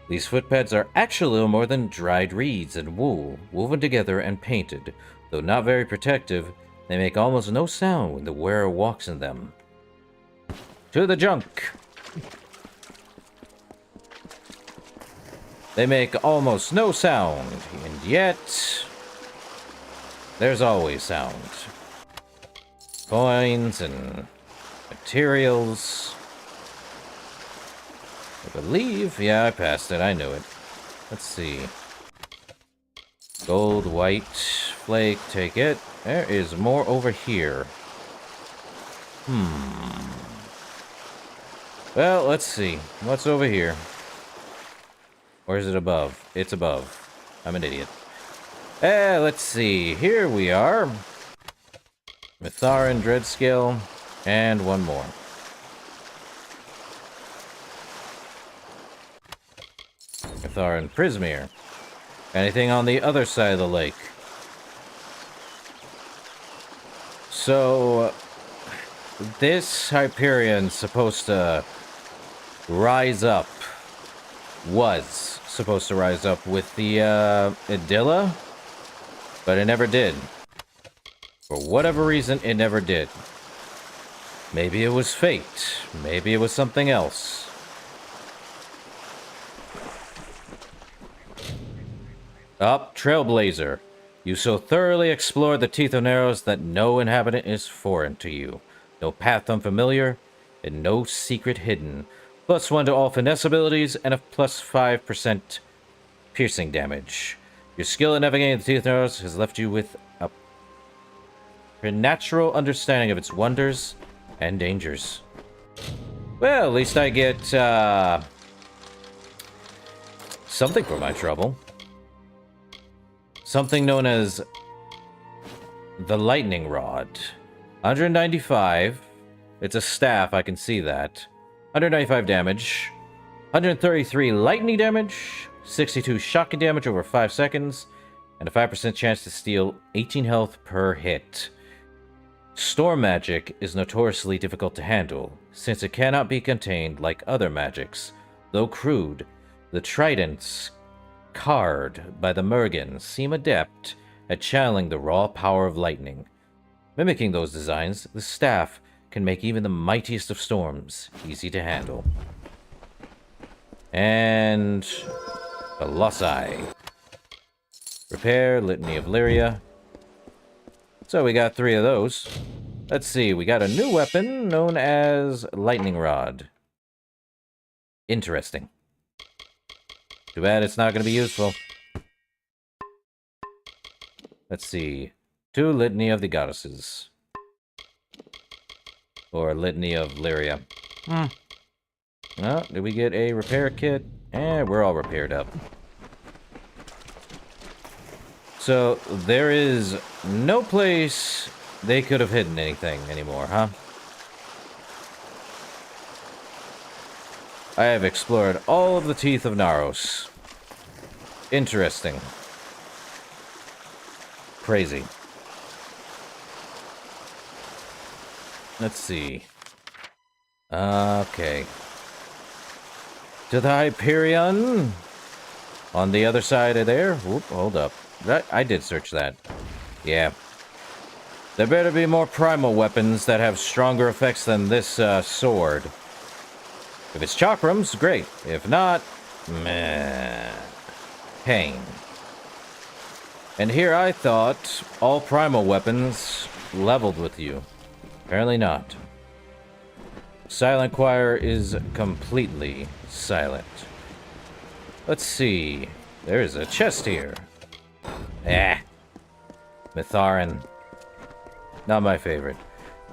These footpads are actually little more than dried reeds and wool, woven together and painted. Though not very protective, they make almost no sound when the wearer walks in them. To the junk! They make almost no sound, and yet there's always sound. Coins and materials. I believe, yeah, I passed it, I knew it. Let's see. Gold, white, flake, take it. There is more over here. Well, let's see. What's over here? Or is it above? It's above. I'm an idiot. Let's see. Here we are. Mitharan, Dreadscale, and one more. Mitharan, Prismere. Anything on the other side of the lake? So, this Hyperion's supposed to rise up. Was supposed to rise up with the Idylla, but it never did. For whatever reason, it never did. Maybe it was fate. Maybe it was something else. Up, Trailblazer. You so thoroughly explored the Teeth of Narrows that no inhabitant is foreign to you. No path unfamiliar, and no secret hidden. +1 to all finesse abilities, and a +5% piercing damage. Your skill at navigating the Teeth Narrows has left you with a preternatural understanding of its wonders and dangers. Well, at least I get something for my trouble. Something known as the Lightning Rod. 195. It's a staff, I can see that. 195 damage. 133 lightning damage. 62 shocking damage over 5 seconds. And a 5% chance to steal 18 health per hit. Storm magic is notoriously difficult to handle, since it cannot be contained like other magics. Though crude, the tridents carved by the Mergans seem adept at channeling the raw power of lightning. Mimicking those designs, the staff can make even the mightiest of storms easy to handle. And Colossi. Repair, Litany of Lyria. So we got 3 of those. Let's see, we got a new weapon known as Lightning Rod. Interesting. Too bad it's not going to be useful. Let's see. 2 Litany of the Goddesses. Or Litany of Lyria. Oh, did we get a repair kit? We're all repaired up. So, there is no place they could have hidden anything anymore, huh? I have explored all of the Teeth of Naros. Interesting. Crazy. Let's see. Okay. To the Hyperion. On the other side of there. Whoop, hold up. I did search that. Yeah. There better be more primal weapons that have stronger effects than this sword. If it's chakrams, great. If not, meh. Pain. And here I thought all primal weapons leveled with you. Apparently not. Silent Choir is completely silent. Let's see. There is a chest here. Mitharin. Not my favorite.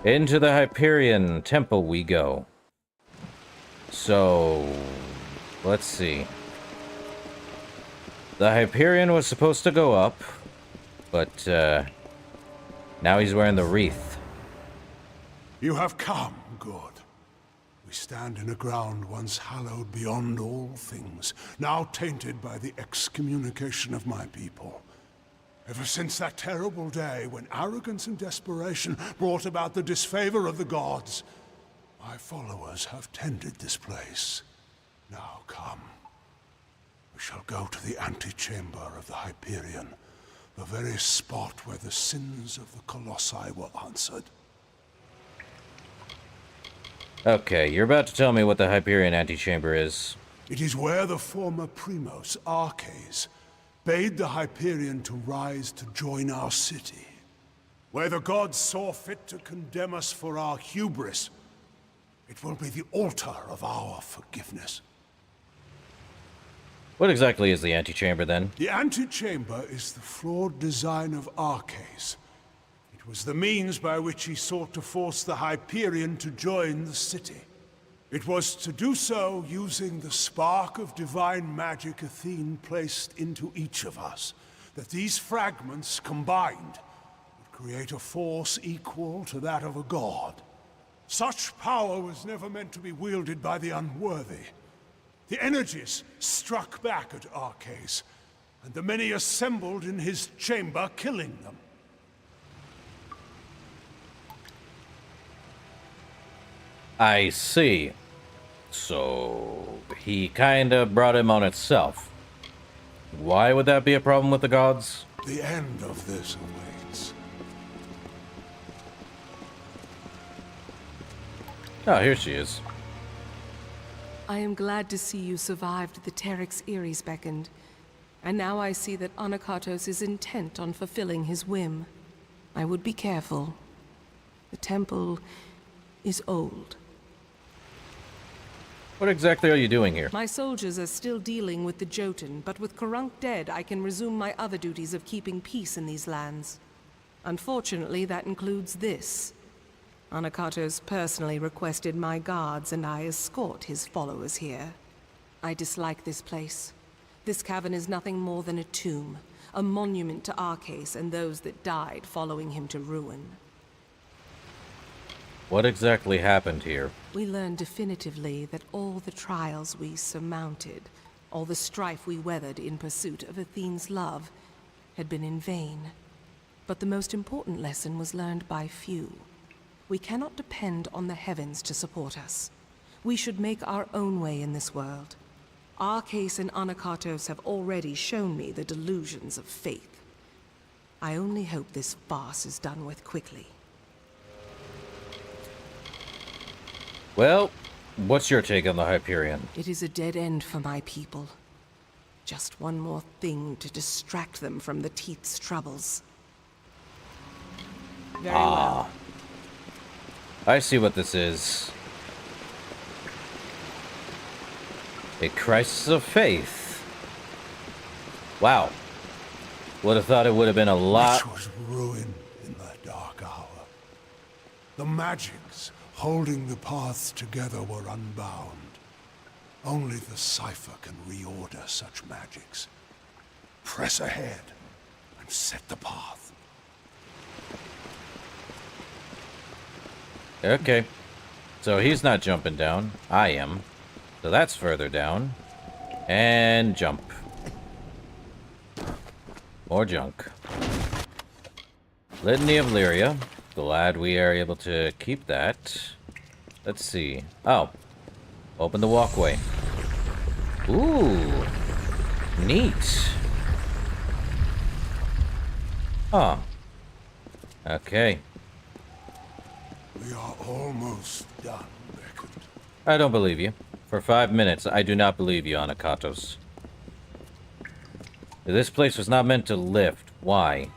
Into the Hyperion Temple we go. So, let's see. The Hyperion was supposed to go up, but now he's wearing the wreath. You have come, good. We stand in a ground once hallowed beyond all things, now tainted by the excommunication of my people. Ever since that terrible day when arrogance and desperation brought about the disfavor of the gods, my followers have tended this place. Now come. We shall go to the antechamber of the Hyperion, the very spot where the sins of the Colossi were answered. Okay, you're about to tell me what the Hyperion antechamber is. It is where the former Primos, Arches, bade the Hyperion to rise to join our city. Where the gods saw fit to condemn us for our hubris. It will be the altar of our forgiveness. What exactly is the antechamber, then? The antechamber is the flawed design of Arches. It was the means by which he sought to force the Hyperion to join the city. It was to do so using the spark of divine magic Athene placed into each of us, that these fragments combined would create a force equal to that of a god. Such power was never meant to be wielded by the unworthy. The energies struck back at Arches, and the many assembled in his chamber, killing them. I see. So, he kinda brought him on itself. Why would that be a problem with the gods? The end of this awaits. Oh, here she is. I am glad to see you survived the Teryx Eries beckoned. And now I see that Anakatos is intent on fulfilling his whim. I would be careful. The temple is old. What exactly are you doing here? My soldiers are still dealing with the Jotun, but with Karunk dead, I can resume my other duties of keeping peace in these lands. Unfortunately, that includes this. Anakatos personally requested my guards, and I escort his followers here. I dislike this place. This cavern is nothing more than a tomb, a monument to Arcais and those that died following him to ruin. What exactly happened here? We learned definitively that all the trials we surmounted, all the strife we weathered in pursuit of Athene's love, had been in vain. But the most important lesson was learned by few. We cannot depend on the heavens to support us. We should make our own way in this world. Arcais and Anakatos have already shown me the delusions of faith. I only hope this farce is done with quickly. Well, what's your take on the Hyperion? It is a dead end for my people. Just one more thing to distract them from the Teeth's troubles. Very well. I see what this is. A crisis of faith. Wow. Would have thought it would have been a lot... Which was ruin in that dark hour. The magics holding the paths together were unbound. Only the cipher can reorder such magics. Press ahead and set the path. Okay. So he's not jumping down. I am. So that's further down. And jump. More junk. Litany of Lyria. Glad we are able to keep that. Let's see. Oh. Open the walkway. Ooh. Neat. Huh. Okay. We are almost done, Beckett. I don't believe you. For 5 minutes, I do not believe you, Anakatos. This place was not meant to lift. Why?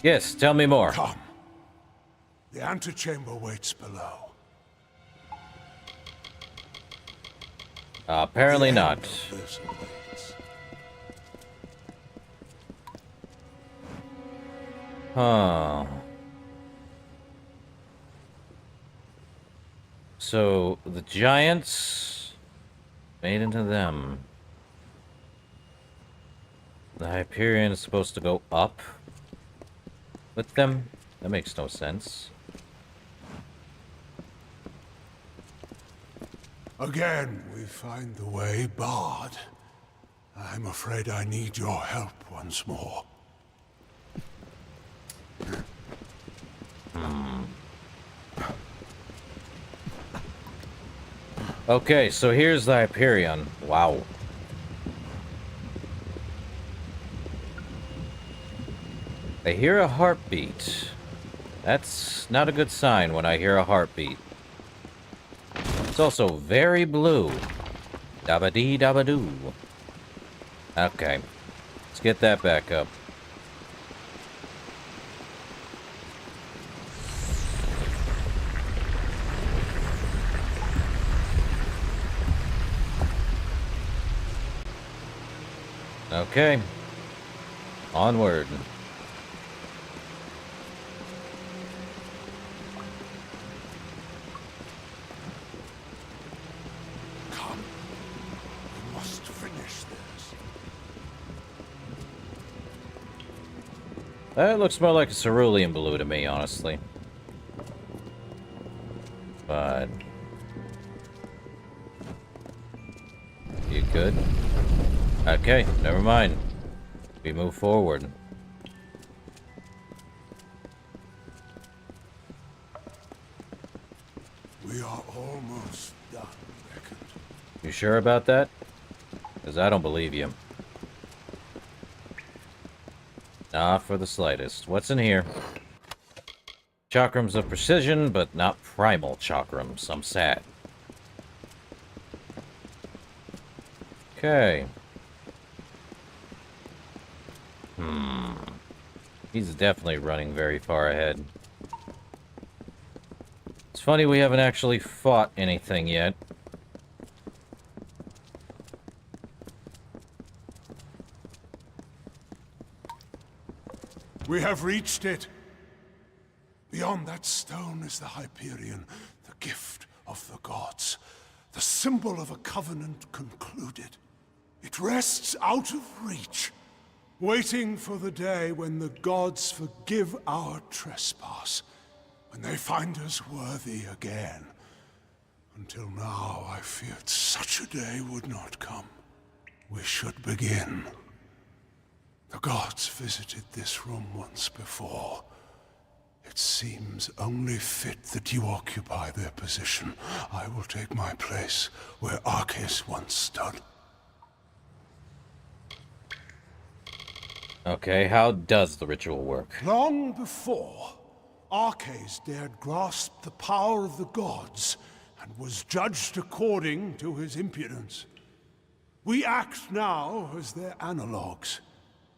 Yes, tell me more. Come. The antechamber waits below. Apparently not. This awaits. Huh. So, the giants made into them. The Hyperion is supposed to go up with them? That makes no sense. Again, we find the way barred. I'm afraid I need your help once more. Okay, so here's the Hyperion. Wow. I hear a heartbeat. That's not a good sign when I hear a heartbeat. It's also very blue. Dabba-dee dabba-doo. Okay. Let's get that back up. Okay. Onward. Come. We must finish this. That looks more like a cerulean blue to me, honestly. But... you good? Okay, never mind. We move forward. We are almost done, Beckett. You sure about that? Because I don't believe you. Not for the slightest. What's in here? Chakrams of precision, but not primal chakrams. I'm sad. Okay. He's definitely running very far ahead. It's funny we haven't actually fought anything yet. We have reached it. Beyond that stone is the Hyperion, the gift of the gods, the symbol of a covenant concluded. It rests out of reach, waiting for the day when the gods forgive our trespass, when they find us worthy again. Until now, I feared such a day would not come. We should begin. The gods visited this room once before. It seems only fit that you occupy their position. I will take my place where Arceus once stood. Okay, how does the ritual work? Long before, Arceus dared grasp the power of the gods and was judged according to his impudence. We act now as their analogues.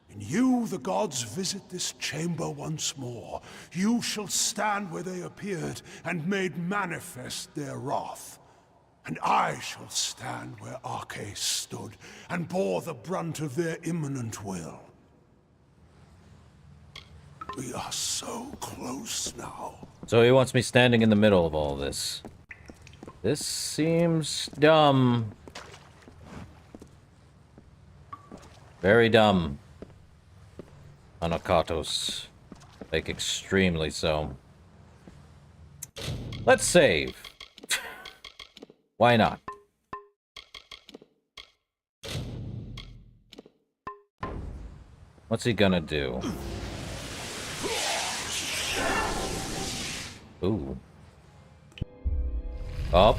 In you, the gods visit this chamber once more. You shall stand where they appeared and made manifest their wrath. And I shall stand where Arceus stood and bore the brunt of their imminent will. We are so close now. So he wants me standing in the middle of all this. This seems dumb. Very dumb. Anakatos. Like, extremely so. Let's save. Why not? What's he gonna do? Ooh. Up.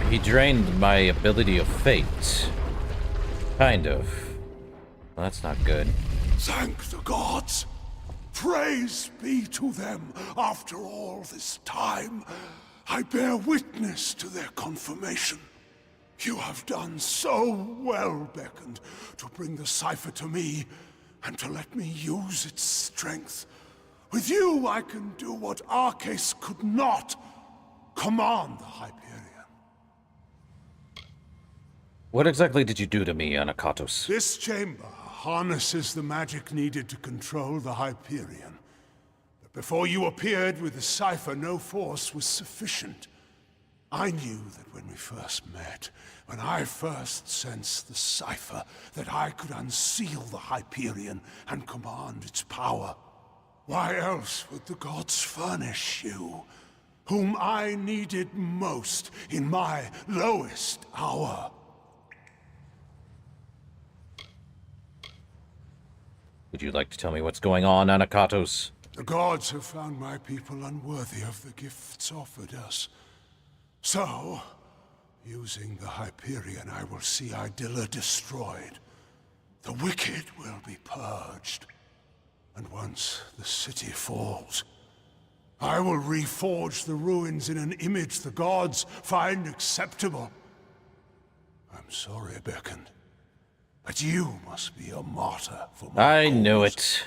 He drained my ability of fate. Kind of. Well, that's not good. Thank the gods. Praise be to them. After all this time, I bear witness to their confirmation. You have done so well, Beckoned, to bring the cipher to me and to let me use its strength. With you, I can do what Arceus could not. Command the Hyperion. What exactly did you do to me, Anakatos? This chamber harnesses the magic needed to control the Hyperion. But before you appeared with the cipher, no force was sufficient. I knew that when we first met, when I first sensed the cipher, that I could unseal the Hyperion and command its power. Why else would the gods furnish you, whom I needed most in my lowest hour? Would you like to tell me what's going on, Anakatos? The gods have found my people unworthy of the gifts offered us. So, using the Hyperion, I will see Idilla destroyed. The wicked will be purged. And once the city falls, I will reforge the ruins in an image the gods find acceptable. I'm sorry, Beckoned, but you must be a martyr for my I knew cause. it.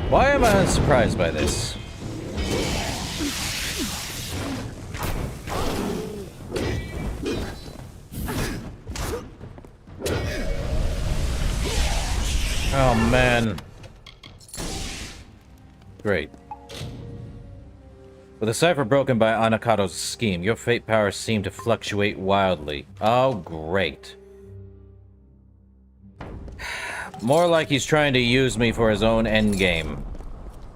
Why am I surprised by this? Oh man. Great. With the cipher broken by Anakatos' scheme, your fate powers seem to fluctuate wildly. Oh, great. More like he's trying to use me for his own endgame,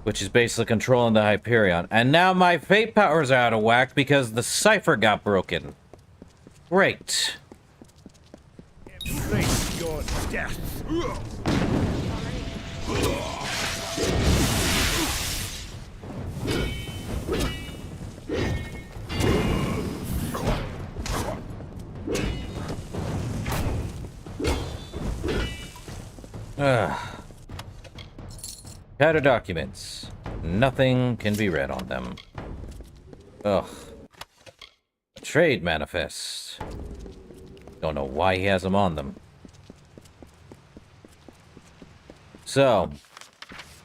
which is basically controlling the Hyperion. And now my fate powers are out of whack because the cipher got broken. Great. Embrace your death. Powder documents. Nothing can be read on them. Ugh. Trade manifest. Don't know why he has them on them. So,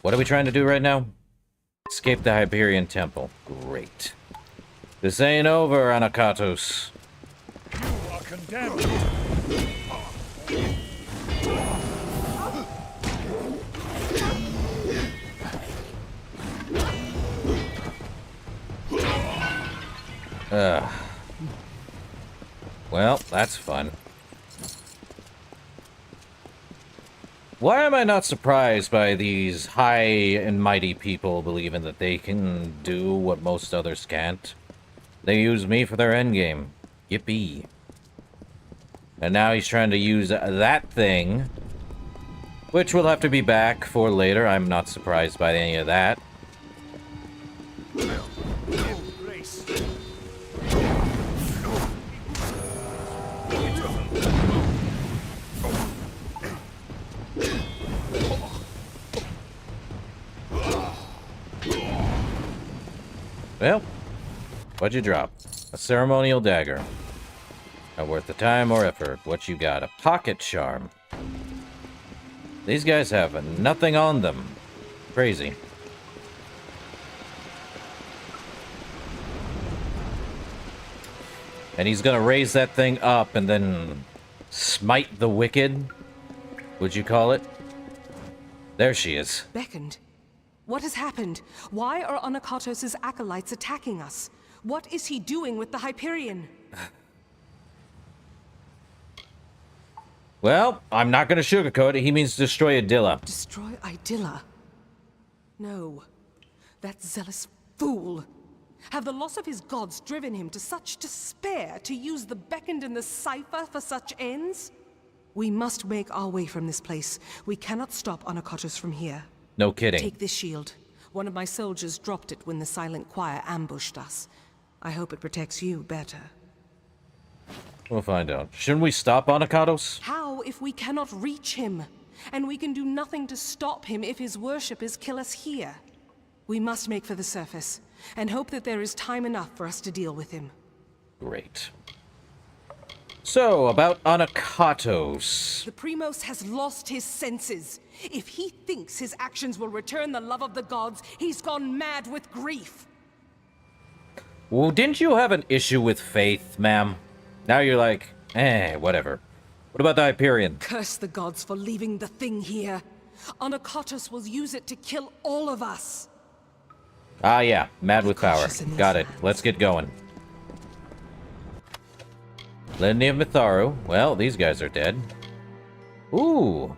what are we trying to do right now? Escape the Hyperion Temple. Great. This ain't over, Anakatos. You are condemned. Well, that's fun. Why am I not surprised by these high and mighty people believing that they can do what most others can't? They use me for their endgame. Yippee. And now he's trying to use that thing, which will have to be back for later. I'm not surprised by any of that. Well, what'd you drop? A ceremonial dagger. Not worth the time or effort. What you got? A pocket charm. These guys have nothing on them. Crazy. And he's gonna raise that thing up and then smite the wicked, would you call it? There she is. Beckoned. What has happened? Why are Anakatos' acolytes attacking us? What is he doing with the Hyperion? Well, I'm not gonna sugarcoat it. He means destroy Adilla. Destroy Idilla? No. That zealous fool. Have the loss of his gods driven him to such despair to use the Beckoned and the Cipher for such ends? We must make our way from this place. We cannot stop Anakatos from here. No kidding. Take this shield. One of my soldiers dropped it when the Silent Choir ambushed us. I hope it protects you better. We'll find out. Shouldn't we stop Anakatos? How if we cannot reach him? And we can do nothing to stop him if his worshippers kill us here. We must make for the surface, and hope that there is time enough for us to deal with him. Great. So, about Anakatos. The Primos has lost his senses. If he thinks his actions will return the love of the gods, he's gone mad with grief. Well, didn't you have an issue with faith, ma'am? Now you're like, whatever. What about the Hyperion? Curse the gods for leaving the thing here. Anakatos will use it to kill all of us. Ah, yeah. Mad with power. Got it. Let's get going. Litany of Mitharu. Well, these guys are dead. Ooh.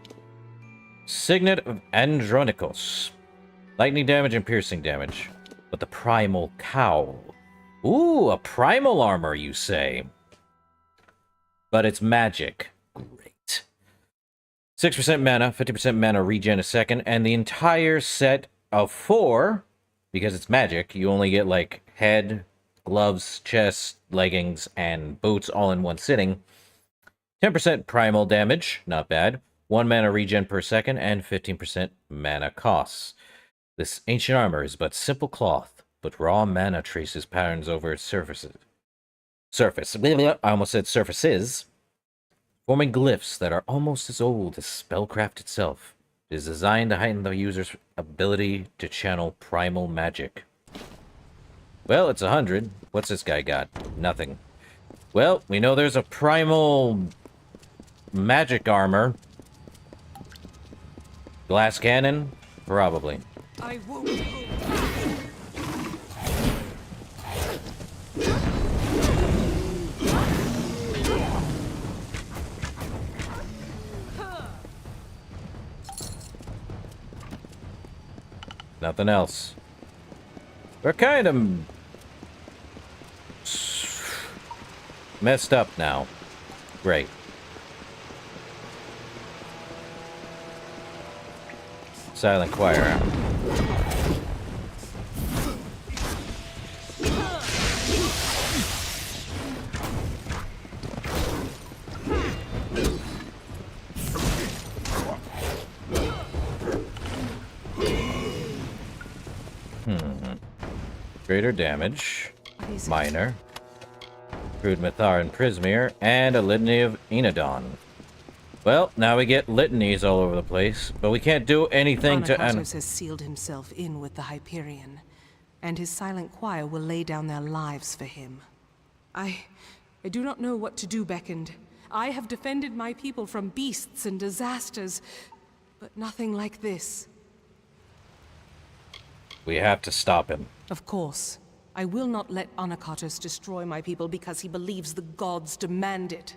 Signet of Andronikos. Lightning damage and piercing damage. But the Primal Cowl. Ooh, a Primal armor, you say? But it's magic. Great. 6% mana, 50% mana regen a second, and the entire set of 4, because it's magic, you only get, like, head, gloves, chest, leggings, and boots all in one sitting. 10% primal damage, not bad. 1 mana regen per second, and 15% mana costs. This ancient armor is but simple cloth, but raw mana traces patterns over its surfaces. I almost said surfaces. Forming glyphs that are almost as old as spellcraft itself. It is designed to heighten the user's ability to channel primal magic. Well, it's 100. What's this guy got? Nothing. Well, we know there's a primal magic armor. Glass cannon? Probably. I won't. Nothing else. We're kind of messed up now. Great. Silent Choir. Greater damage. Minor. Crude Mythar and Prismir, and a litany of Enodon. Well, now we get litanies all over the place, but we can't do anything to... Anakatos has sealed himself in with the Hyperion, and his silent choir will lay down their lives for him. I do not know what to do, Beckoned. I have defended my people from beasts and disasters, but nothing like this. We have to stop him. Of course. I will not let Anakatos destroy my people because he believes the gods demand it.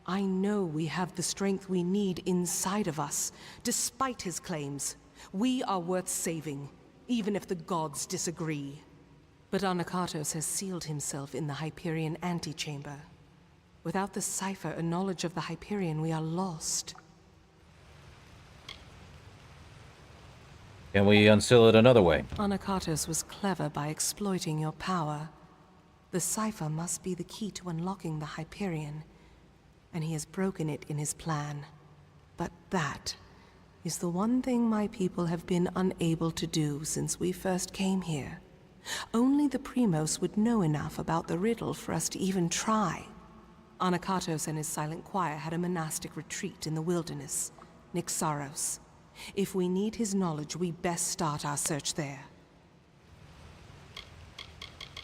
I know we have the strength we need inside of us, despite his claims. We are worth saving, even if the gods disagree. But Anakatos has sealed himself in the Hyperion antechamber. Without the cipher and knowledge of the Hyperion, we are lost. Can we unseal it another way? Anakatos was clever by exploiting your power. The cipher must be the key to unlocking the Hyperion, and he has broken it in his plan. But that is the one thing my people have been unable to do since we first came here. Only the Primos would know enough about the riddle for us to even try. Anakatos and his silent choir had a monastic retreat in the wilderness, Nyxaros. If we need his knowledge, we best start our search there.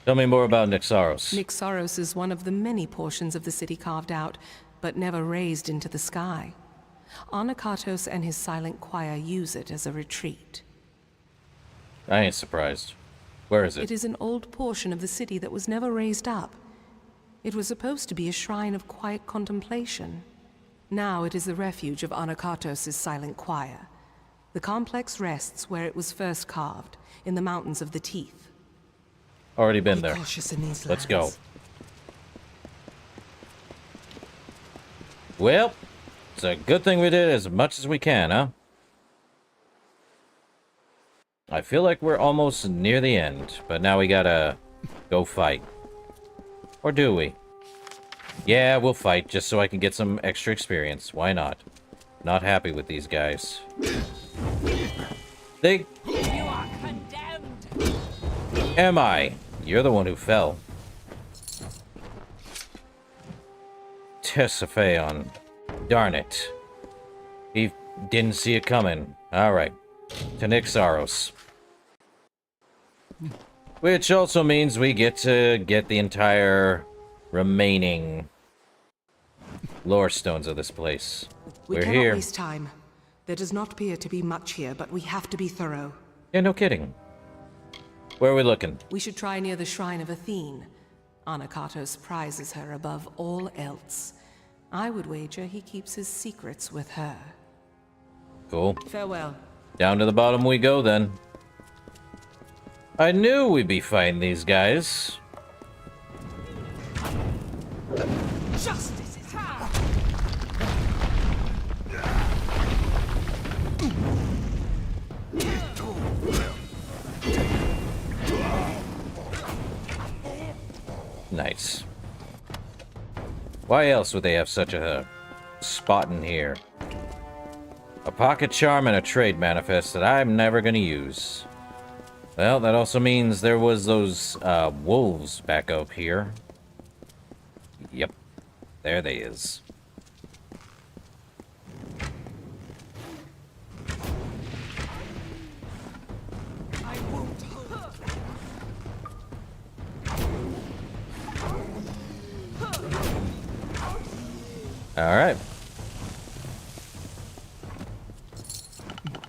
Tell me more about Nyxaros. Nyxaros is one of the many portions of the city carved out, but never raised into the sky. Anakatos and his silent choir use it as a retreat. I ain't surprised. Where is it? It is an old portion of the city that was never raised up. It was supposed to be a shrine of quiet contemplation. Now it is the refuge of Anakatos' silent choir. The complex rests where it was first carved, in the Mountains of the Teeth. Already been there. Cautious in these Let's go. lands. Well, it's a good thing we did as much as we can, huh? I feel like we're almost near the end, but now we gotta go fight. Or do we? Yeah, we'll fight just so I can get some extra experience. Why not? Not happy with these guys. You are condemned! Am I? You're the one who fell. Tessaphaon. Darn it. He didn't see it coming. Alright. To Nyxaros. Which also means we get to get the entire remaining lore stones of this place. We We're cannot here. waste time. There does not appear to be much here, but we have to be thorough. Yeah, no kidding. Where are we looking? We should try near the Shrine of Athene. Anakatos prizes her above all else. I would wager he keeps his secrets with her. Cool. Farewell. Down to the bottom we go, then. I knew we'd be fighting these guys. Justice is hard! Nice. Why else would they have such a spot in here? A pocket charm and a trade manifest that I'm never gonna use. Well, that also means there was those wolves back up here. Yep. There they is. I won't. Alright.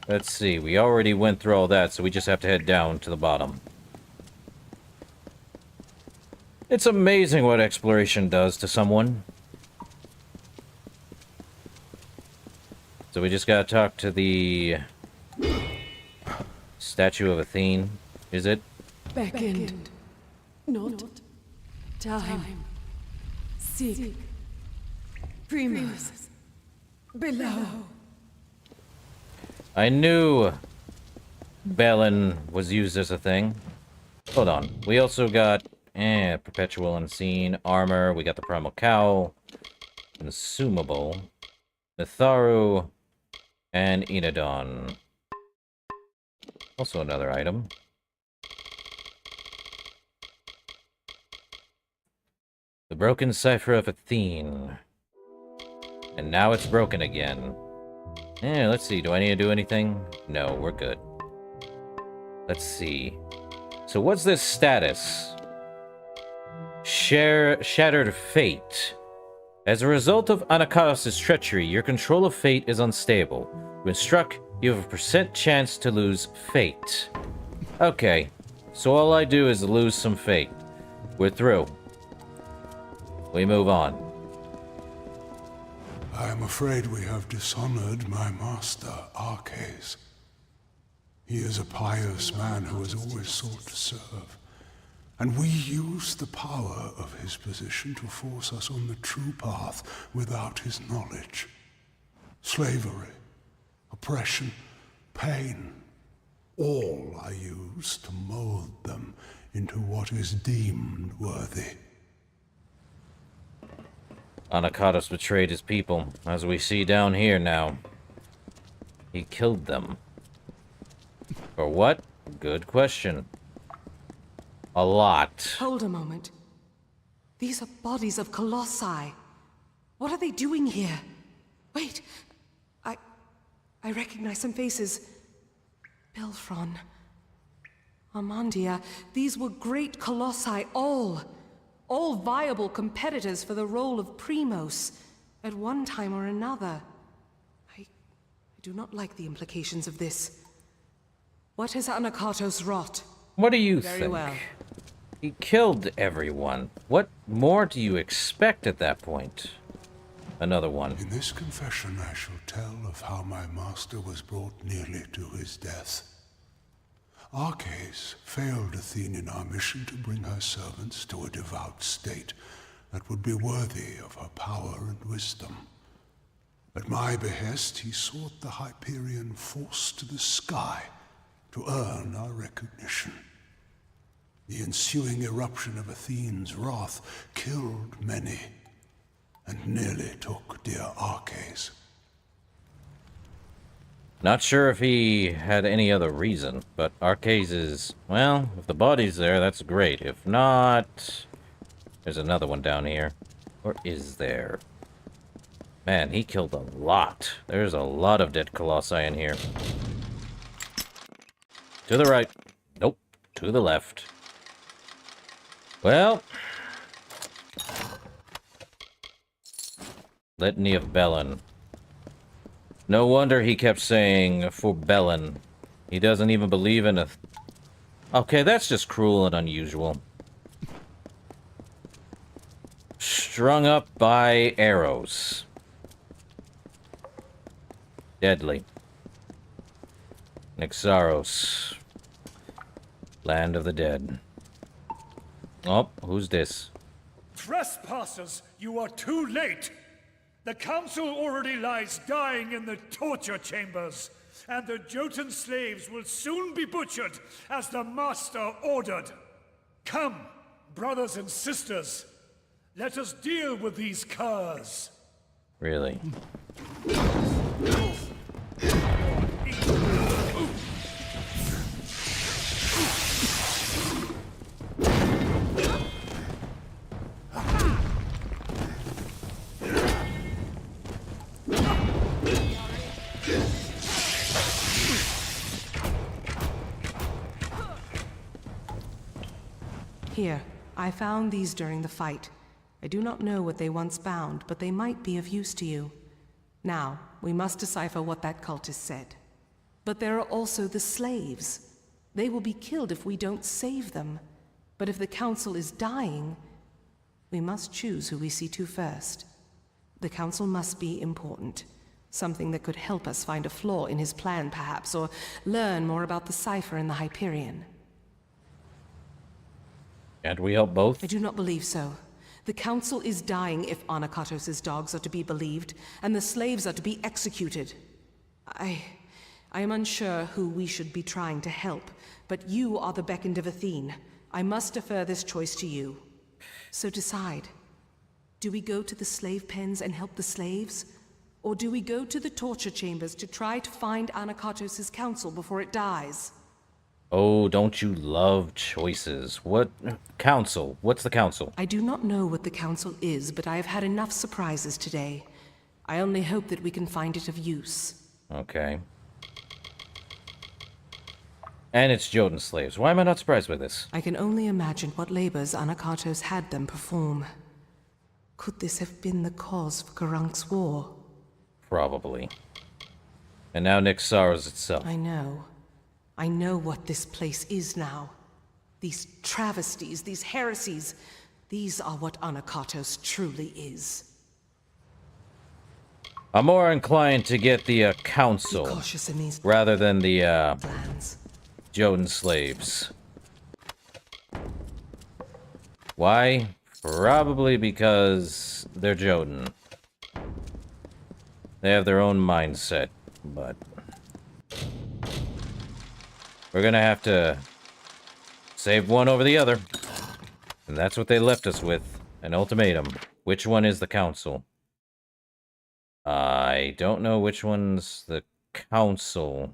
Let's see, we already went through all that, so we just have to head down to the bottom. It's amazing what exploration does to someone. So we just gotta talk to the statue of Athene, is it? Beckoned, not time. Seek Primus below. I knew Balin was used as a thing. Hold on. We also got Perpetual Unseen, Armor, we got the Primal Cowl, Consumable, Mitharu, and Enodon. Also another item. The broken cipher of Athene. And now it's broken again. Let's see. Do I need to do anything? No, we're good. Let's see. So what's this status? Shattered Fate. As a result of Anakatos' treachery, your control of fate is unstable. When struck, you have a % chance to lose fate. Okay, so all I do is lose some fate. We're through. We move on. I am afraid we have dishonored my master, Arcades. He is a pious man who has always sought to serve. And we use the power of his position to force us on the true path without his knowledge. Slavery, oppression, pain, all are used to mold them into what is deemed worthy. Anakatos betrayed his people, as we see down here now. He killed them. For what? Good question. A lot. Hold a moment. These are bodies of colossi. What are they doing here? Wait. I recognize some faces. Belfron. Armandia. These were great colossi, all viable competitors for the role of Primos at one time or another. I do not like the implications of this. What has Anakatos wrought? What do you Very think? well. He killed everyone. What more do you expect at that point? Another one. In this confession I shall tell of how my master was brought nearly to his death. Arcades failed Athene in our mission to bring her servants to a devout state that would be worthy of her power and wisdom. At my behest, he sought the Hyperion force to the sky to earn our recognition. The ensuing eruption of Athene's wrath killed many, and nearly took dear Arcades. Not sure if he had any other reason, but Arcades is... well, if the body's there, that's great. If not... there's another one down here. Or is there? Man, he killed a lot. There's a lot of dead colossi in here. To the right. Nope. To the left. Well... Litany of Belen. No wonder he kept saying, for Belen. He doesn't even believe in a... okay, that's just cruel and unusual. Strung up by arrows. Deadly. Nixaros. Land of the dead. Oh, who's this? Trespassers, you are too late! The council already lies dying in the torture chambers, and the Jotun slaves will soon be butchered as the master ordered. Come, brothers and sisters, let us deal with these curs. Really? Here, I found these during the fight. I do not know what they once bound, but they might be of use to you. Now, we must decipher what that cultist said. But there are also the slaves. They will be killed if we don't save them. But if the council is dying, we must choose who we see to first. The council must be important. Something that could help us find a flaw in his plan, perhaps, or learn more about the cipher in the Hyperion. Can't we help both? I do not believe so. The council is dying if Anakatos' dogs are to be believed, and the slaves are to be executed. I am unsure who we should be trying to help, but you are the beckoned of Athene. I must defer this choice to you. So decide. Do we go to the slave pens and help the slaves? Or do we go to the torture chambers to try to find Anakatos' council before it dies? Oh, don't you love choices? What council? What's the council? I do not know what the council is, but I have had enough surprises today. I only hope that we can find it of use. Okay. And it's Jotun slaves. Why am I not surprised by this? I can only imagine what labors Anakatos had them perform. Could this have been the cause for Garank's war? Probably. And now Nyx sorrows itself. I know. I know what this place is now. These travesties, these heresies, these are what Anakatos truly is. I'm more inclined to get the council Be cautious in these rather than the plans. Jotun slaves. Why? Probably because they're Jotun. They have their own mindset, but we're gonna have to save one over the other. And that's what they left us with, an ultimatum. Which one is the council? I don't know which one's the council.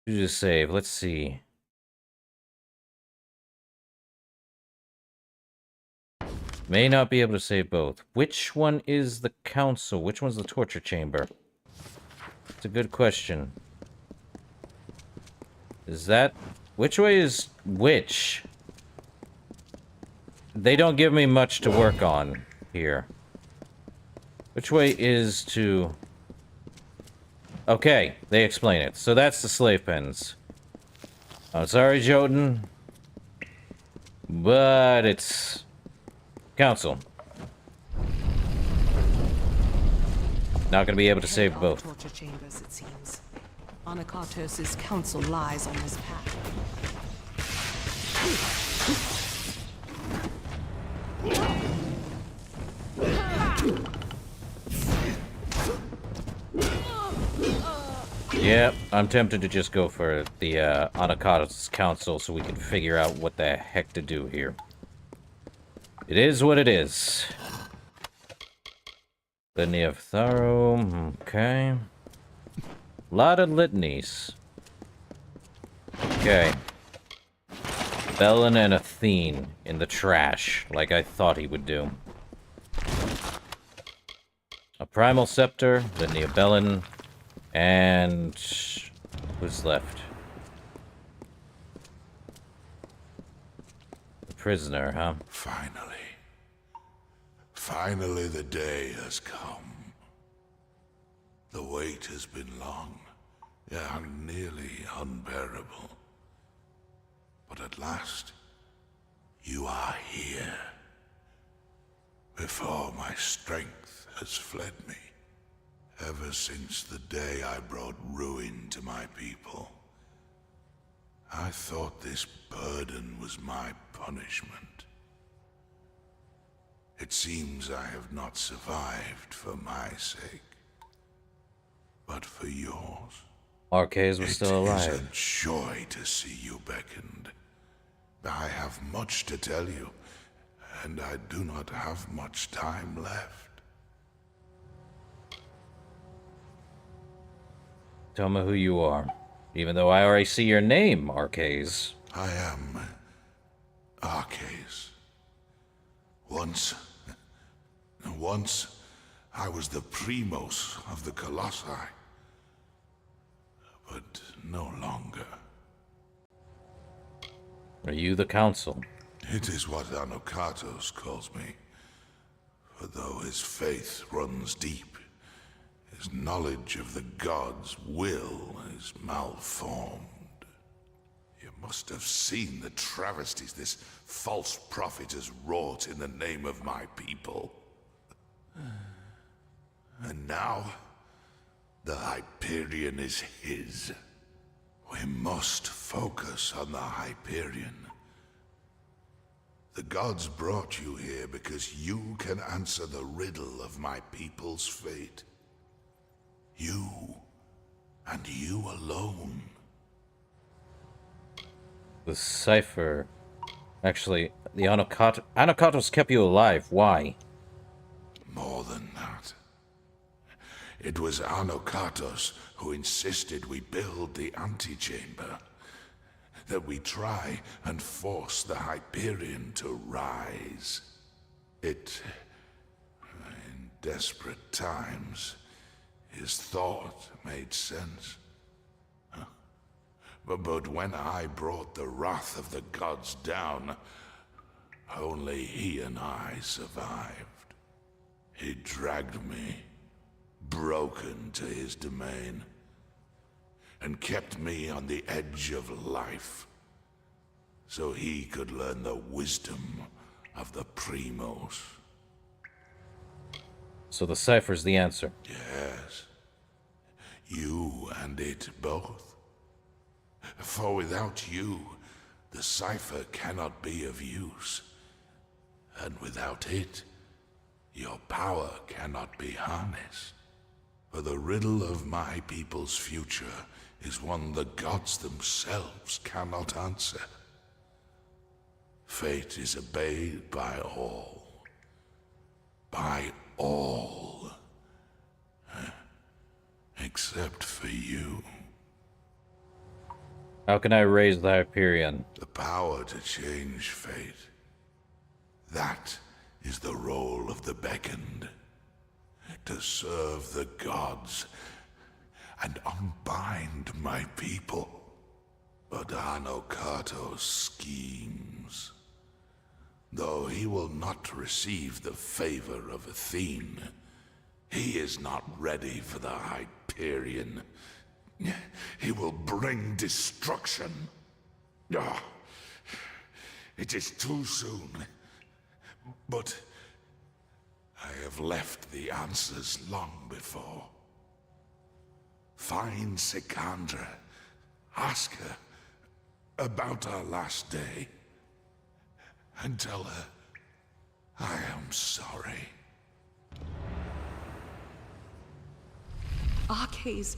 You just save, let's see. May not be able to save both. Which one is the council? Which one's the torture chamber? It's a good question. Is that... Which way is which? They don't give me much to work on here. Which way is to... Okay, they explain it. So that's the slave pens. I'm sorry, Jotun. But it's... Council. Not gonna be able to save both. Torture chambers, it seems. Anakatos' counsel lies on this path. Yep, I'm tempted to just go for the Anakatos council so we can figure out what the heck to do here. It is what it is. Litany of Tharo, okay. Lot of litanies. Okay. Belin and Athene in the trash, like I thought he would do. A Primal Scepter, Litany of Belin, and... who's left? The prisoner, huh? Finally. Finally the day has come. The wait has been long, and nearly unbearable. But at last, you are here. Before my strength has fled me. Ever since the day I brought ruin to my people. I thought this burden was my punishment. It seems I have not survived for my sake, but for yours. Arcades was still alive. It is a joy to see you beckoned. I have much to tell you, and I do not have much time left. Tell me who you are. Even though I already see your name, Arcades. I am... Arcades. Once, I was the primos of the Colossi. But no longer. Are you the council? It is what Anakatos calls me. For though his faith runs deep, his knowledge of the gods' will is malformed. You must have seen the travesties this false prophet has wrought in the name of my people. And now, the Hyperion is his. We must focus on the Hyperion. The gods brought you here because you can answer the riddle of my people's fate. You, and you alone. The cipher... Actually, the Anakatos kept you alive. Why? More than that. It was Anokatos who insisted we build the antechamber. That we try and force the Hyperion to rise. In desperate times, his thought made sense. But when I brought the wrath of the gods down, only he and I survived. He dragged me, broken, to his domain, and kept me on the edge of life, so he could learn the wisdom of the Primals. So the cipher's the answer. Yes. You and it both. For without you, the cipher cannot be of use. And without it, your power cannot be harnessed. For the riddle of my people's future is one the gods themselves cannot answer. Fate is obeyed by all. By all. Except for you. How can I raise the Hyperion? The power to change fate. That is the role of the beckoned. To serve the gods and unbind my people. But Anokatos schemes. Though he will not receive the favor of Athene, he is not ready for the Hyperion. He will bring destruction. Ah, it is too soon. But I have left the answers long before. Find Sikandra. Ask her about our last day. And tell her I am sorry. Arcades.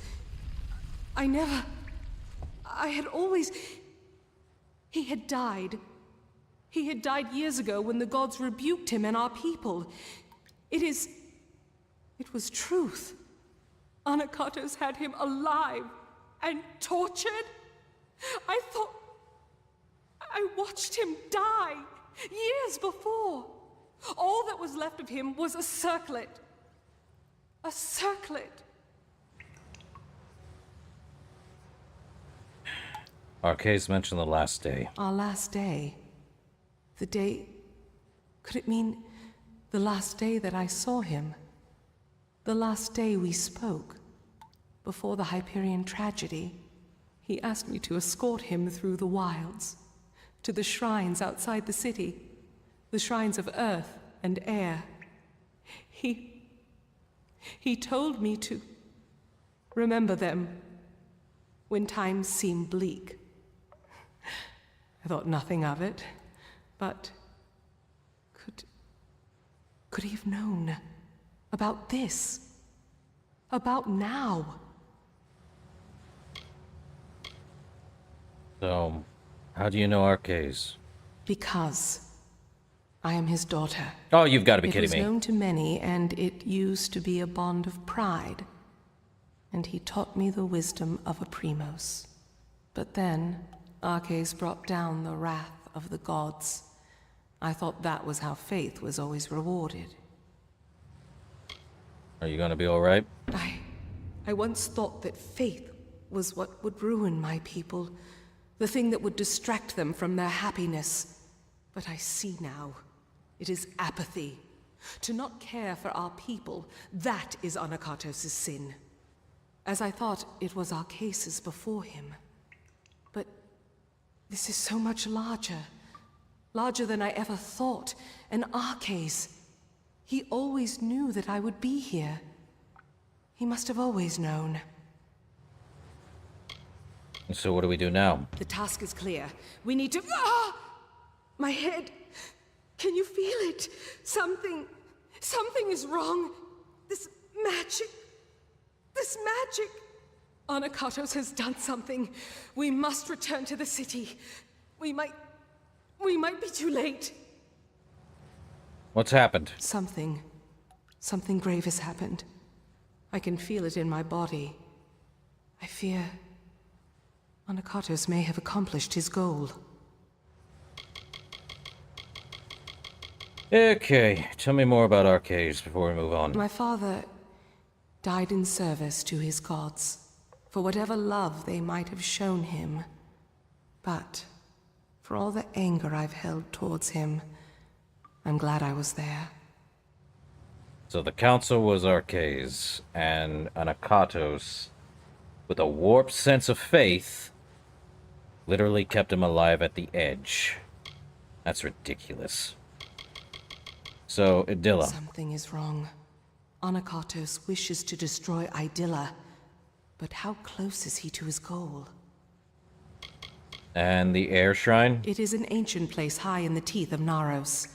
I had always... He had died. He had died years ago when the gods rebuked him and our people. It was truth. Anokatos had him alive and tortured. I watched him die years before. All that was left of him was a circlet. A circlet. Arcades mentioned the last day. Our last day. The day... Could it mean the last day that I saw him? The last day we spoke? Before the Hyperion tragedy? He asked me to escort him through the wilds. To the shrines outside the city. The shrines of earth and air. He told me to remember them when times seem bleak. I thought nothing of it, but could he have known about this? About now? So, how do you know Arcades? Because I am his daughter. Oh, you've got to be kidding me. It was known to many, and it used to be a bond of pride. And he taught me the wisdom of a Primos. But then, Arcades brought down the wrath of the gods. I thought that was how faith was always rewarded. Are you gonna be alright? I once thought that faith was what would ruin my people. The thing that would distract them from their happiness. But I see now. It is apathy. To not care for our people, that is Anokatos' sin. As I thought it was our cases before him. But this is so much larger. Larger than I ever thought. And Arcades. He always knew that I would be here. He must have always known. So what do we do now? The task is clear. We need to... Ah! My head! Can you feel it? Something is wrong. This magic... Anokatos has done something. We must return to the city. We might be too late. What's happened? Something grave has happened. I can feel it in my body. I fear Anakatos may have accomplished his goal. Okay, tell me more about Arcades before we move on. My father died in service to his gods, for whatever love they might have shown him. But for all the anger I've held towards him, I'm glad I was there. So the council was Arcades, and Anakatos, with a warped sense of faith, literally kept him alive at the edge. That's ridiculous. So, Idylla. Something is wrong. Anakatos wishes to destroy Idylla, but how close is he to his goal? And the air shrine? It is an ancient place high in the teeth of Naros.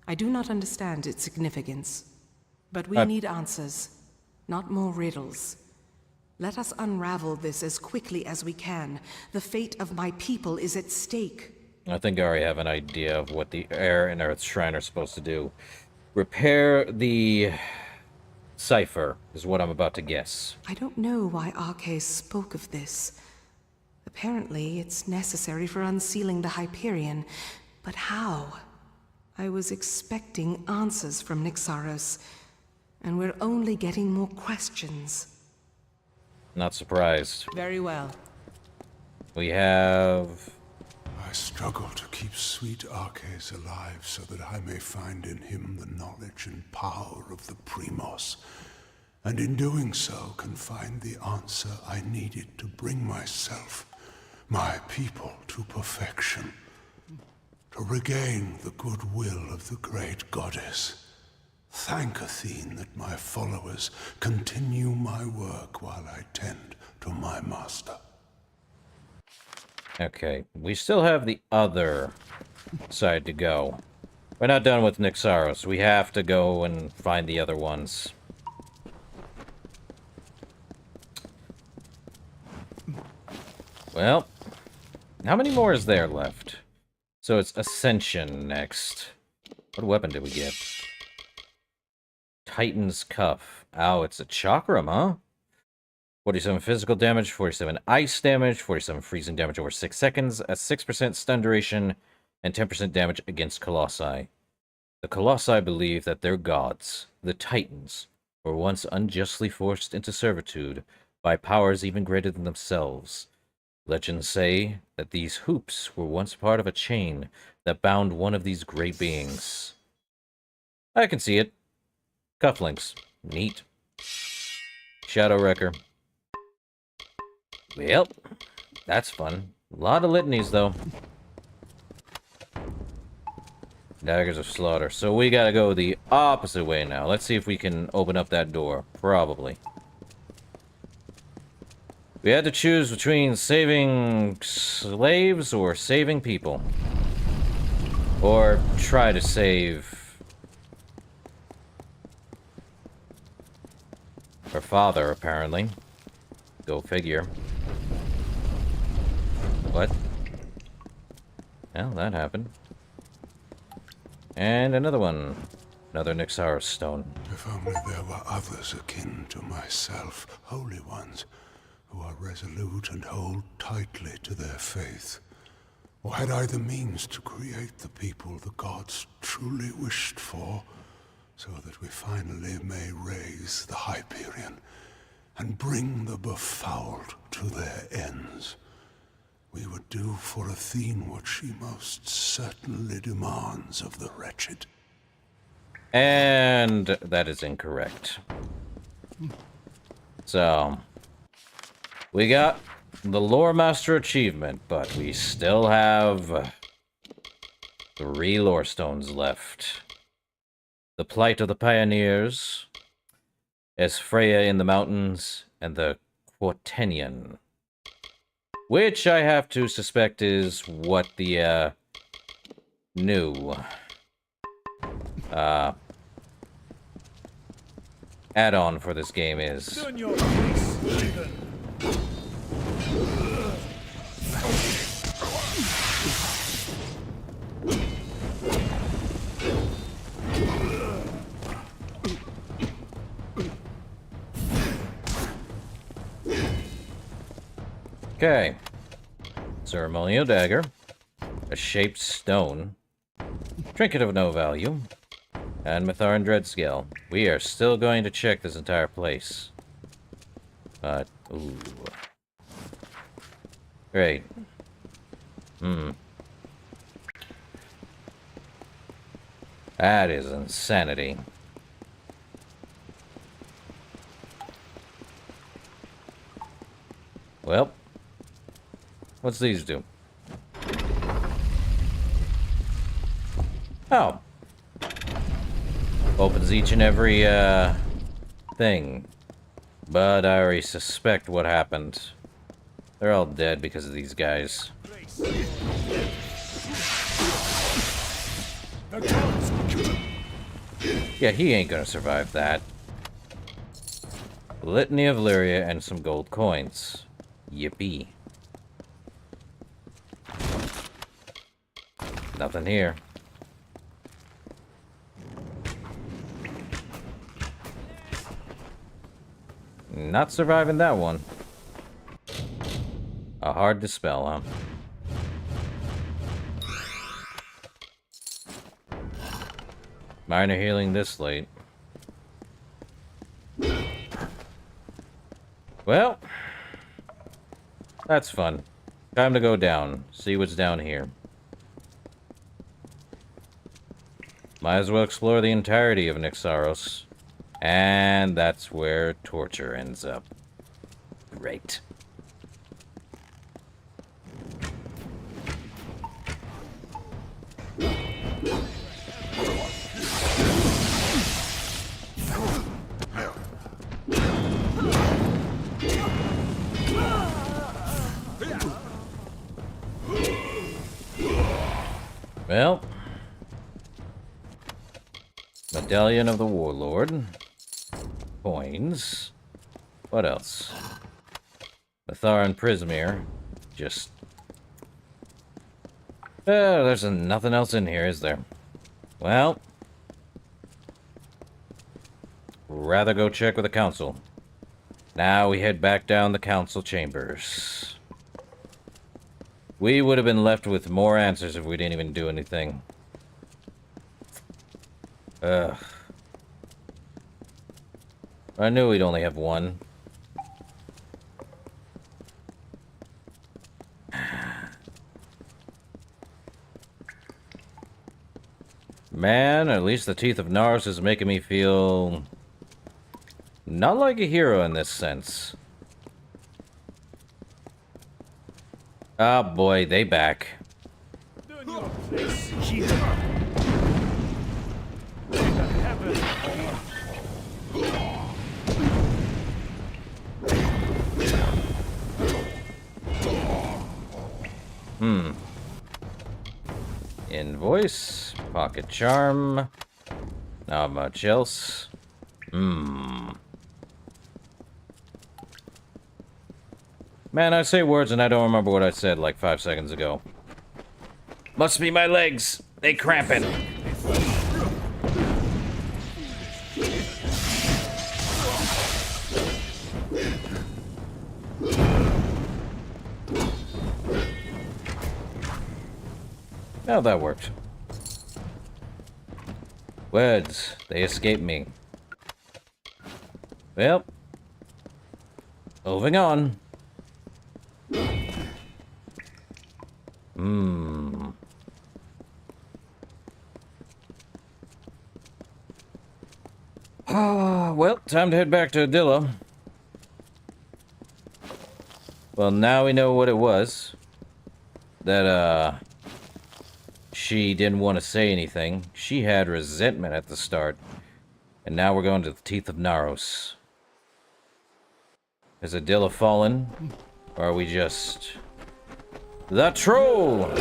I do not understand its significance, but we need answers, not more riddles. Let us unravel this as quickly as we can. The fate of my people is at stake. I think I already have an idea of what the air and earth shrine are supposed to do. Repair the cipher is what I'm about to guess. I don't know why Arcades spoke of this. Apparently, it's necessary for unsealing the Hyperion. But how? I was expecting answers from Nyxaros, and we're only getting more questions. Not surprised. Very well. We have... I struggle to keep sweet Arcades alive so that I may find in him the knowledge and power of the Primos, and in doing so can find the answer I needed to bring myself, my people, to perfection, to regain the goodwill of the great goddess. Thank Athene that my followers continue my work while I tend to my master. Okay, we still have the other side to go. We're not done with Nyxaros. We have to go and find the other ones. Well, how many more is there left? So it's Ascension next. What weapon did we get? Titan's Cuff. Oh, it's a chakram, huh? 47 physical damage, 47 ice damage, 47 freezing damage over 6 seconds, a 6% stun duration, and 10% damage against Colossi. The Colossi believe that their gods, the Titans, were once unjustly forced into servitude by powers even greater than themselves. Legends say that these hoops were once part of a chain that bound one of these great beings. I can see it. Cufflinks. Neat. Shadow Wrecker. Well, that's fun. A lot of litanies, though. Daggers of Slaughter. So we gotta go the opposite way now. Let's see if we can open up that door. Probably. We had to choose between saving slaves or saving people. Or try to save her father, apparently. Go figure. What? Well, that happened. And another one. Another Nyxaros stone. If only there were others akin to myself, holy ones, who are resolute and hold tightly to their faith. Or had I the means to create the people the gods truly wished for, so that we finally may raise the Hyperion and bring the befouled to their ends. We would do for Athene what she most certainly demands of the wretched. And that is incorrect. So, we got the Lore Master achievement, but we still have 3 lore stones left. The Plight of the Pioneers, Esfreya in the Mountains, and the Quatenian. Which I have to suspect is what the, new, add-on for this game is. Turn your face, Raven. Okay. Ceremonial dagger. A shaped stone. Trinket of no value. And Mitharan Dreadscale. We are still going to check this entire place. But, ooh. Great. That is insanity. Well, what's these do? Oh. Opens each and every, thing. But I already suspect what happened. They're all dead because of these guys. Yeah, he ain't gonna survive that. Litany of Lyria and some gold coins. Yippee. Nothing here. Not surviving that one. A hard dispel, huh? Minor healing this late. Well, that's fun. Time to go down. See what's down here. Might as well explore the entirety of Nyxaros. And that's where torture ends up. Great. Well, Medallion of the Warlord. Coins. What else? Mitharan Prismere. Just... there's nothing else in here, is there? Well... rather go check with the council. Now we head back down the council chambers. We would have been left with more answers if we didn't even do anything. Ugh. I knew we'd only have one. Man, at least the Teeth of Naros is making me feel... not like a hero in this sense. Oh boy, they back. Invoice, pocket charm, not much else. Man, I say words and I don't remember what I said like 5 seconds ago. Must be my legs. They cramping. Now that worked. Words. They escaped me. Well. Moving on. Well, time to head back to Adilla. Well, now we know what it was. That, she didn't want to say anything. She had resentment at the start. And now we're going to the Teeth of Naros. Is Adilla fallen? Or are we just... the troll!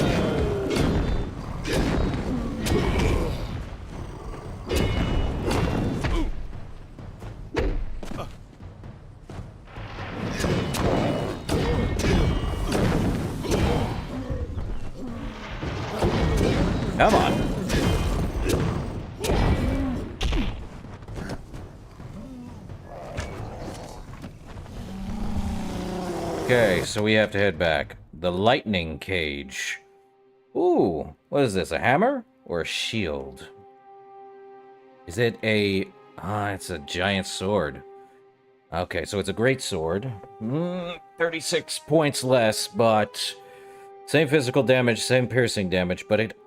Come on. Okay, so we have to head back. The lightning cage. Ooh, what is this, a hammer or a shield? Is it a... it's a giant sword. Okay, so it's a great sword. 36 points less, but... Same physical damage, same piercing damage, but it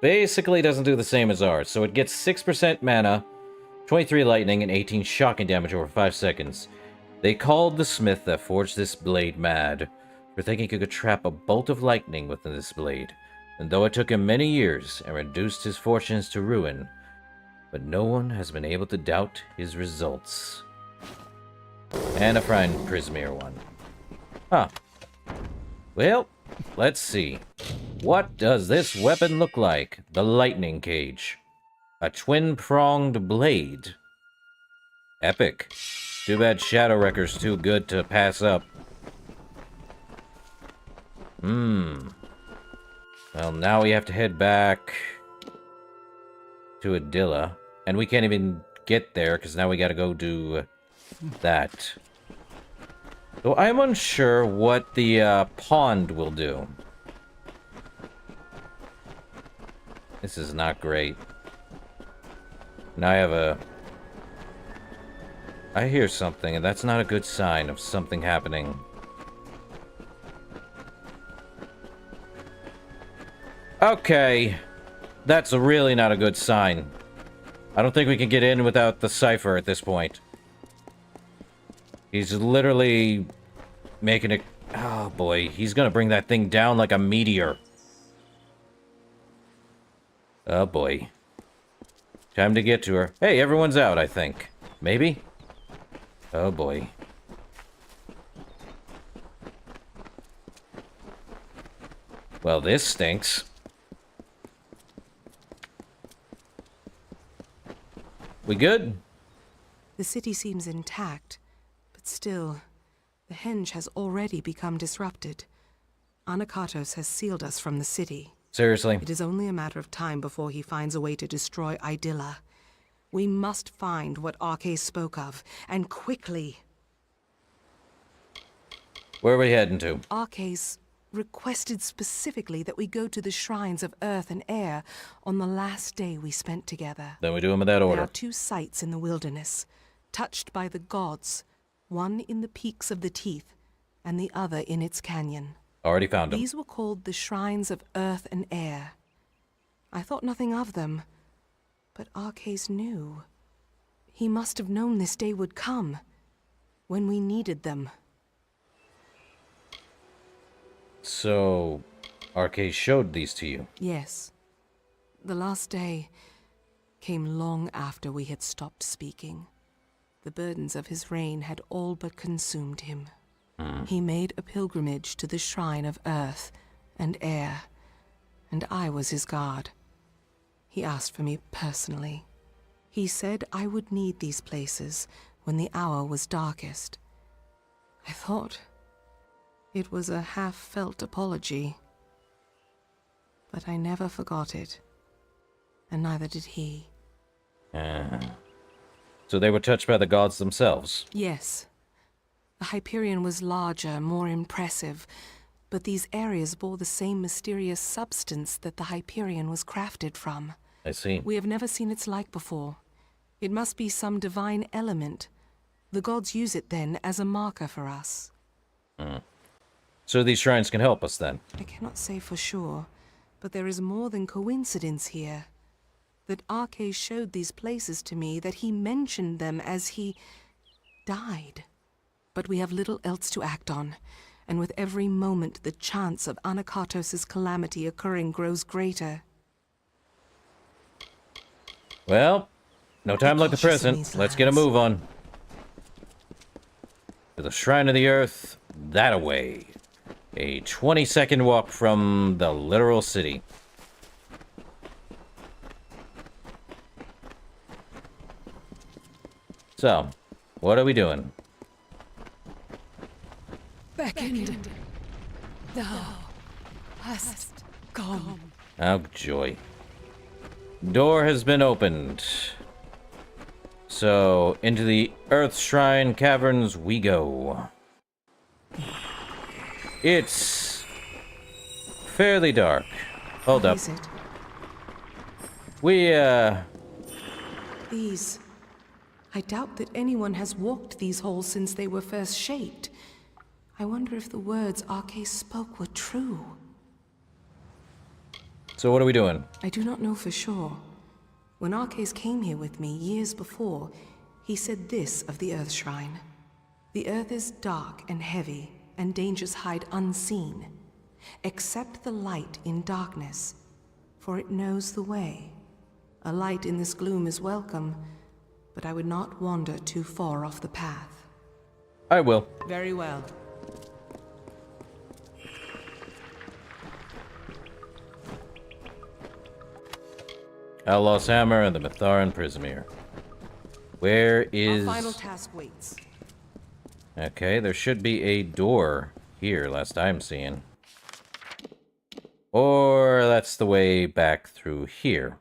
basically doesn't do the same as ours. So it gets 6% mana, 23 lightning, and 18 shocking damage over 5 seconds. They called the smith that forged this blade mad for thinking he could trap a bolt of lightning within this blade. And though it took him many years and reduced his fortunes to ruin, but no one has been able to doubt his results. And a fine Prismere one. Huh. Well, let's see. What does this weapon look like? The lightning cage. A twin-pronged blade. Epic. Too bad Shadow Wrecker's too good to pass up. Well, now we have to head back to Adilla. And we can't even get there, because now we gotta go do that. So I'm unsure what the pond will do. This is not great. Now I hear something, and that's not a good sign of something happening. Okay. That's really not a good sign. I don't think we can get in without the cipher at this point. He's literally making it... Oh boy, he's gonna bring that thing down like a meteor. Oh boy. Time to get to her. Hey, everyone's out, I think. Maybe? Oh boy. Well, this stinks. We good? The city seems intact, but still, the henge has already become disrupted. Anakatos has sealed us from the city. Seriously? It is only a matter of time before he finds a way to destroy Idilla. We must find what Arke spoke of, and quickly. Where are we heading to? Arke's requested specifically that we go to the shrines of earth and air on the last day we spent together. Then we do them in that order. There are 2 sites in the wilderness, touched by the gods, one in the peaks of the Teeth, and the other in its canyon. Already found them. These were called the shrines of earth and air. I thought nothing of them, but Arcades knew. He must have known this day would come, when we needed them. So, Arcade showed these to you? Yes. The last day came long after we had stopped speaking. The burdens of his reign had all but consumed him. He made a pilgrimage to the shrine of earth and air, and I was his guard. He asked for me personally. He said I would need these places when the hour was darkest. I thought it was a half-felt apology, but I never forgot it, and neither did he. So they were touched by the gods themselves? Yes. The Hyperion was larger, more impressive, but these areas bore the same mysterious substance that the Hyperion was crafted from. I see. We have never seen its like before. It must be some divine element. The gods use it then as a marker for us. So these shrines can help us then? I cannot say for sure, but there is more than coincidence here. That Arke showed these places to me, that he mentioned them as he died. But we have little else to act on, and with every moment the chance of Anakatos' calamity occurring grows greater. Well, no time like the present. Let's get a move on. To the Shrine of the Earth, that-a-way. A 20-second walk from the literal city. So, what are we doing? Beckoned. Thou hast come. Oh, joy. Door has been opened. So, into the Earth Shrine Caverns we go. It's fairly dark. Hold up. What is it? These. I doubt that anyone has walked these halls since they were first shaped. I wonder if the words Arcais spoke were true. So what are we doing? I do not know for sure. When Arcais came here with me years before, he said this of the Earth Shrine. The earth is dark and heavy, and dangers hide unseen. Accept the light in darkness, for it knows the way. A light in this gloom is welcome, but I would not wander too far off the path. I will. Very well. Outlaws Hammer and the Mitharan Prismere. Where is... Our final task waits. Okay, there should be a door here, last I'm seeing. Or that's the way back through here.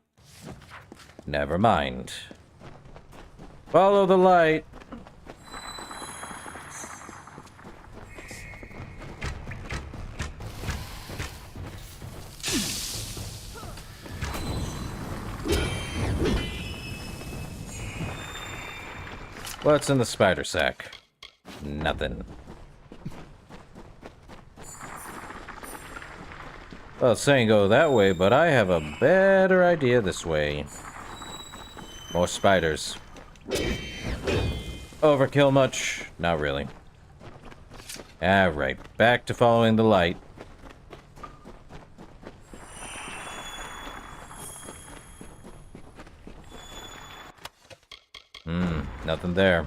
Never mind. Follow the light. What's in the spider sack? Nothing. Well, it's saying go that way, but I have a better idea this way. More spiders. Overkill much? Not really. Alright, back to following the light. Nothing there.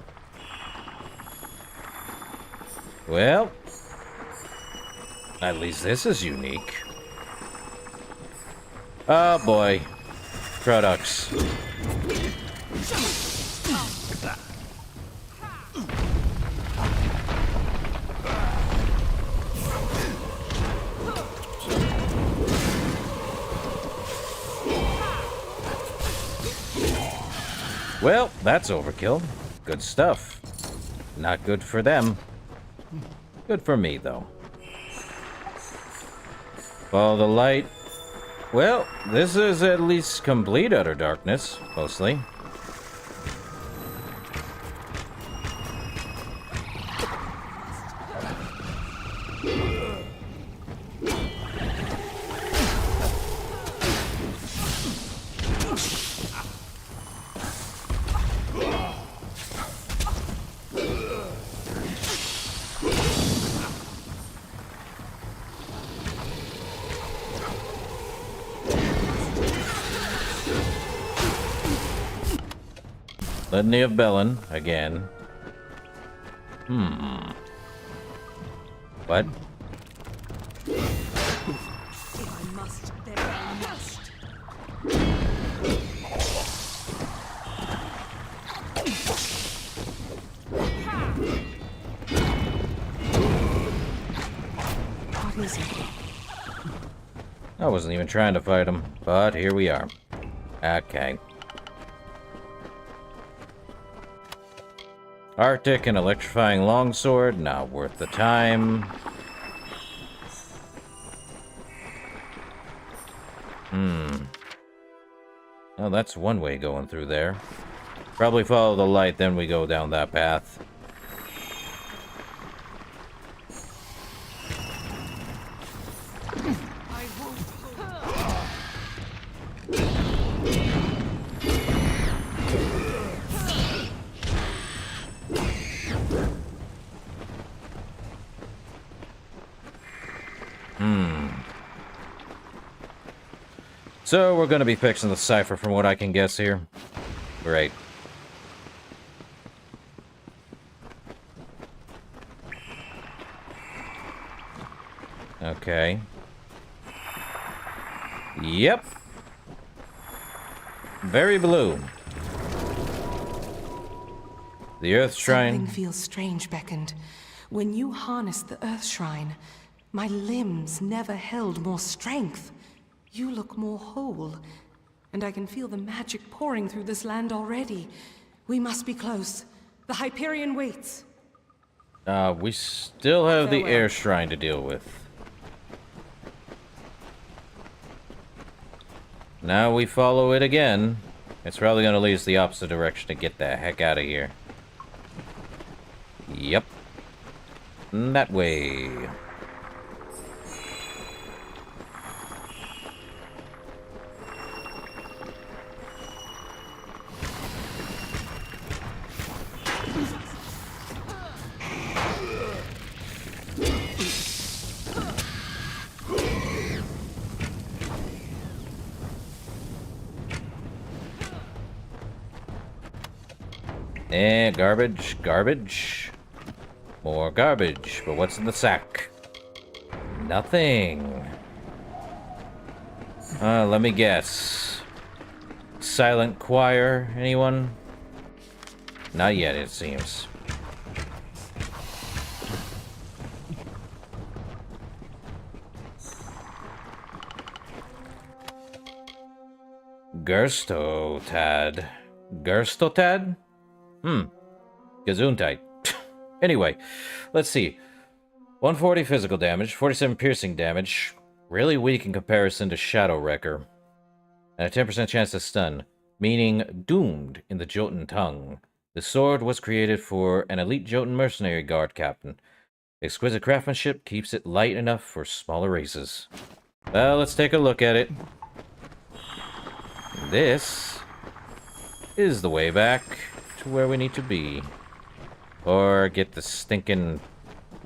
Well, at least this is unique. Oh boy. Products. Well, that's overkill. Good stuff. Not good for them. Good for me, though. Follow the light. Well, this is at least complete utter darkness, mostly. Litany of Bellin, again. What? If I must, then I must. What is it? I wasn't even trying to fight him, but here we are. Okay. Arctic and electrifying longsword, not worth the time. Oh, that's one way going through there. Probably follow the light, then we go down that path. So, we're gonna be fixing the cipher from what I can guess here. Great. Okay. Yep. Very blue. The Earth Shrine. Something feels strange, Beckoned. When you harnessed the Earth Shrine, my limbs never held more strength. You look more whole, and I can feel the magic pouring through this land already. We must be close. The Hyperion waits. We still have the Farewell. air shrine to deal with. Now we follow it again. It's probably gonna lead us the opposite direction to get the heck out of here. Yep. That way. And garbage, garbage. More garbage. But what's in the sack? Nothing. Let me guess. Silent choir, anyone? Not yet, it seems. Gerstotad. Gerstotad? Gesundheit. Anyway, let's see. 140 physical damage, 47 piercing damage. Really weak in comparison to Shadow Wrecker. And a 10% chance to stun, meaning doomed in the Jotun tongue. The sword was created for an elite Jotun mercenary guard captain. Exquisite craftsmanship keeps it light enough for smaller races. Well, let's take a look at it. This is the way back to where we need to be. Or get the stinking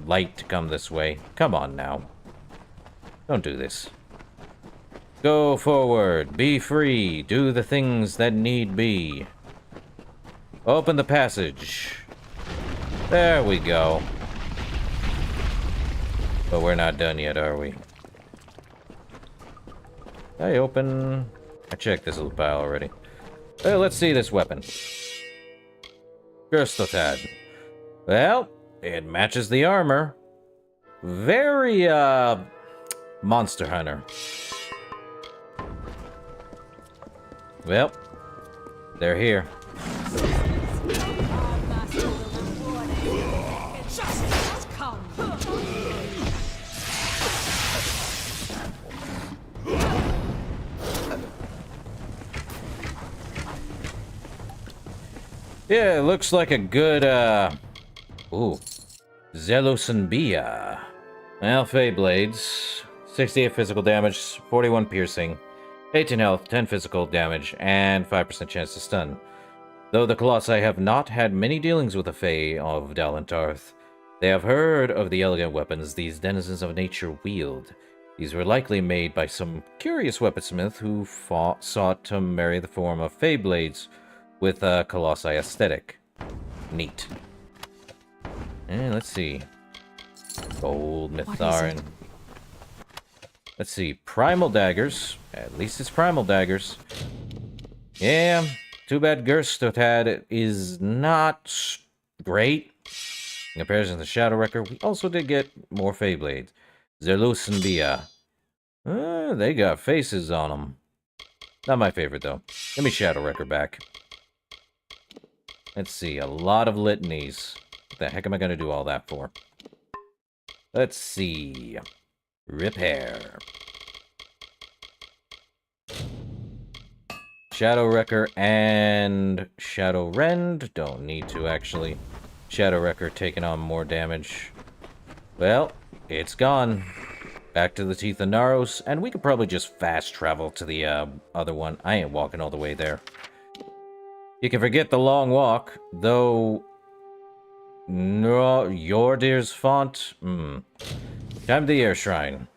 light to come this way. Come on now. Don't do this. Go forward. Be free. Do the things that need be. Open the passage. There we go. But we're not done yet, are we? I checked this little pile already. Well, let's see this weapon. Gerstotad. Well, it matches the armor. Very, Monster Hunter. Well, they're here. Yeah, it looks like a good, ooh. Zelosenbia. Well, Fey Blades. 68 physical damage, 41 piercing, 18 health, 10 physical damage, and 5% chance to stun. Though the Colossi have not had many dealings with the Fey of Dalentarth, they have heard of the elegant weapons these denizens of nature wield. These were likely made by some curious weaponsmith who sought to marry the form of Fey Blades with a Colossi aesthetic. Neat. And let's see. Gold Mitharin. Let's see. Primal daggers. At least it's primal daggers. Yeah. Too bad Gerstotad is not great. In comparison to Shadow Wrecker, we also did get more Fey Blades. Zelusenbia. They got faces on them. Not my favorite, though. Give me Shadow Wrecker back. Let's see. A lot of litanies. What the heck am I going to do all that for? Let's see. Repair. Shadow Wrecker and Shadow Rend. Don't need to, actually. Shadow Wrecker taking on more damage. Well, it's gone. Back to the Teeth of Naros, and we could probably just fast travel to the other one. I ain't walking all the way there. You can forget the long walk, though... No, Yordir's font? Time to the Air Shrine.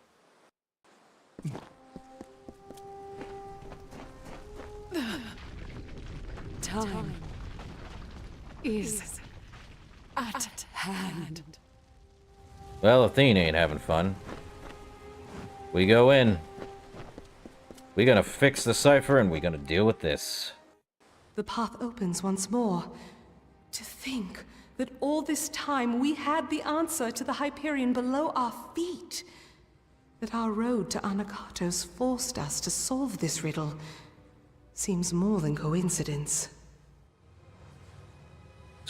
Time is at hand. Well, Athena ain't having fun. We go in. We're gonna fix the cipher, and we're gonna deal with this. The path opens once more. To think that all this time we had the answer to the Hyperion below our feet. That our road to Anakatos forced us to solve this riddle seems more than coincidence.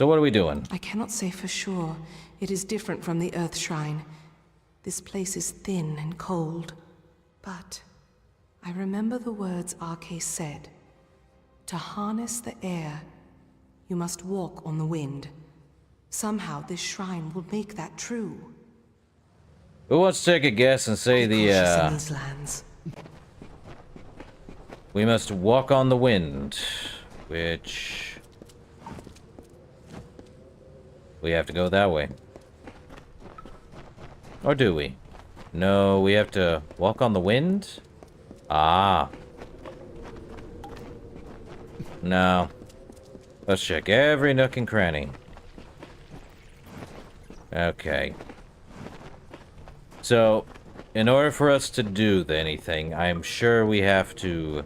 So what are we doing? I cannot say for sure. It is different from the Earth Shrine. This place is thin and cold. But I remember the words Arcais said. To harness the air, you must walk on the wind. Somehow this shrine will make that true. Who wants to take a guess and say In these lands. We must walk on the wind, which... we have to go that way. Or do we? No, we have to walk on the wind? Ah. No. Let's check every nook and cranny. Okay. So, in order for us to do anything, I'm sure we have to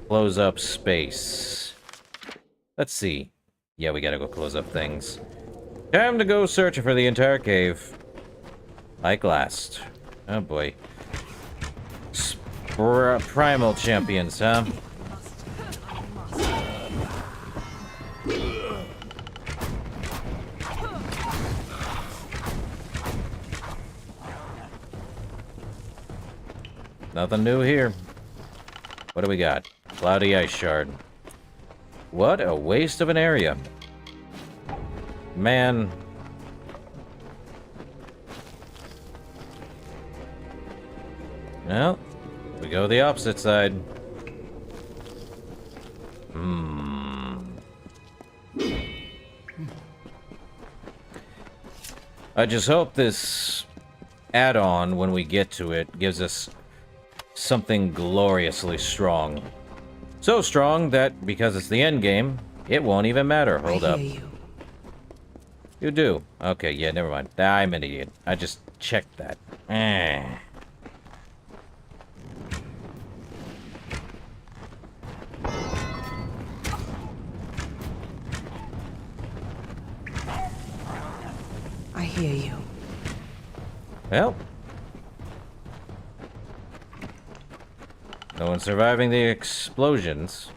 close up space. Let's see. Yeah, we gotta go close up things. Time to go searching for the entire cave. Like last. Oh boy. Primal champions, huh? Nothing new here. What do we got? Cloudy ice shard. What a waste of an area. Man. Well, we go the opposite side. I just hope this add-on, when we get to it, gives us something gloriously strong. So strong that, because it's the end game, it won't even matter. Hold up. You do? Okay, yeah, never mind. I'm an idiot. I just checked that. I hear you. Well. No one surviving the explosions.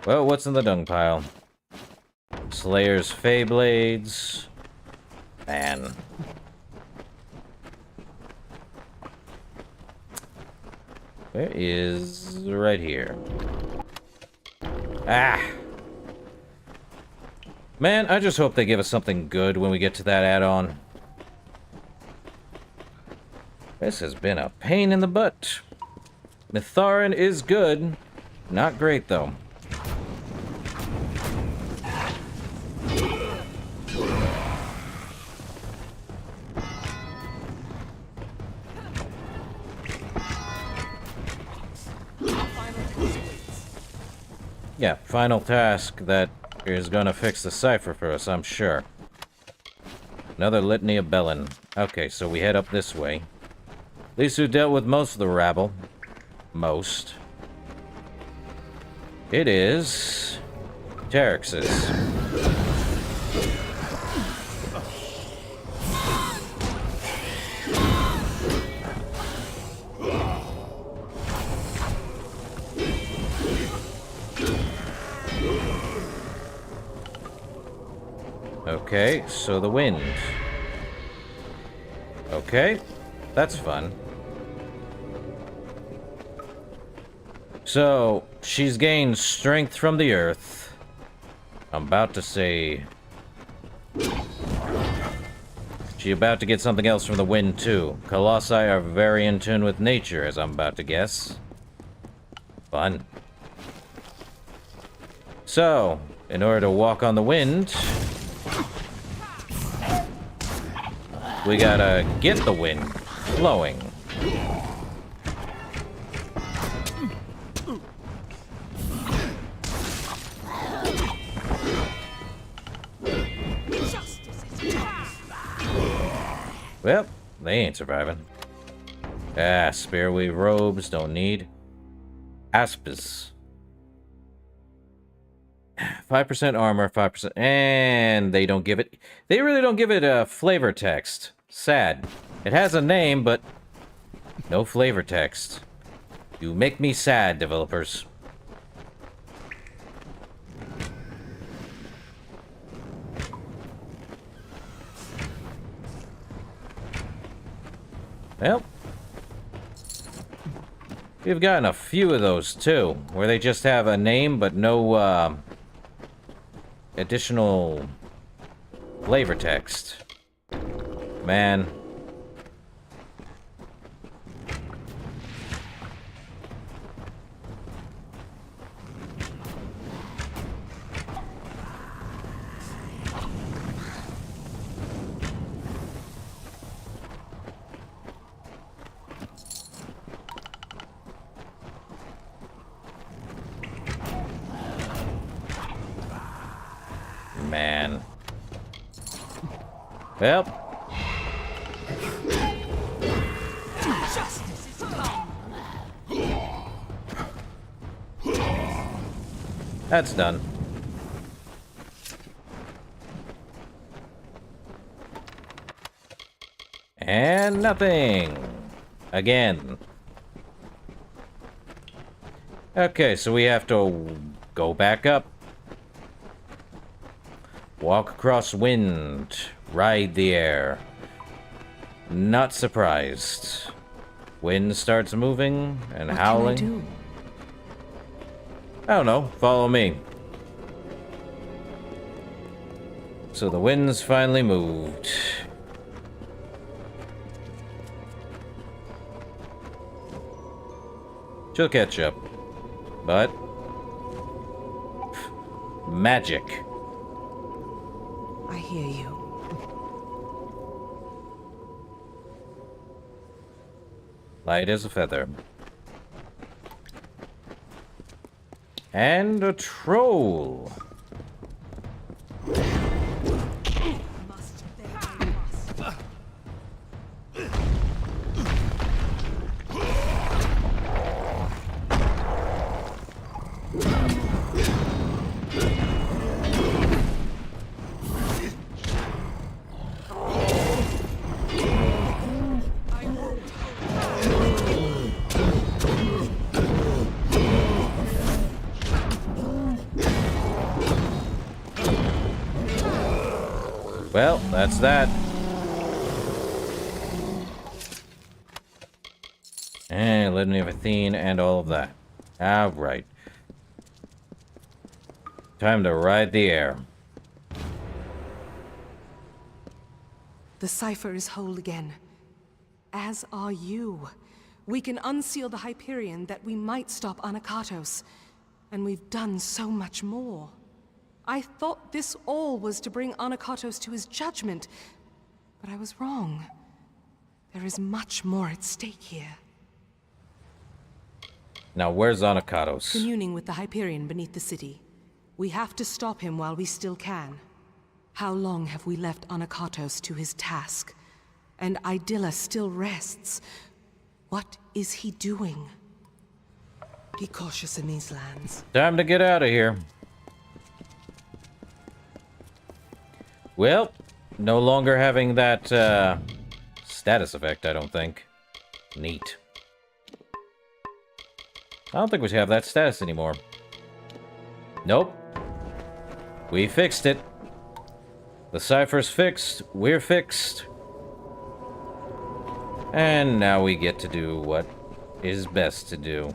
Well, what's in the dung pile? Slayer's Feyblades. Man. Where is... right here. Ah! Man, I just hope they give us something good when we get to that add-on. This has been a pain in the butt. Mitharin is good. Not great, though. Yeah, final task that is gonna fix the cipher for us, I'm sure. Another litany of Bellin. Okay, so we head up this way. At least who dealt with most of the rabble. Most. It is... Teryx's. Okay, so the wind. Okay, that's fun. So, she's gained strength from the earth. I'm about to say... She's about to get something else from the wind, too. Colossi are very in tune with nature, as I'm about to guess. Fun. So, in order to walk on the wind... we gotta get the wind flowing. Well, they ain't surviving. Ah, spearweave robes, don't need. Aspis. 5% armor, 5%, and they don't give it... They really don't give it a flavor text. Sad. It has a name, but no flavor text. You make me sad, developers. Well, we've gotten a few of those too, where they just have a name but no additional flavor text. Man. Man. Well. Justice is come. That's done. And nothing. Again. Okay, so we have to go back up. Walk across wind. Ride the air. Not surprised. Wind starts moving and howling. What can I do? I don't know. Follow me. So the wind's finally moved. She'll catch up. But... magic. I hear you. Light as a feather. And a troll. Well, that's that. And Litany of Athene and all of that. Alright. Time to ride the air. The cipher is whole again. As are you. We can unseal the Hyperion that we might stop Anakatos. And we've done so much more. I thought this all was to bring Anakatos to his judgment, but I was wrong. There is much more at stake here. Now, where's Anakatos? Communing with the Hyperion beneath the city. We have to stop him while we still can. How long have we left Anakatos to his task? And Idylla still rests. What is he doing? Be cautious in these lands. Time to get out of here. Well, no longer having that status effect, I don't think. Neat. I don't think we have that status anymore. Nope. We fixed it. The cipher's fixed. We're fixed. And now we get to do what is best to do.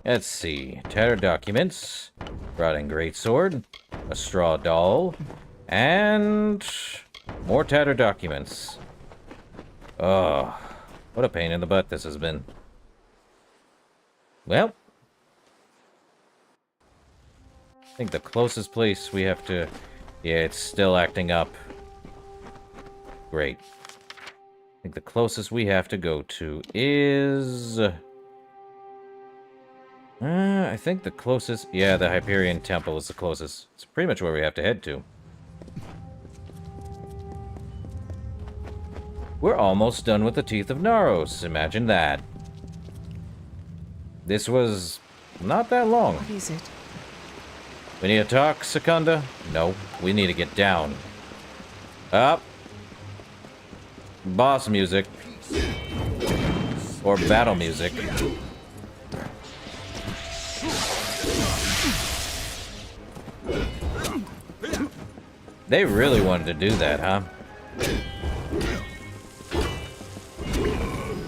Let's see. Tattered documents. Rotting greatsword. A straw doll. And... more tattered documents. Oh, what a pain in the butt this has been. Well. I think the closest place we have to... yeah, it's still acting up. Great. I think the closest we have to go to is... I think the closest... yeah, the Hyperion Temple is the closest. It's pretty much where we have to head to. We're almost done with the Teeth of Naros. Imagine that. This was not that long. What is it? We need to talk, Secunda? No, we need to get down. Up. Boss music. Or battle music. They really wanted to do that, huh?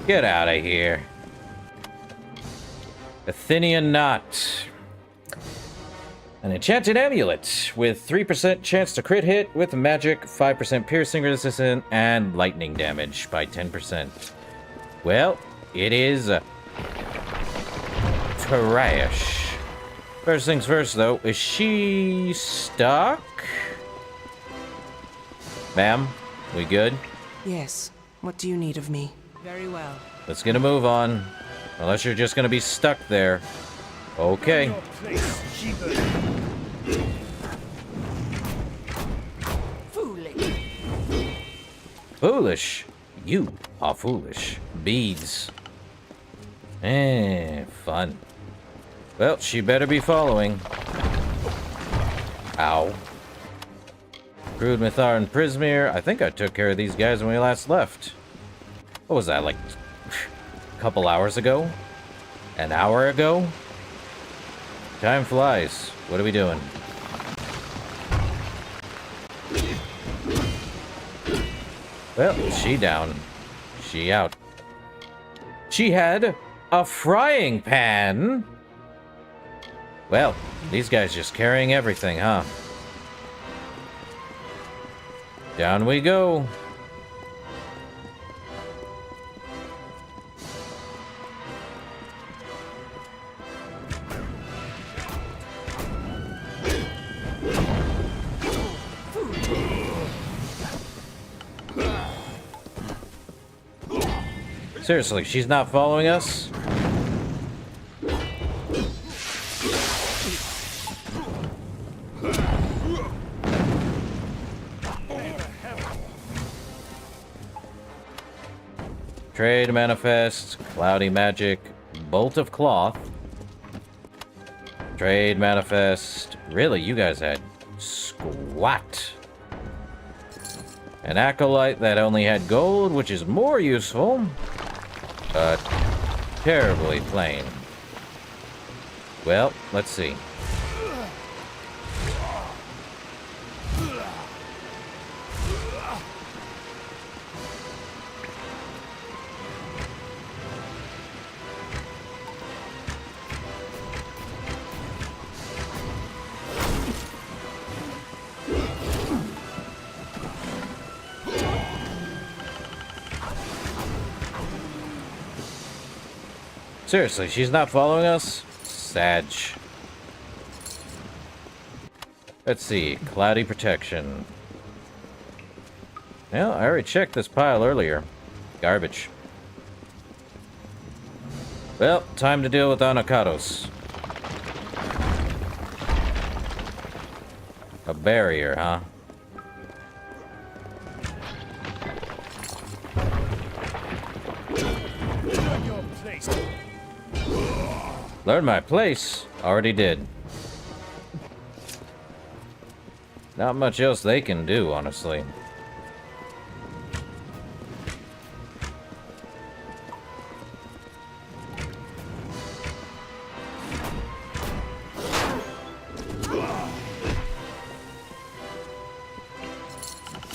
Get out of here. Athenian Knot. An enchanted amulet with 3% chance to crit hit with magic, 5% piercing resistance, and lightning damage by 10%. Well, it is trash. First things first, though, is she stuck? Ma'am, we good? Yes. What do you need of me? Very well. Let's get a move on. Unless you're just gonna be stuck there. Okay. Foolish. Foolish? You are foolish. Beads. Fun. Well, she better be following. Ow. Crude, Mythar, and Prismir. I think I took care of these guys when we last left. What was that, like a couple hours ago? An hour ago? Time flies. What are we doing? Well, she down. She out. She had a frying pan! Well, these guys just carrying everything, huh? Down we go. Seriously, she's not following us? Trade manifest, cloudy magic, bolt of cloth. Trade manifest. Really, you guys had squat. An acolyte that only had gold, which is more useful. But terribly plain. Well, let's see. Seriously, she's not following us? Sag. Let's see. Cloudy protection. Well, I already checked this pile earlier. Garbage. Well, time to deal with Anacatos. A barrier, huh? Learn my place. Already did. Not much else they can do, honestly.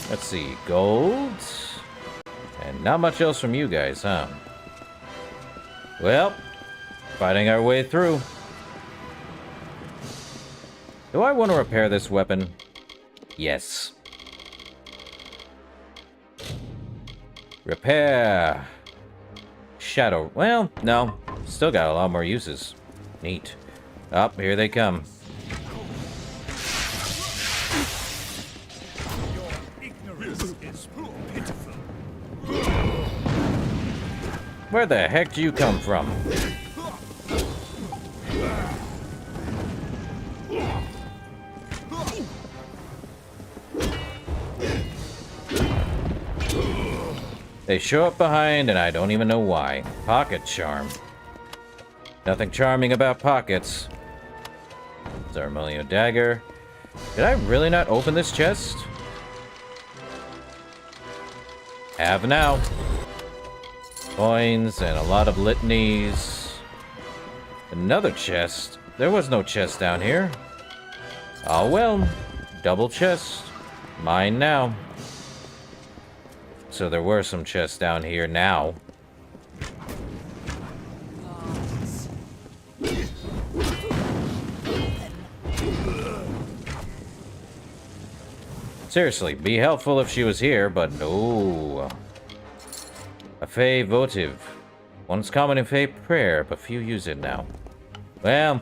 Let's see. Gold. And not much else from you guys, huh? Well, fighting our way through. Do I want to repair this weapon? Yes. Repair. Shadow. Well, no. Still got a lot more uses. Neat. Up, here they come. Where the heck do you come from? They show up behind, and I don't even know why. Pocket charm. Nothing charming about pockets. Ceremonial dagger. Did I really not open this chest? Have now. Coins and a lot of litanies. Another chest. There was no chest down here. Oh well. Double chest. Mine now. So there were some chests down here now. Seriously, be helpful if she was here, but no. A Fey votive. Once common in Fey prayer, but few use it now. Well,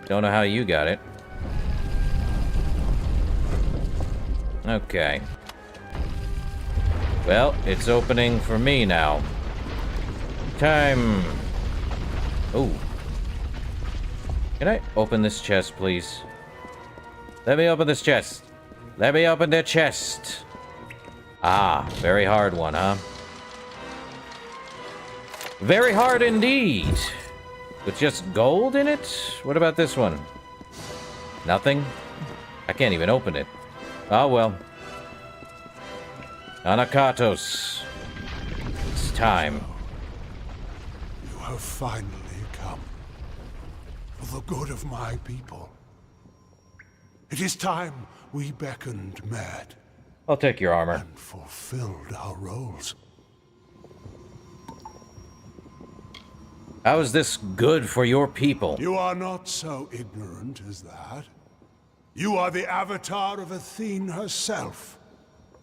don't know how you got it. Okay. Well, it's opening for me now. Time. Oh. Can I open this chest, please? Let me open this chest. Let me open the chest. Ah, very hard one, huh? Very hard indeed. With just gold in it? What about this one? Nothing? I can't even open it. Oh well. Anakatos. It's time. You have finally come. For the good of my people. It is time we beckoned Mad. I'll take your armor. And fulfilled our roles. How is this good for your people? You are not so ignorant as that. You are the avatar of Athene herself.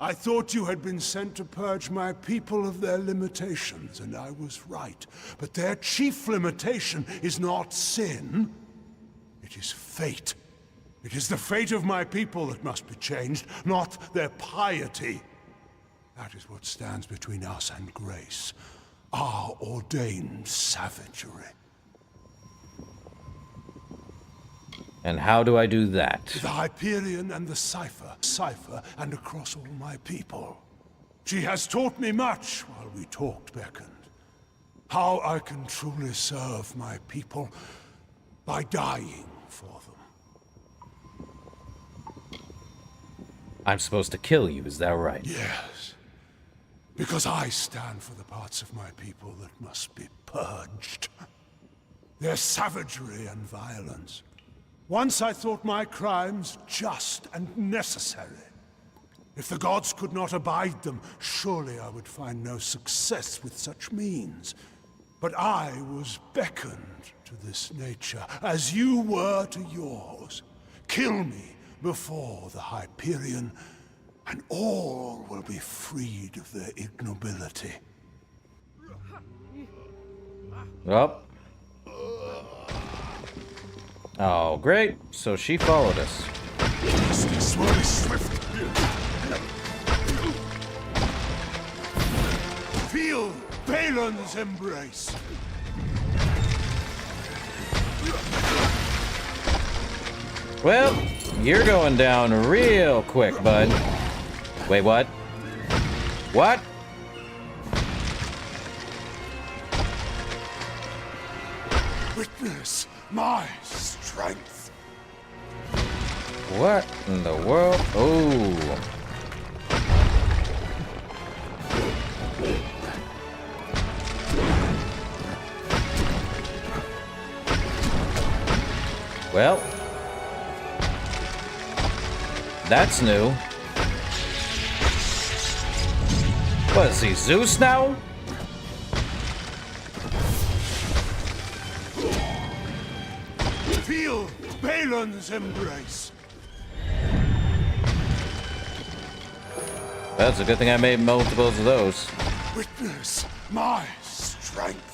I thought you had been sent to purge my people of their limitations, and I was right. But their chief limitation is not sin. It is fate. It is the fate of my people that must be changed, not their piety. That is what stands between us and grace. Our ordained savagery. And how do I do that? The Hyperion and the Cipher, and across all my people. She has taught me much while we talked, beckoned. How I can truly serve my people by dying for them. I'm supposed to kill you, is that right? Yes. Because I stand for the parts of my people that must be purged. Their savagery and violence. Once I thought my crimes just and necessary. If the gods could not abide them, surely I would find no success with such means. But I was beckoned to this nature, as you were to yours. Kill me before the Hyperion, and all will be freed of their ignobility. Well. Oh, great. So she followed us. Justice will be swift. Feel Balin's embrace. Well, you're going down real quick, bud. Wait, what? What? Witness my strength. What in the world? Oh. Well. That's new. What is he, Zeus now? Feel Balin's embrace. That's a good thing I made multiples of those. Witness my strength.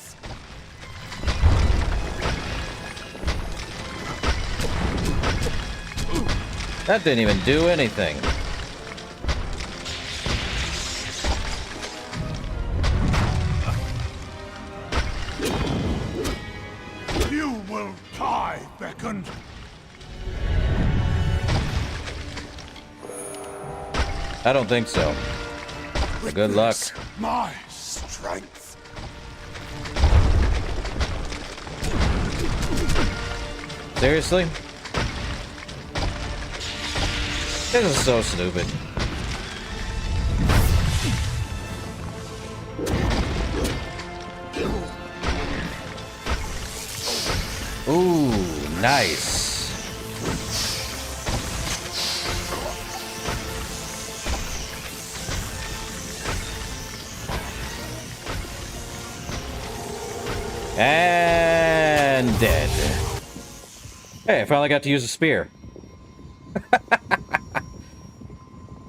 That didn't even do anything. You will die, beckoned. I don't think so. Good luck. My strength. Seriously? This is so stupid. Ooh, nice. And dead. Hey, I finally got to use a spear.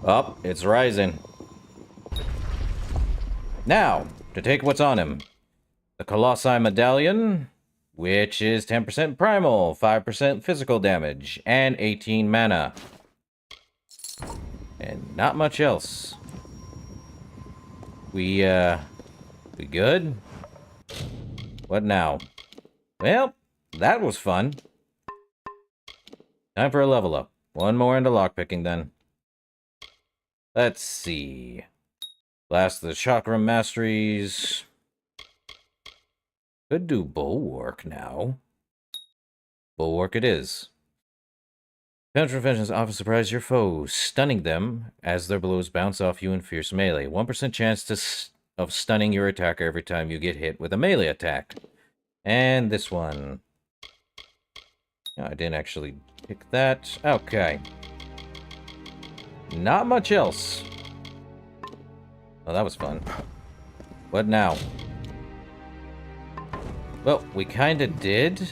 Oh, it's rising. Now, to take what's on him. The Colossi Medallion, which is 10% primal, 5% physical damage, and 18 mana. And not much else. We good? What now? Well, that was fun. Time for a level up. One more into lockpicking then. Let's see. Last of the chakra masteries. Could do bulwark now. Bulwark it is. Counter vengeance often surprise your foes, stunning them as their blows bounce off you in fierce melee. 1% chance of stunning your attacker every time you get hit with a melee attack. And this one. Oh, I didn't actually pick that. Okay. Not much else. Oh, that was fun. What now? Well, we kinda did.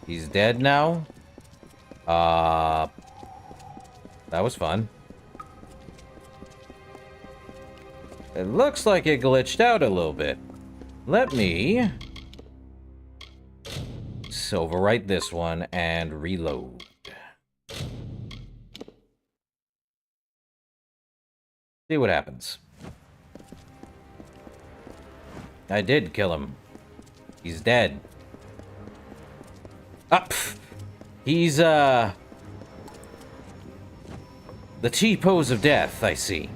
He's dead now. That was fun. It looks like it glitched out a little bit. Let me overwrite this one and reload. See what happens. I did kill him. He's dead. Up. He's the T-pose of death, I see.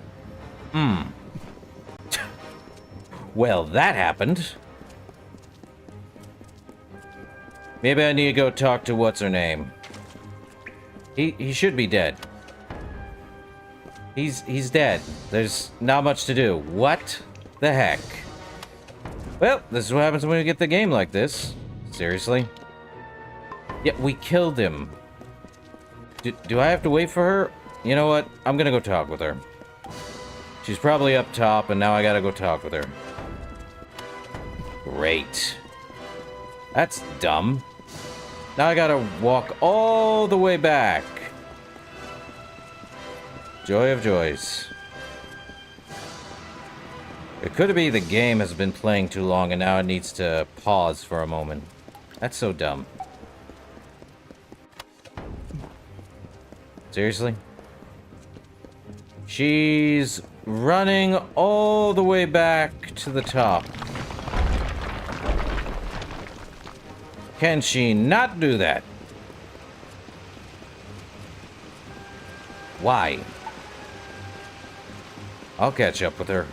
Well, that happened. Maybe I need to go talk to what's-her-name. He should be dead. He's dead. There's not much to do. What the heck? Well, this is what happens when we get the game like this. Seriously? Yeah, we killed him. Do I have to wait for her? You know what? I'm gonna go talk with her. She's probably up top, and now I gotta go talk with her. Great. That's dumb. Now I gotta walk all the way back. Joy of joys. It could be the game has been playing too long and now it needs to pause for a moment. That's so dumb. Seriously? She's running all the way back to the top. Can she not do that? Why? I'll catch up with her.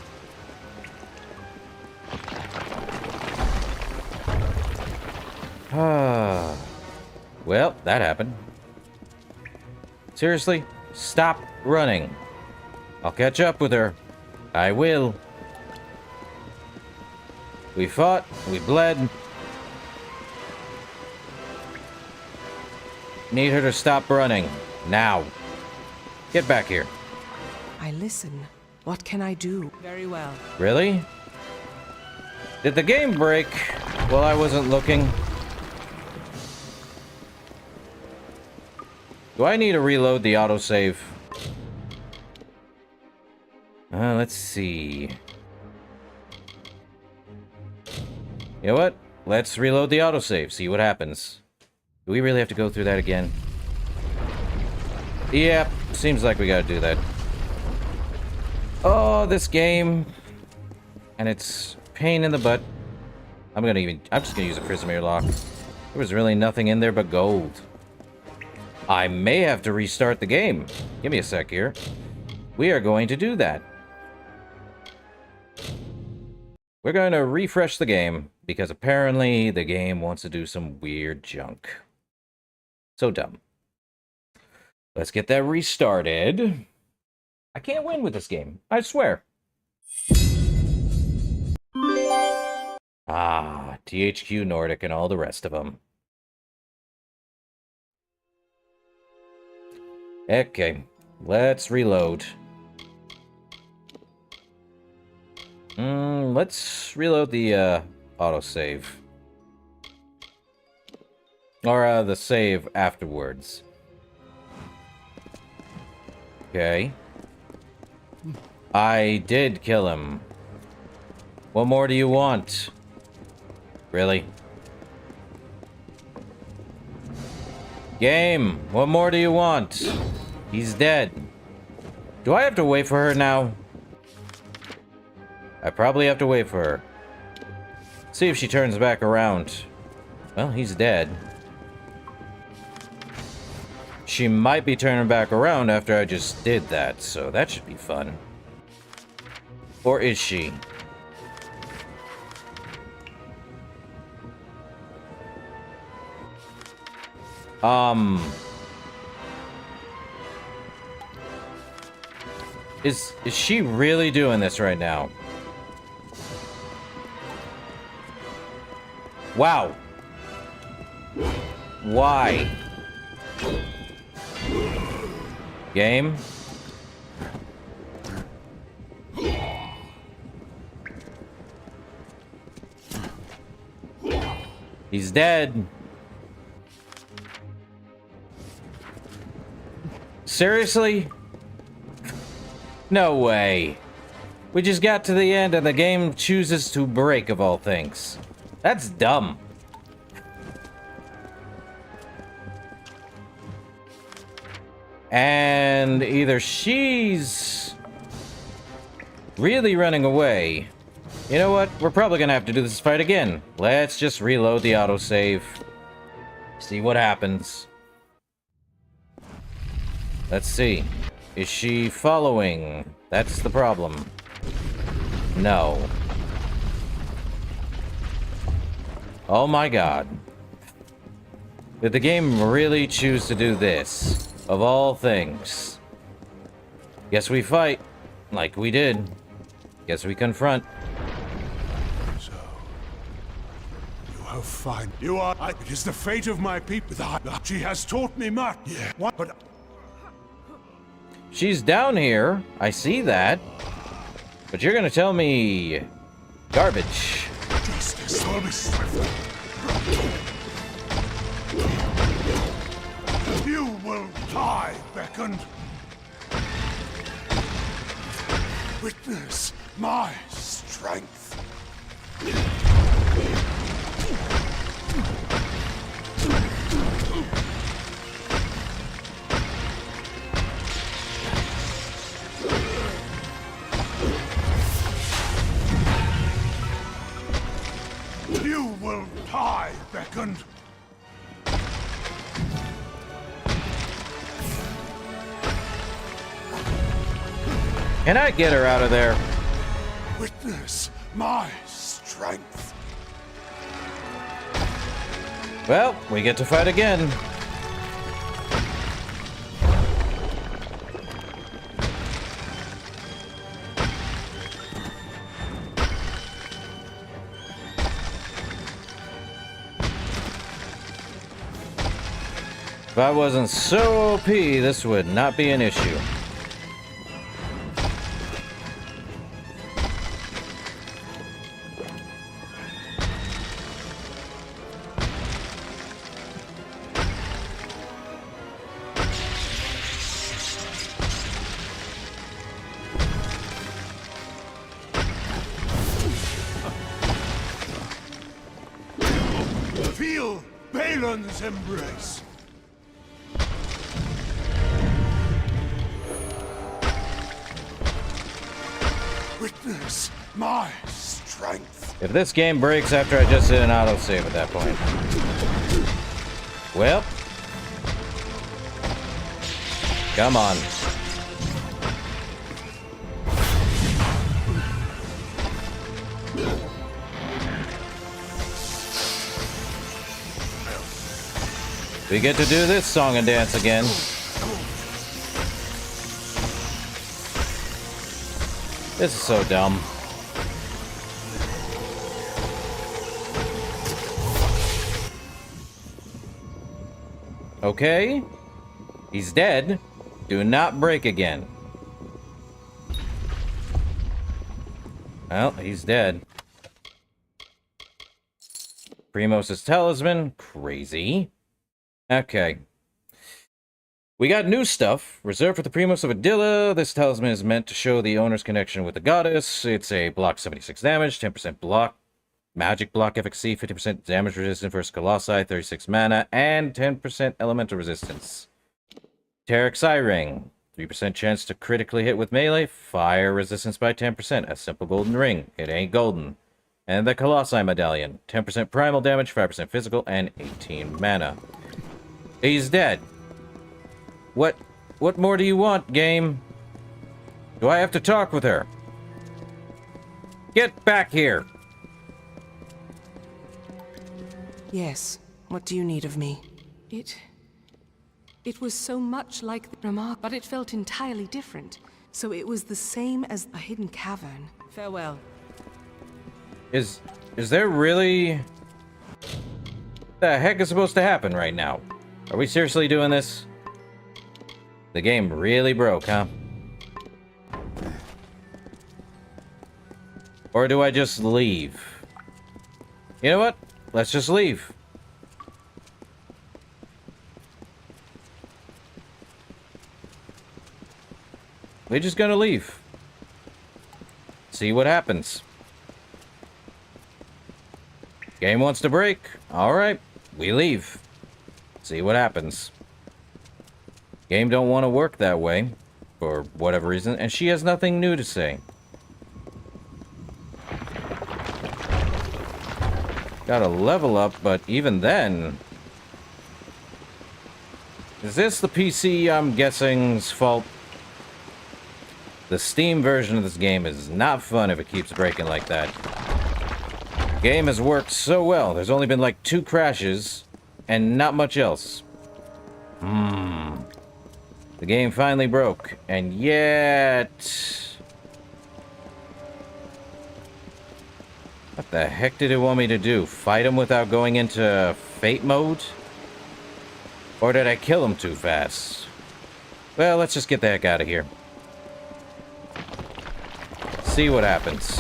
Well, that happened. Seriously? Stop running. I'll catch up with her. I will. We fought. We bled. Need her to stop running. Now. Get back here. I listen. What can I do? Very well. Really? Did the game break while I wasn't looking? Do I need to reload the autosave? Let's see. You know what? Let's reload the autosave, see what happens. Do we really have to go through that again? Yep, seems like we gotta do that. Oh, this game. And it's pain in the butt. I'm just gonna use a Prismair lock. There was really nothing in there but gold. I may have to restart the game. Give me a sec here. We are going to do that. We're going to refresh the game, because apparently the game wants to do some weird junk. So dumb. Let's get that restarted. I can't win with this game, I swear. Ah, THQ Nordic and all the rest of them. Okay, let's reload. Let's reload the autosave. Or the save afterwards. Okay. I did kill him. What more do you want? Really? Game, what more do you want? He's dead. Do I have to wait for her now? I probably have to wait for her. See if she turns back around. Well, he's dead. She might be turning back around after I just did that, so that should be fun. Or is she? Is she really doing this right now? Wow. Why? Game? He's dead. Seriously? No way. We just got to the end and the game chooses to break, of all things. That's dumb. And either she's really running away. You know what? We're probably gonna have to do this fight again. Let's just reload the autosave. See what happens. Let's see. Is she following? That's the problem. No. Oh my god. Did the game really choose to do this? Of all things. Guess we fight. Like we did. Guess we confront. So, you have fine. You are. It is the fate of my people. She has taught me much. Yeah. What? But she's down here. I see that. But you're gonna tell me garbage. Justice will be swift. You will die, beckoned. Witness my strength. You will die, beckoned. Can I get her out of there? Witness my strength. Well, we get to fight again. If I wasn't so OP, this would not be an issue. Feel Balin's embrace. Witness my strength. If this game breaks after I just did an autosave at that point. Well. Come on. We get to do this song and dance again. This is so dumb. Okay. He's dead. Do not break again. Well, he's dead. Primos' talisman. Crazy. Okay. We got new stuff. Reserved for the Primos of Adilla. This talisman is meant to show the owner's connection with the goddess. It's a block 76 damage, 10% block. Magic block efficacy, 50% damage resistance versus Colossi, 36 mana, and 10% elemental resistance. Terex Eye Ring. 3% chance to critically hit with melee. Fire resistance by 10%. A simple golden ring. It ain't golden. And the Colossi Medallion. 10% primal damage, 5% physical, and 18 mana. He's dead. What more do you want, game? Do I have to talk with her? Get back here! Yes. What do you need of me? It was so much like the remark, but it felt entirely different. So it was the same as a hidden cavern. Farewell. Is there really... What the heck is supposed to happen right now? Are we seriously doing this? The game really broke, huh? Or do I just leave? You know what? Let's just leave. We're just gonna leave. See what happens. Game wants to break. Alright, we leave. See what happens. Game don't want to work that way. For whatever reason. And she has nothing new to say. Got a level up, but even then... Is this the PC, I'm guessing's fault? The Steam version of this game is not fun if it keeps breaking like that. The game has worked so well. There's only been like 2 crashes, and not much else. The game finally broke, and yet... What the heck did it want me to do? Fight him without going into fate mode? Or did I kill him too fast? Well, let's just get the heck out of here. See what happens.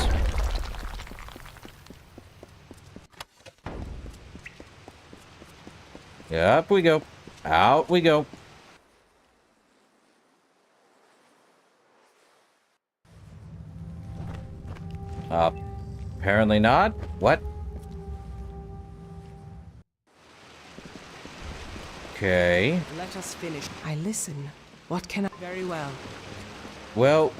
Up we go. Out we go. Apparently not. What? Okay. Let us finish. I listen. What can I... Very well. Well,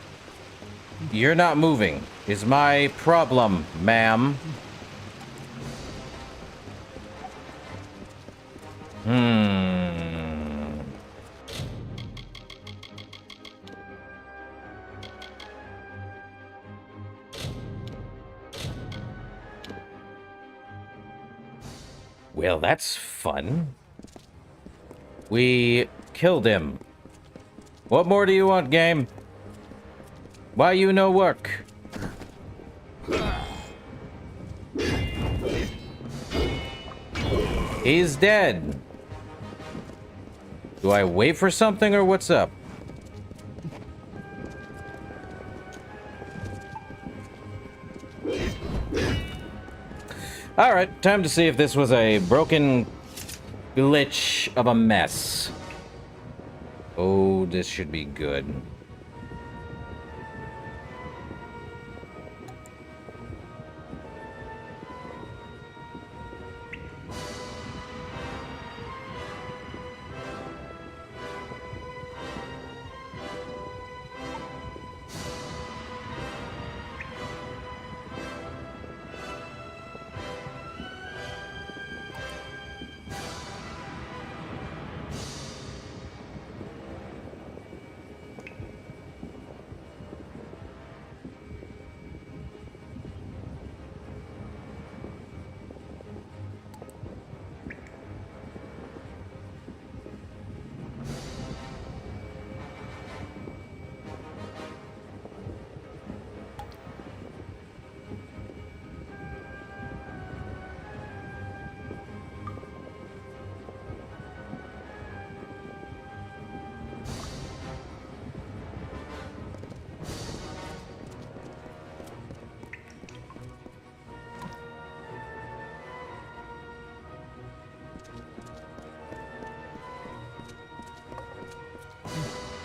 you're not moving, is my problem, ma'am. Well, that's fun. We killed him. What more do you want, game? Why you no work? He's dead. Do I wait for something or what's up? Alright, time to see if this was a broken glitch of a mess. Oh, this should be good.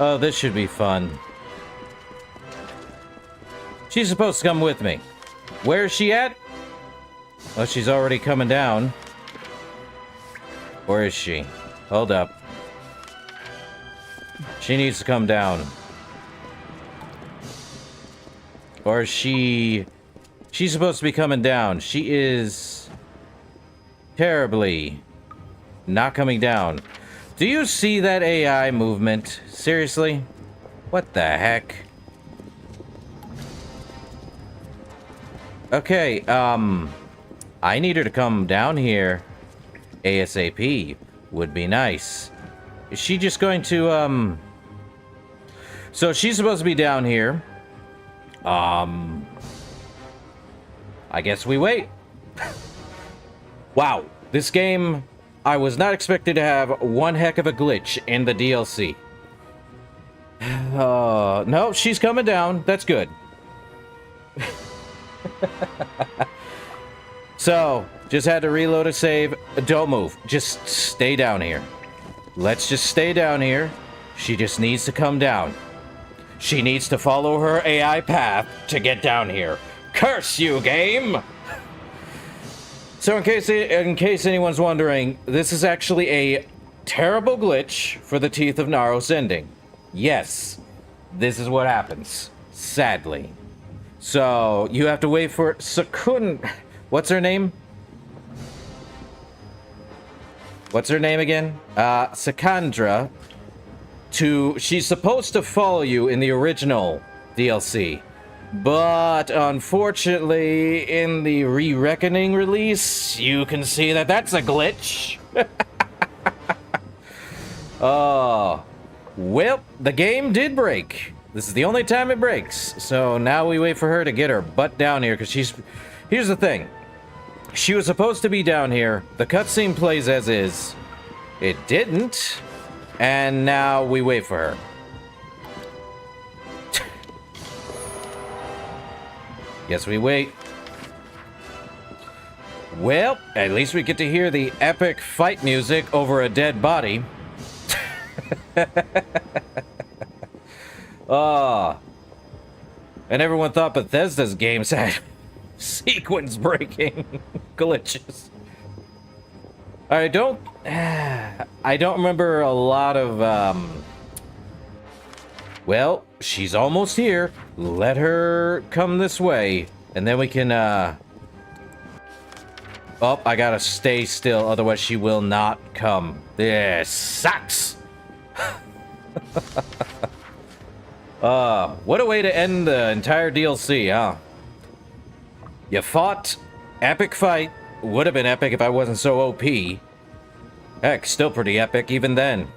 Oh, this should be fun. She's supposed to come with me. Where is she at? Oh, she's already coming down. Where is she? Hold up. She needs to come down. Or is she... She's supposed to be coming down. She is... terribly not coming down. Do you see that AI movement? Seriously? What the heck? Okay, I need her to come down here ASAP. Would be nice. Is she just going to, So she's supposed to be down here. I guess we wait. Wow, this game, I was not expected to have one heck of a glitch in the DLC. No, she's coming down. That's good. So, just had to reload a save. Don't move. Just stay down here. Let's just stay down here. She just needs to come down. She needs to follow her AI path to get down here. Curse you, game! So in case anyone's wondering, this is actually a terrible glitch for the Teeth of Naros ending. Yes, this is what happens. Sadly. So, you have to wait for Sakun... What's her name? What's her name again? Sakandra. She's supposed to follow you in the original DLC. But, unfortunately, in the Re-Reckoning release, you can see that that's a glitch. Oh. Well, the game did break. This is the only time it breaks. So now we wait for her to get her butt down here, because she's... Here's the thing. She was supposed to be down here. The cutscene plays as is. It didn't. And now we wait for her. Yes, we wait. Well, at least we get to hear the epic fight music over a dead body. And everyone thought Bethesda's games had sequence breaking glitches. I don't remember a lot of, well, she's almost here. Let her come this way, and then we can, oh, I gotta stay still, otherwise she will not come. This sucks! What a way to end the entire DLC, huh? You fought, epic fight. Would have been epic if I wasn't so OP. Heck, still pretty epic even then.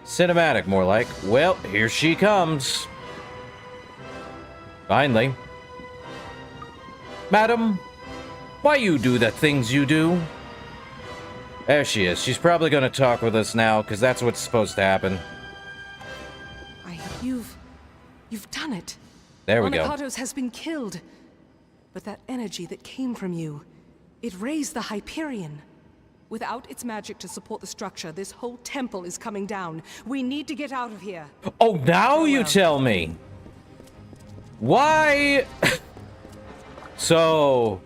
Cinematic, more like. Well, here she comes. Finally. Madam, why you do the things you do? There she is. She's probably gonna talk with us now, because that's what's supposed to happen. You've done it. There we go. Anakatos has been killed. But that energy that came from you, it raised the Hyperion. Without its magic to support the structure, this whole temple is coming down. We need to get out of here. Oh, now you tell me. Why? So,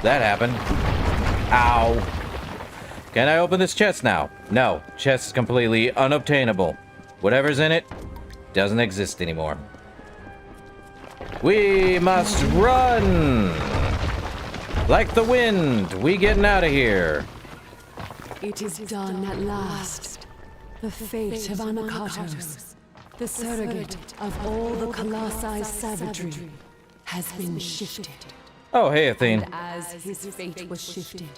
that happened. Ow. Can I open this chest now? No. Chest is completely unobtainable. Whatever's in it doesn't exist anymore. We must run! Like the wind, we getting out of here. It is done at last. The fate of Anakatos, the surrogate of all the Colossi savagery, has been shifted. Oh, hey, Athene. And as his fate was shifted,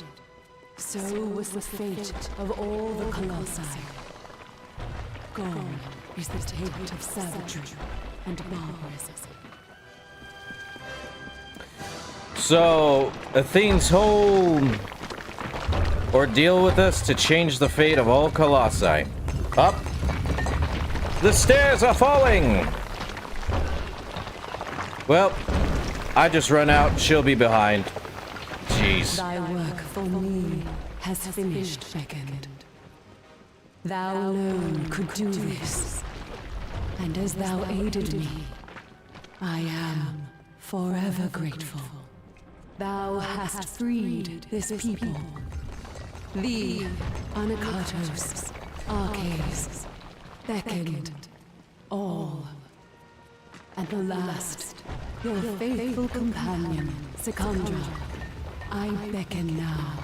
so was the fate of all the Colossi. Gone is the taint of savagery and barbarism. So, Athene's whole ordeal with us to change the fate of all Colossi. Up. The stairs are falling! Well, I just run out, she'll be behind. Jeez. Thy work for me has finished, Beckoned. Thou alone could do this. And as thou aided me, I am forever grateful. Thou hast freed this people. The Anakatos, Arches, beckoned all. And the last, your faithful companion, Secondra, I beckon now.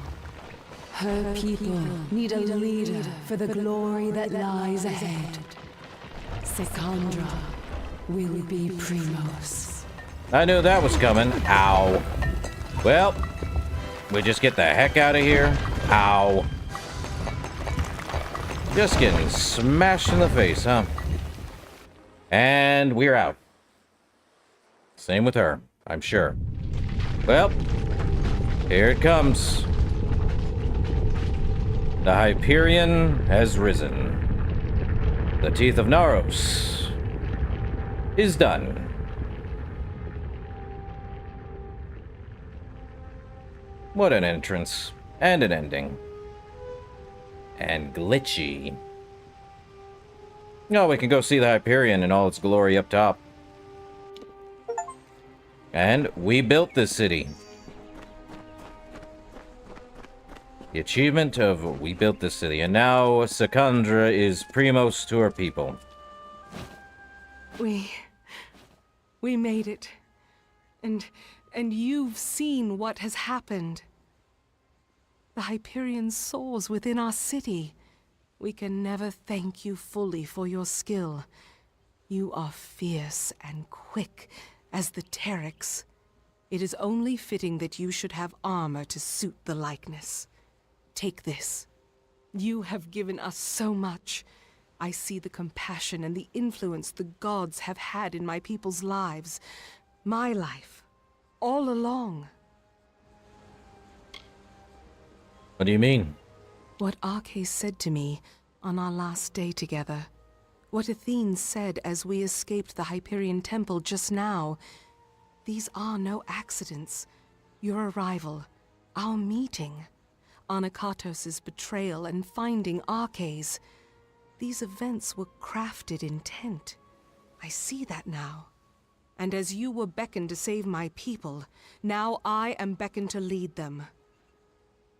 Her people need a leader for the glory that lies ahead. Secondra will be Primos. I knew that was coming. Ow. Well, we just get the heck out of here. Ow. Just getting smashed in the face, huh? And we're out. Same with her, I'm sure. Well, here it comes. The Hyperion has risen. The Teeth of Naros is done. What an entrance. And an ending. And glitchy. No, we can go see the Hyperion in all its glory up top. And we built this city. The achievement of we built this city. And now Secondra is Primos to her people. We made it. And you've seen what has happened. The Hyperion soars within our city. We can never thank you fully for your skill. You are fierce and quick as the Terex. It is only fitting that you should have armor to suit the likeness. Take this. You have given us so much. I see the compassion and the influence the gods have had in my people's lives. My life. All along. What do you mean? What Arches said to me on our last day together. What Athene said as we escaped the Hyperion Temple just now. These are no accidents. Your arrival, our meeting, Anakatos' betrayal and finding Arches. These events were crafted intent. I see that now. And as you were beckoned to save my people, now I am beckoned to lead them.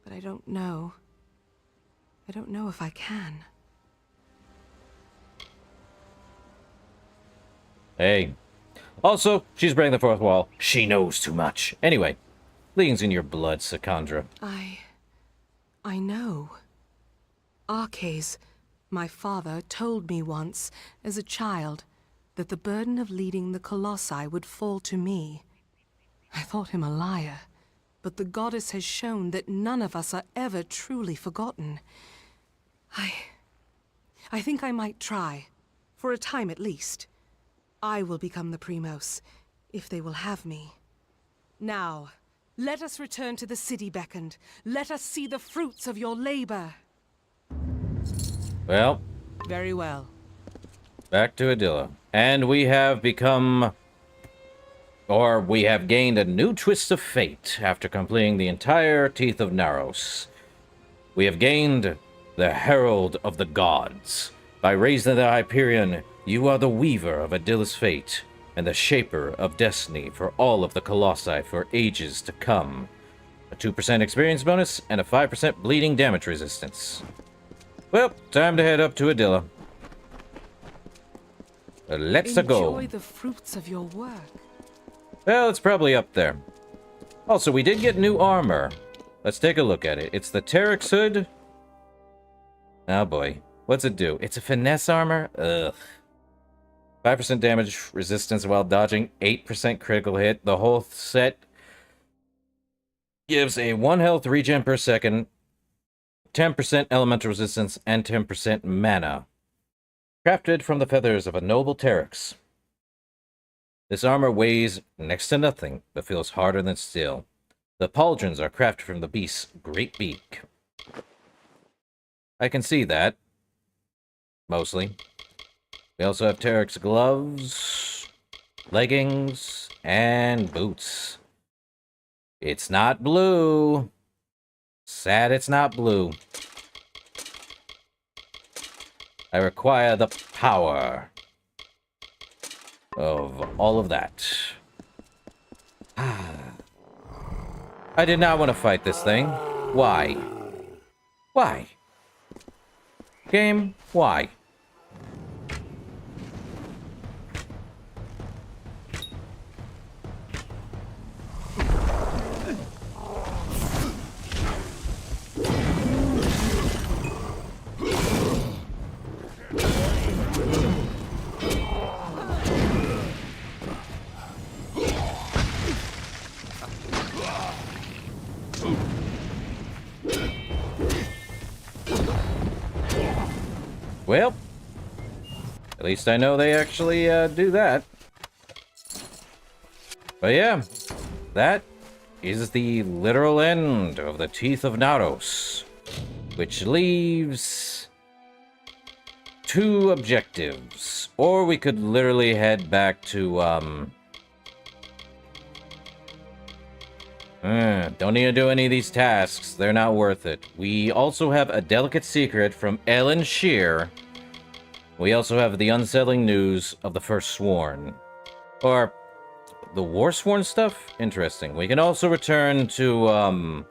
But I don't know. I don't know if I can. Hey. Also, she's breaking the fourth wall. She knows too much. Anyway, leans in your blood, Secondra. I know. Arches, my father, told me once, as a child, that the burden of leading the Colossi would fall to me. I thought him a liar, but the goddess has shown that none of us are ever truly forgotten. I think I might try, for a time at least. I will become the Primos, if they will have me. Now, let us return to the city, Beckoned. Let us see the fruits of your labor. Well. Very well. Back to Adilla. And we have become... Or we have gained a new twist of fate after completing the entire Teeth of Naros. We have gained the Herald of the Gods. By raising the Hyperion, you are the weaver of Adilla's fate, and the shaper of destiny for all of the Colossi for ages to come. A 2% experience bonus, and a 5% bleeding damage resistance. Well, time to head up to Adilla. Let's go. Enjoy the fruits of your work. Well, it's probably up there. Also, we did get new armor. Let's take a look at it. It's the Terex hood. Oh boy. What's it do? It's a finesse armor? Ugh. 5% damage resistance while dodging, 8% critical hit. The whole set gives a 1 health regen per second, 10% elemental resistance, and 10% mana. Crafted from the feathers of a noble Terex. This armor weighs next to nothing, but feels harder than steel. The pauldrons are crafted from the beast's great beak. I can see that. Mostly. We also have Terex gloves, leggings, and boots. It's not blue. Sad it's not blue. I require the power. of all of that. I did not want to fight this thing. Why? Why? Game, why? Well, at least I know they actually do that. But yeah, that is the literal end of the Teeth of Naros, which leaves 2 objectives. Or we could literally head back to, don't need to do any of these tasks. They're not worth it. We also have a delicate secret from Ellen Shear. We also have the unsettling news of the First Sworn. Or the War Sworn stuff? Interesting. We can also return to,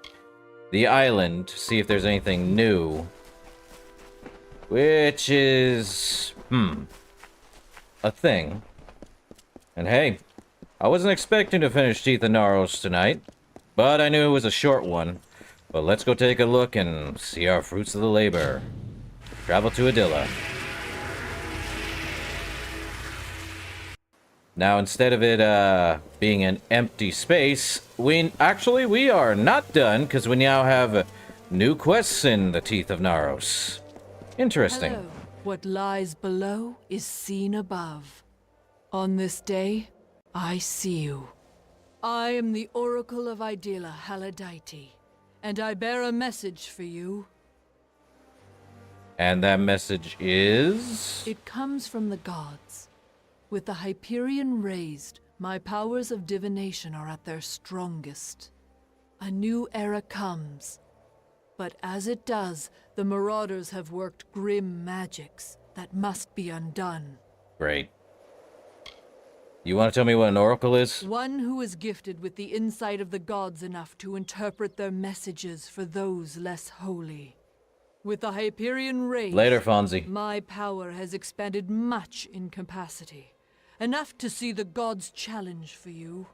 the island to see if there's anything new. Which is, a thing. And hey, I wasn't expecting to finish Teeth of Naros tonight. But I knew it was a short one. But let's go take a look and see our fruits of the labor. Travel to Adilla. Now, instead of it being an empty space, we are not done, because we now have new quests in the Teeth of Naros. Interesting. Hello. What lies below is seen above. On this day, I see you. I am the Oracle of Idila Haladite, and I bear a message for you. And that message is? It comes from the gods. With the Hyperion raised, my powers of divination are at their strongest. A new era comes. But as it does, the Marauders have worked grim magics that must be undone. Great. You want to tell me what an oracle is? One who is gifted with the insight of the gods enough to interpret their messages for those less holy. With the Hyperion raised, Later, Fonzie. My power has expanded much in capacity. Enough to see the gods challenge for you.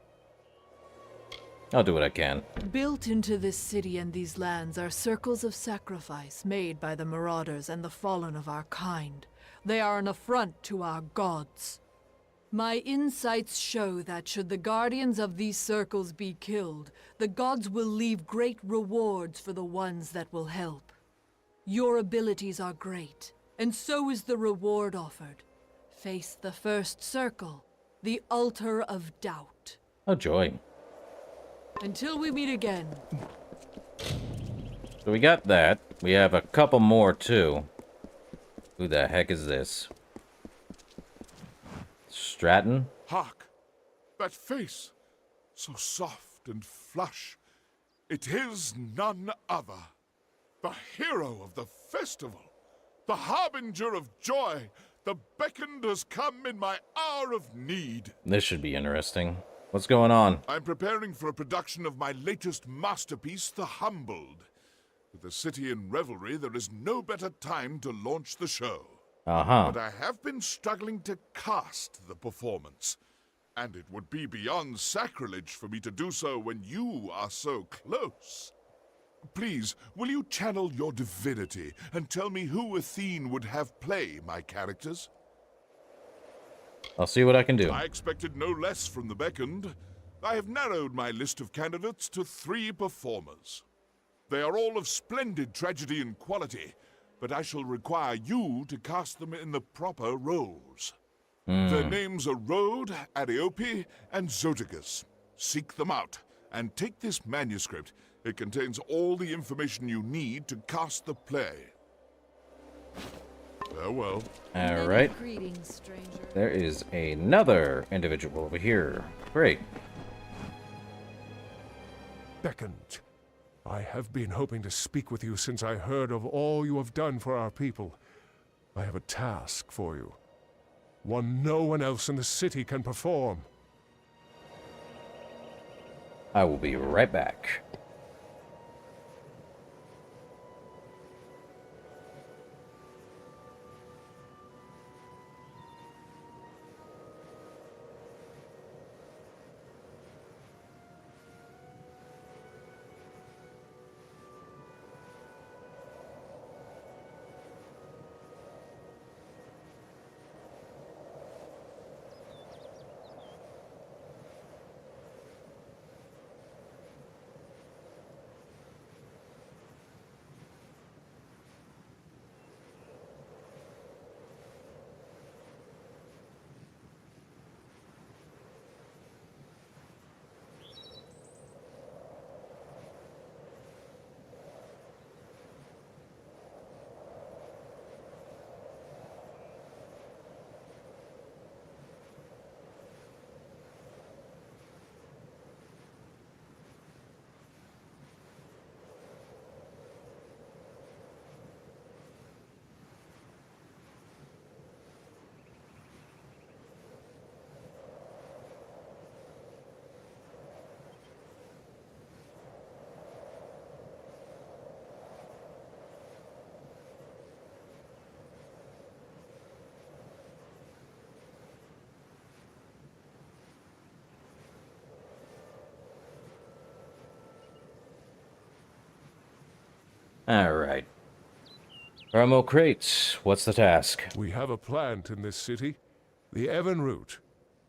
I'll do what I can. Built into this city and these lands are circles of sacrifice made by the Marauders and the fallen of our kind. They are an affront to our gods. My insights show that should the guardians of these circles be killed, the gods will leave great rewards for the ones that will help. Your abilities are great, and so is the reward offered. Face the first circle, the altar of doubt. Oh, joy. Until we meet again. So we got that. We have a couple more, too. Who the heck is this? Stratton? Hark! That face! So soft and flush. It is none other. The hero of the festival. The harbinger of joy. The beckoned has come in my hour of need. This should be interesting. What's going on? I'm preparing for a production of my latest masterpiece, The Humbled. With the city in revelry, there is no better time to launch the show. Uh-huh. But I have been struggling to cast the performance. And it would be beyond sacrilege for me to do so when you are so close. Please, will you channel your divinity and tell me who Athene would have play my characters? I'll see what I can do. I expected no less from the beckoned. I have narrowed my list of candidates to 3 performers. They are all of splendid tragedy and quality, but I shall require you to cast them in the proper roles. Their names are Rhode, Ariope, and Zotigus. Seek them out, and take this manuscript. It contains all the information you need to cast the play. Farewell. All right. Greetings, stranger. There is another individual over here. Great. Beckoned. I have been hoping to speak with you since I heard of all you have done for our people. I have a task for you. one no one else in the city can perform. I will be right back. Alright. Primal crates, what's the task? We have a plant in this city, the Evan root.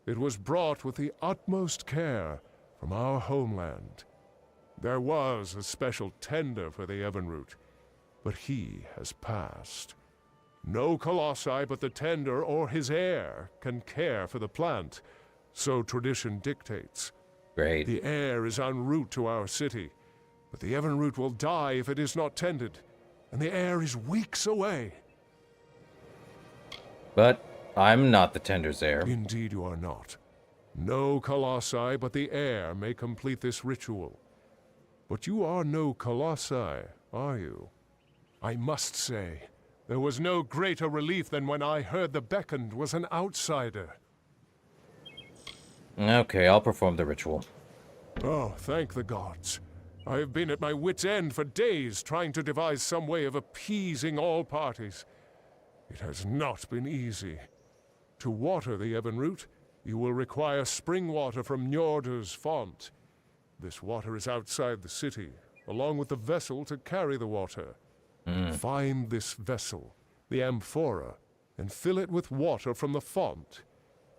It was brought with the utmost care from our homeland. There was a special tender for the Evan root, but he has passed. No colossi but the tender or his heir can care for the plant, so tradition dictates. Great. The heir is en route to our city, but the Evan root will die if it is not tended, and the heir is weeks away. But I'm not the tender's heir. Indeed you are not. No colossi but the heir may complete this ritual. But you are no colossi, are you? I must say, there was no greater relief than when I heard the beckoned was an outsider. Okay, I'll perform the ritual. Oh, thank the gods. I have been at my wit's end for days trying to devise some way of appeasing all parties. It has not been easy. To water the Evan root, you will require spring water from Njordr's font. This water is outside the city, along with the vessel to carry the water. Find this vessel, the amphora, and fill it with water from the font.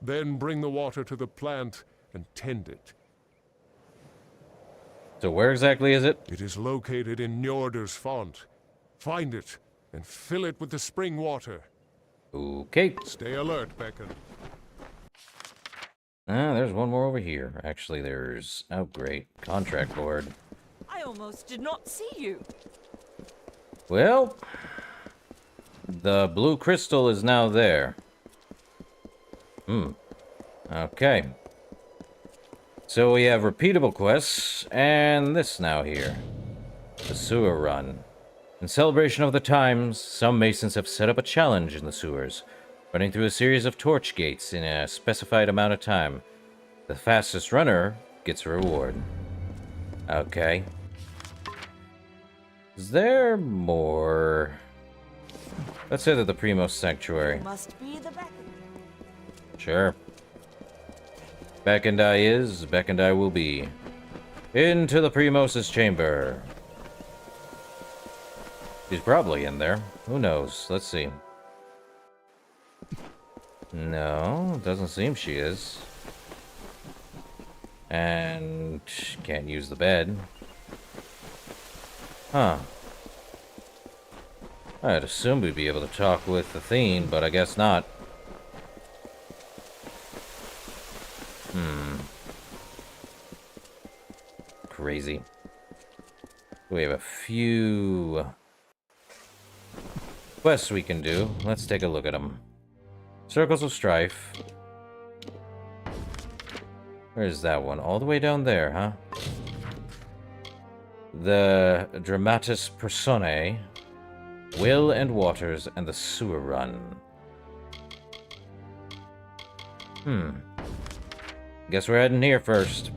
Then bring the water to the plant and tend it. So where exactly is it? It is located in Njordr's font. Find it and fill it with the spring water. Okay. Stay alert, Beacon. Ah, there's one more over here. Actually, there's... Oh, great. Contract board. I almost did not see you. Well, the blue crystal is now there. Okay. So we have repeatable quests, and this now here. The sewer run. In celebration of the times, some masons have set up a challenge in the sewers, running through a series of torch gates in a specified amount of time. The fastest runner gets a reward. Okay. Is there more? Let's head to the Primos Sanctuary. Must be the back. Sure. Back and I is, back and I will be. Into the Primos' chamber. She's probably in there. Who knows? Let's see. No, doesn't seem she is. And can't use the bed. Huh. I'd assume we'd be able to talk with Athene, but I guess not. Crazy. We have a few quests we can do. Let's take a look at them. Circles of Strife. Where's that one? All the way down there, huh? The Dramatis Personae, Will and Waters, and the Sewer Run. Guess we're heading here first.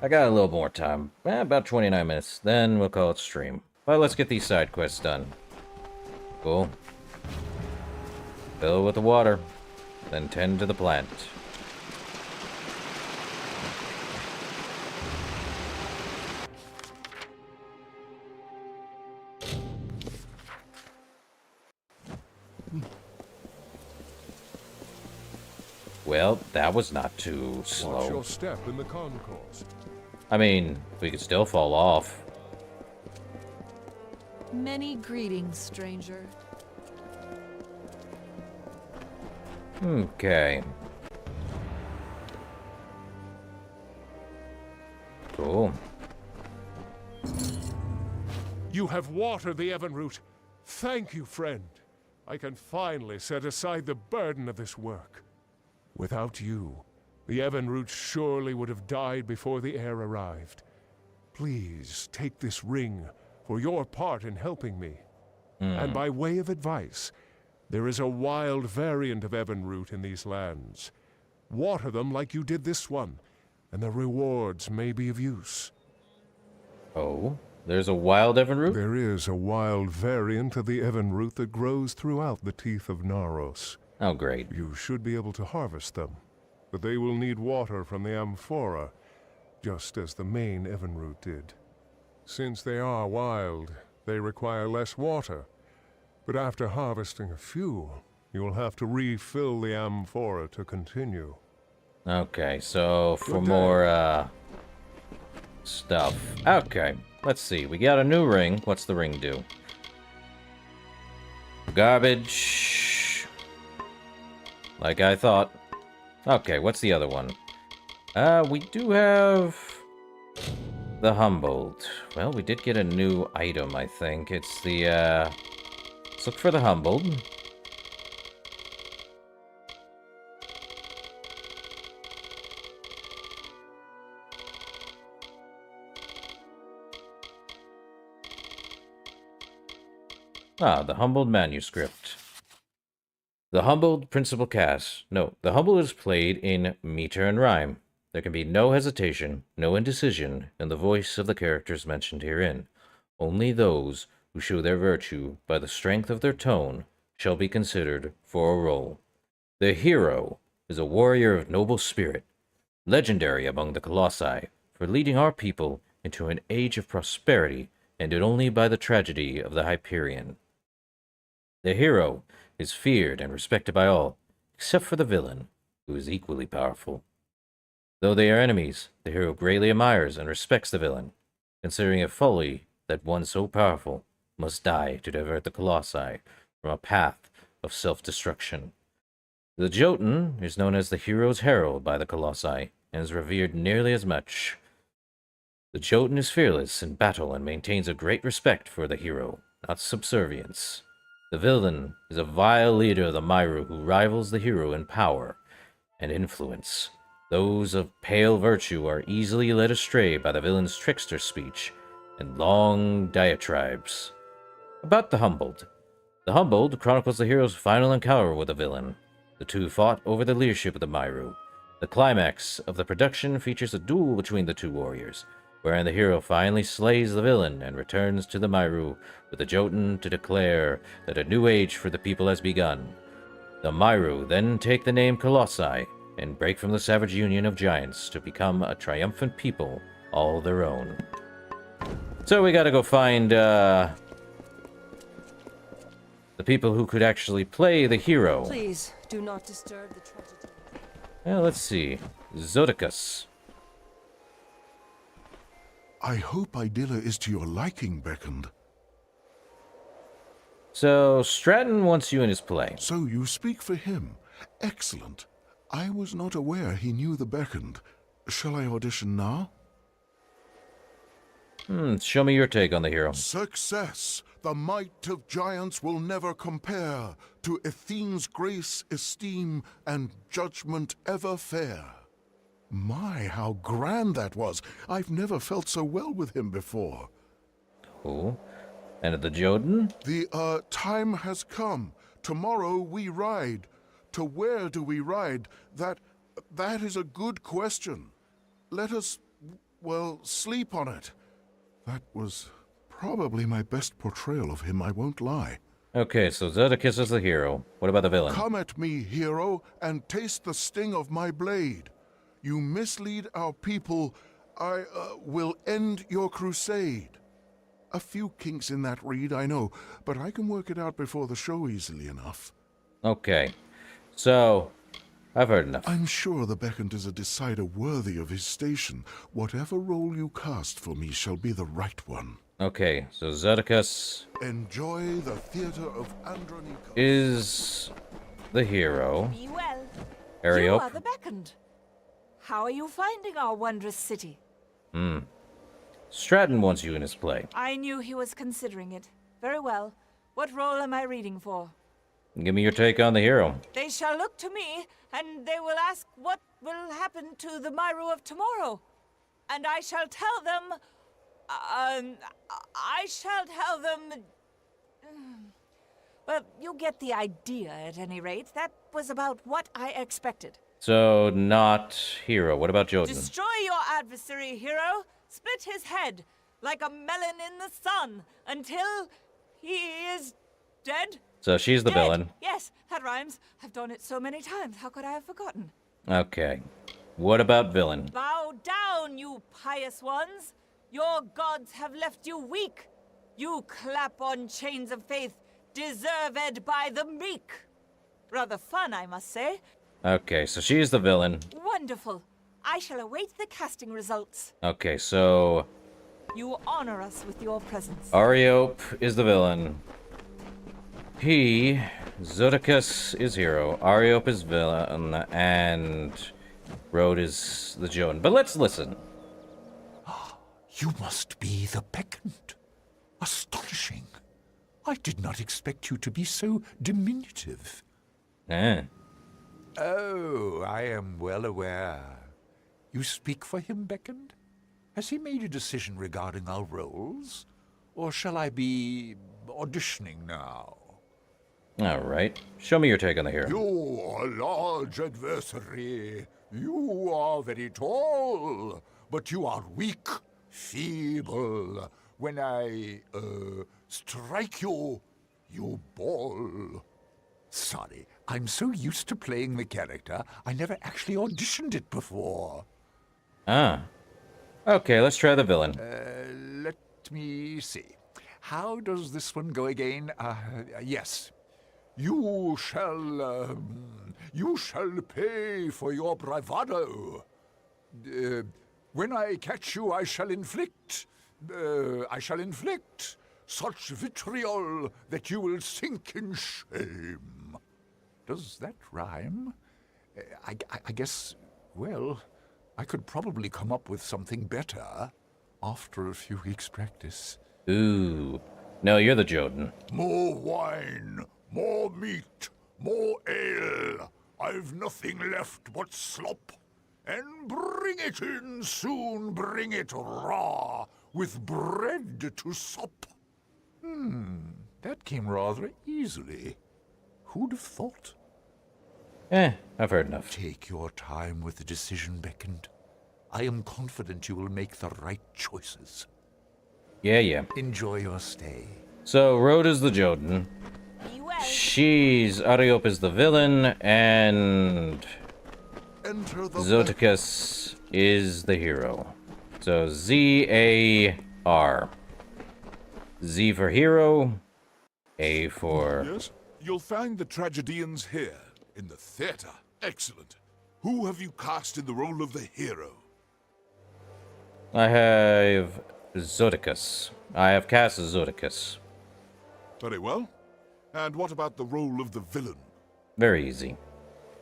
I got a little more time. About 29 minutes. Then we'll call it stream. But let's get these side quests done. Cool. Fill with the water. Then tend to the plant. Well, that was not too slow. Watch your step in the concourse. I mean, we could still fall off. Many greetings, stranger. Okay. Cool. You have watered the Evenroot. Thank you, friend. I can finally set aside the burden of this work. Without you, the Evenroot surely would have died before the heir arrived. Please take this ring for your part in helping me. And by way of advice, there is a wild variant of Evenroot in these lands. Water them like you did this one, and the rewards may be of use. Oh, there's a wild Evenroot? There is a wild variant of the Evenroot that grows throughout the teeth of Naros. Oh, great. You should be able to harvest them, but they will need water from the amphora, just as the main Evenroot did. Since they are wild, they require less water, but after harvesting a few, you will have to refill the amphora to continue. Okay, so for more, stuff. Okay, let's see. We got a new ring. What's the ring do? Garbage. Like I thought. Okay, what's the other one? We do have the Humboldt. Well, we did get a new item, I think. It's the, let's look for the Humboldt. Ah, the Humboldt manuscript. The Humboldt principal cast. Note, the Humboldt is played in meter and rhyme. There can be no hesitation, no indecision in the voice of the characters mentioned herein. Only those who show their virtue by the strength of their tone shall be considered for a role. The hero is a warrior of noble spirit, legendary among the Colossi for leading our people into an age of prosperity ended only by the tragedy of the Hyperion. The hero is feared and respected by all, except for the villain, who is equally powerful. Though they are enemies, the hero greatly admires and respects the villain, considering it folly that one so powerful must die to divert the Colossi from a path of self-destruction. The Jotun is known as the hero's herald by the Colossi, and is revered nearly as much. The Jotun is fearless in battle and maintains a great respect for the hero, not subservience. The villain is a vile leader of the Myru who rivals the hero in power and influence. Those of pale virtue are easily led astray by the villain's trickster speech and long diatribes. About the Humboldt. The Humboldt chronicles the hero's final encounter with the villain. The two fought over the leadership of the Myru. The climax of the production features a duel between the two warriors, wherein the hero finally slays the villain and returns to the Myru with the Jotun to declare that a new age for the people has begun. The Myru then take the name Colossi and break from the savage union of giants to become a triumphant people all their own. So we gotta go find, the people who could actually play the hero. Please, do not disturb the tragedy. Well, let's see. Zodicus. I hope Idilla is to your liking, Beckoned. So, Stratton wants you in his play. So you speak for him. Excellent. I was not aware he knew the Beckoned. Shall I audition now? Show me your take on the hero. Success! The might of giants will never compare to Athene's grace, esteem, and judgment ever fair. My, how grand that was! I've never felt so well with him before. Cool. And the Jotun? The, time has come. Tomorrow we ride. To where do we ride? That That is a good question. Let us, well, sleep on it. That was probably my best portrayal of him, I won't lie. Okay, so Zodicus is the hero. What about the villain? Come at me, hero, and taste the sting of my blade. You mislead our people, I will end your crusade. A few kinks in that reed, I know, but I can work it out before the show easily enough. Okay, so I've heard enough. I'm sure the Beckoned is a decider worthy of his station. Whatever role you cast for me shall be the right one. Okay, so Zodicus Enjoy the theater of Andronikos. is the hero. Be well. You Ariope. are the Beckoned. How are you finding our wondrous city? Stratton wants you in his play. I knew he was considering it. Very well. What role am I reading for? Give me your take on the hero. They shall look to me, and they will ask what will happen to the Myru of tomorrow. And I shall tell them... I shall tell them... Well, you get the idea at any rate. That was about what I expected. So, not hero. What about Jotun? Destroy your adversary, hero. Split his head like a melon in the sun until he is dead. So she's the Dead. villain. Yes, that rhymes. I've done it so many times. How could I have forgotten? Okay. What about villain? Bow down, you pious ones. Your gods have left you weak. You clap on chains of faith, deserved by the meek. Rather fun, I must say. Okay, so she's the villain. Wonderful. I shall await the casting results. Okay, so You honor us with your presence. Ariope is the villain. Zodicus is hero. Ariope is villain, and Rode is the Joan. But let's listen. You must be the Beckoned. Astonishing. I did not expect you to be so diminutive. Eh. Oh, I am well aware. You speak for him, Beckoned? Has he made a decision regarding our roles? Or shall I be auditioning now? All right. Show me your take on the hero. You are a large adversary. You are very tall, but you are weak, feeble. When I, strike you, you bawl. Sorry, I'm so used to playing the character, I never actually auditioned it before. Ah. Okay, let's try the villain. Let me see. How does this one go again? Yes. You shall pay for your bravado. When I catch you, I shall inflict such vitriol that you will sink in shame. Does that rhyme? I guess, well, I could probably come up with something better after a few weeks' practice. Ooh. No, you're the Jotun. More wine, more meat, more ale. I've nothing left but slop. And bring it in soon, bring it raw, with bread to sop. That came rather easily. Who'd have thought? I've heard enough. Take your time with the decision, Beckoned. I am confident you will make the right choices. Yeah. Enjoy your stay. So, Rode is the Jotun. Be well. Ariope is the villain, and Enter the Zodicus is the hero. So, Z-A-R. Z for hero, A for... Yes? You'll find the tragedians here, in the theater. Excellent. Who have you cast in the role of the hero? I have Zodicus. I have cast Zodicus. Very well. And what about the role of the villain? Very easy.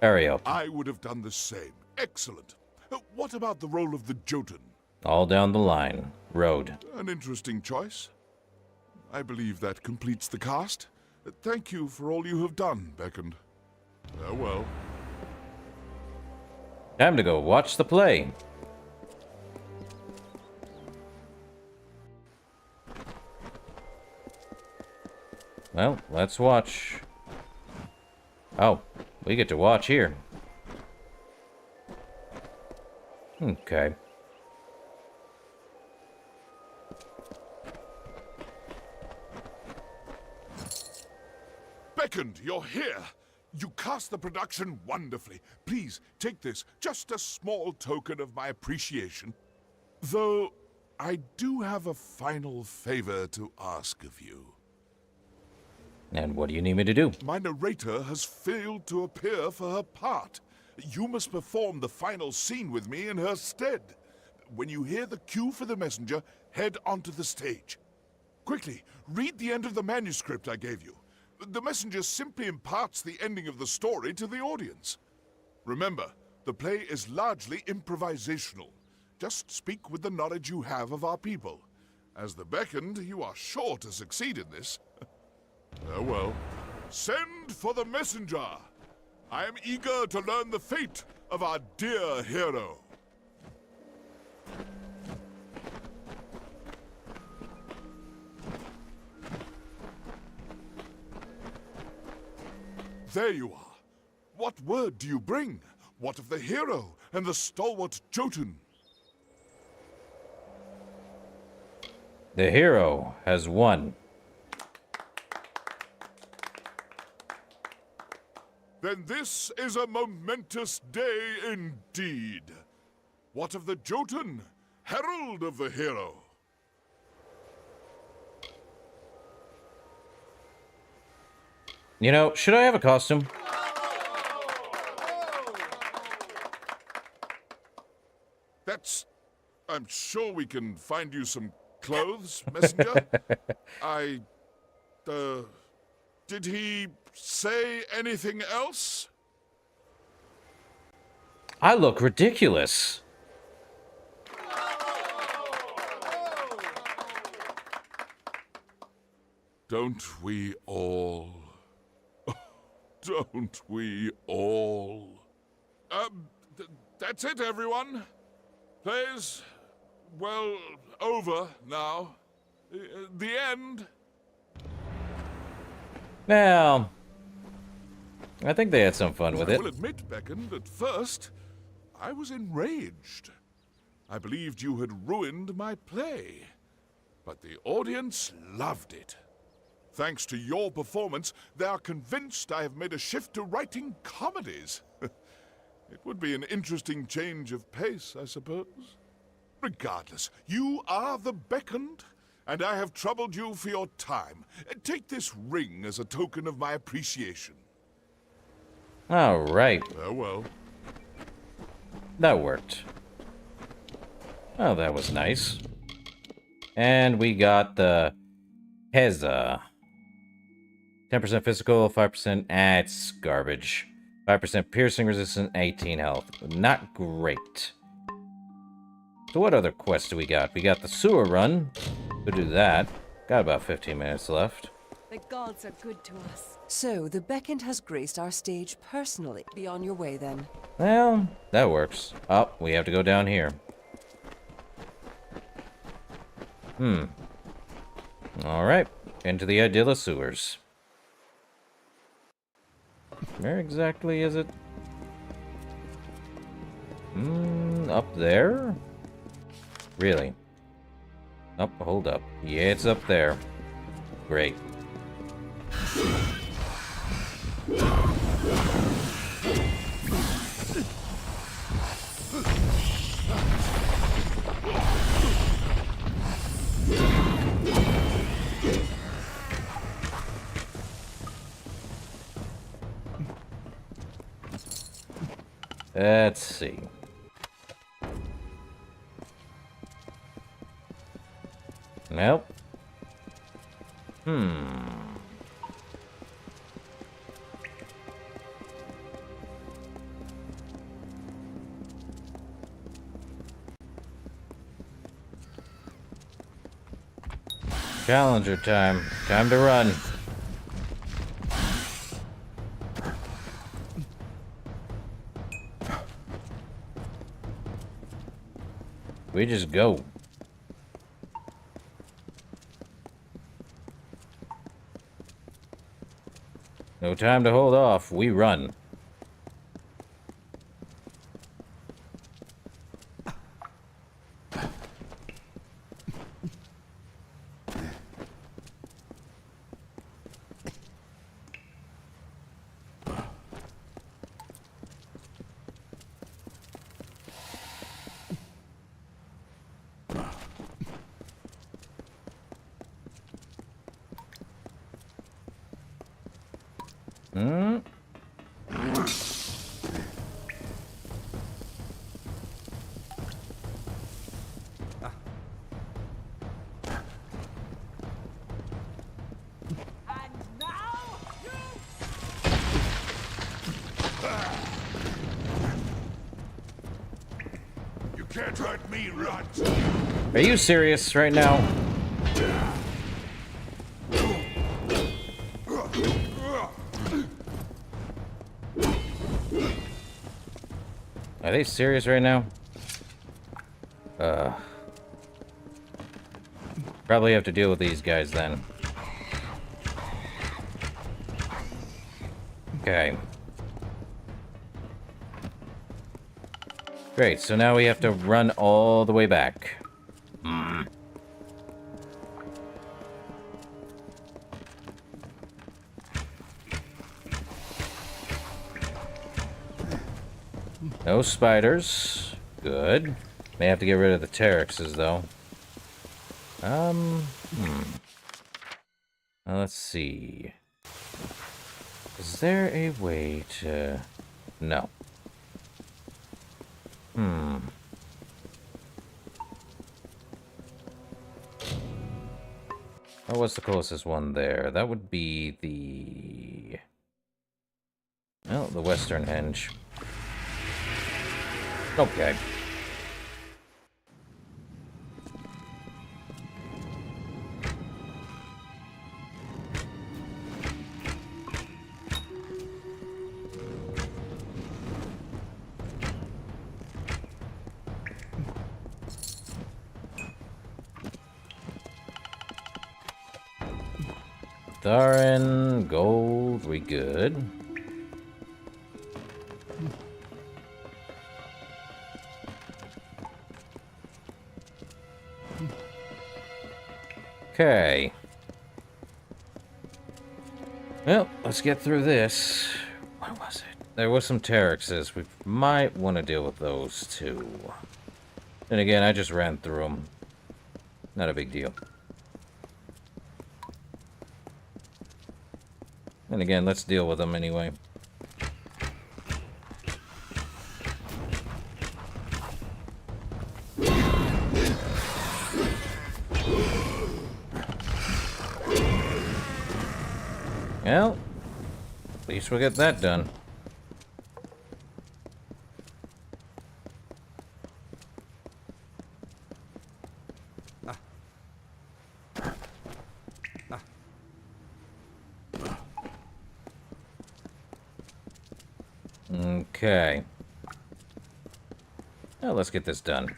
Ariope. I would have done the same. Excellent. What about the role of the Jotun? All down the line. Rode. An interesting choice. I believe that completes the cast. Thank you for all you have done, Beckoned. Farewell. Time to go watch the play. Well, let's watch. Oh, we get to watch here. Okay. Beckoned, you're here. You cast the production wonderfully. Please, take this, just a small token of my appreciation. Though, I do have a final favor to ask of you. And what do you need me to do? My narrator has failed to appear for her part. You must perform the final scene with me in her stead. When you hear the cue for the messenger, head onto the stage. Quickly, read the end of the manuscript I gave you. The messenger simply imparts the ending of the story to the audience. Remember, the play is largely improvisational. Just speak with the knowledge you have of our people. As the Beckoned, you are sure to succeed in this. Farewell. Send for the messenger. I am eager to learn the fate of our dear hero. There you are. What word do you bring? What of the hero and the stalwart Jotun? The hero has won. Then this is a momentous day indeed. What of the Jotun, herald of the hero? You know, should I have a costume? I'm sure we can find you some clothes, messenger. Did he say anything else? I look ridiculous. Don't we all? Don't we all? That's it, everyone. Play's, well, over now. The end. Now, I think they had some fun with it. I will admit, Beckoned, at first, I was enraged. I believed you had ruined my play. But the audience loved it. Thanks to your performance, they are convinced I have made a shift to writing comedies. It would be an interesting change of pace, I suppose. Regardless, you are the Beckoned, and I have troubled you for your time. Take this ring as a token of my appreciation. All right. Farewell. That worked. Oh, that was nice. And we got the Heza. 10% physical, 5%... it's garbage. 5% piercing resistance, 18 health. Not great. So what other quests do we got? We got the sewer run. We'll do that. Got about 15 minutes left. The gods are good to us. So, the Beckoned has graced our stage personally. Be on your way, then. Well, that works. Oh, we have to go down here. Alright. Into the Idylla sewers. Where exactly is it? Up there? Really? Oh, hold up. Yeah, it's up there. Great. Let's see. Nope. Challenger time. Time to run. We just go. No time to hold off. We run. Hmm? You can't hurt me, runt. Are you serious right now? Are they serious right now? Probably have to deal with these guys then. Okay. Great, so now we have to run all the way back. No spiders. Good. May have to get rid of the Terexes, though. Now, let's see. Is there a way to... No. Oh, what's the closest one there? That would be the... Well, the Western Henge. Okay. Tharin, gold, we good. Okay. Well, let's get through this. What was it? There was some Terexes. We might want to deal with those too. And again, I just ran through them. Not a big deal. And again, let's deal with them anyway. Well, at least we'll get that done. Okay. Well, let's get this done.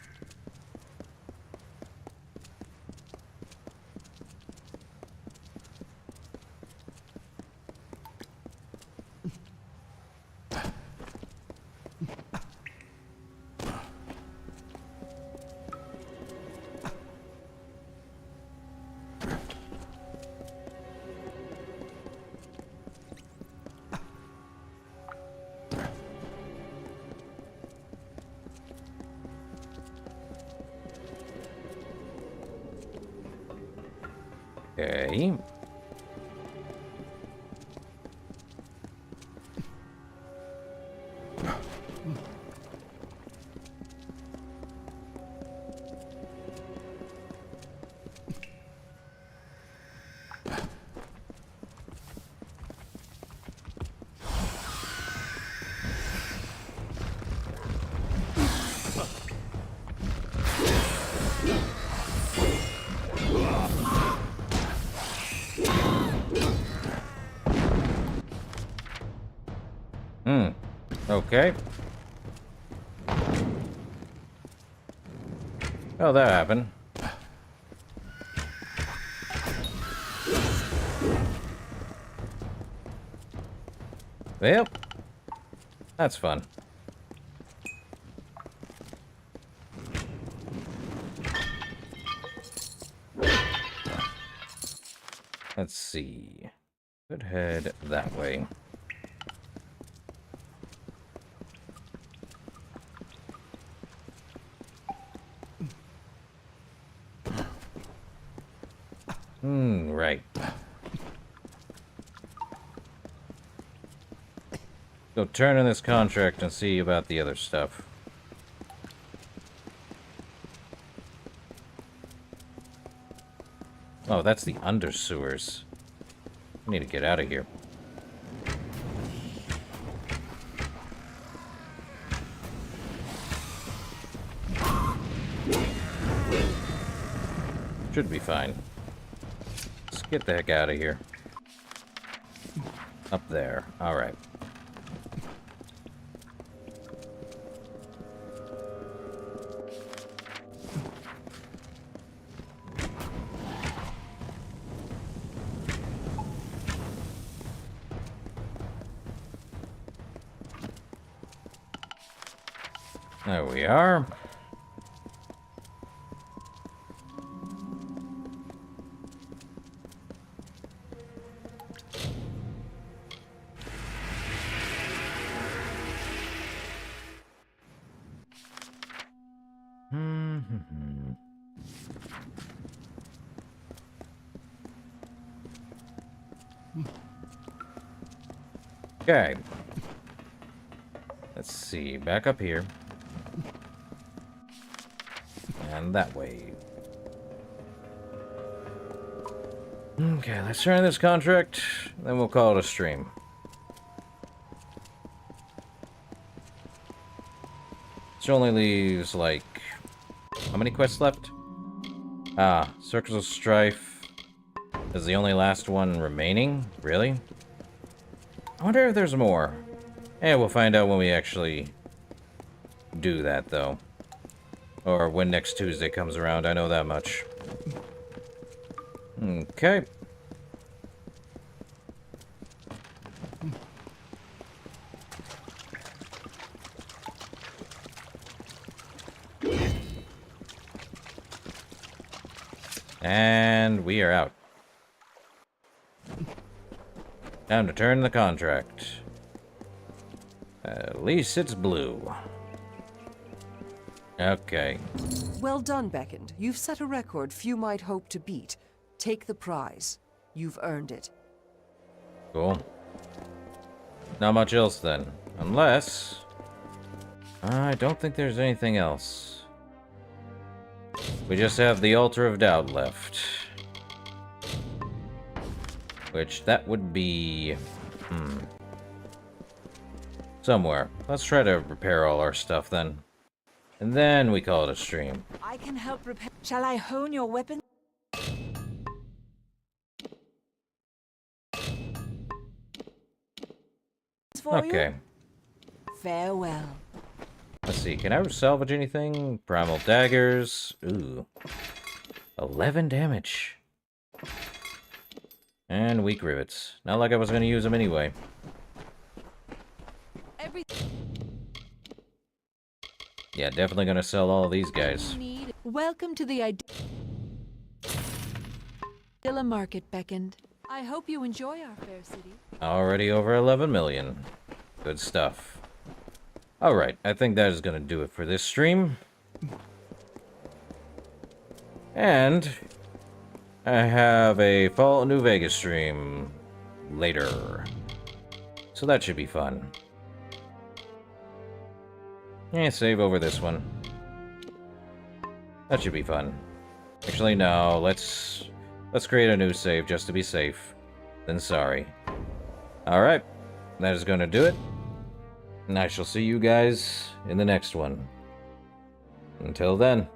Okay. Okay. Oh, that happened. Well, that's fun. Let's see. Could head that way. Right. Go turn in this contract and see about the other stuff. Oh, that's the undersewers. I need to get out of here. Should be fine. Let's get the heck out of here. Up there. Alright. There we are. Okay. Let's see. Back up here. And that way. Okay, let's turn this contract, then we'll call it a stream. Which only leaves, like... how many quests left? Ah, Circles of Strife is the only last one remaining? Really? I wonder if there's more. Yeah, we'll find out when we actually do that, though. Or when next Tuesday comes around, I know that much. Okay. And we are out. Time to turn the contract. At least it's blue. Okay. Well done, Beckoned. You've set a record few might hope to beat. Take the prize. You've earned it. Cool. Not much else then. Unless... I don't think there's anything else. We just have the Altar of Doubt left. Which, that would be... somewhere. Let's try to repair all our stuff then. And then we call it a stream. I can help repair. Shall I hone your weapon? Okay. Farewell. Let's see, can I salvage anything? Primal daggers. Ooh. 11 damage. And weak rivets. Not like I was going to use them anyway. Yeah, definitely going to sell all of these guys. Welcome to the Idilla Market, Beckoned. I hope you enjoy our fair city. Already over 11 million. Good stuff. Alright, I think that is going to do it for this stream. And I have a Fallout New Vegas stream later. So that should be fun. Yeah, save over this one. That should be fun. Actually, no, let's create a new save just to be safe. Then sorry. Alright, that is going to do it. And I shall see you guys in the next one. Until then.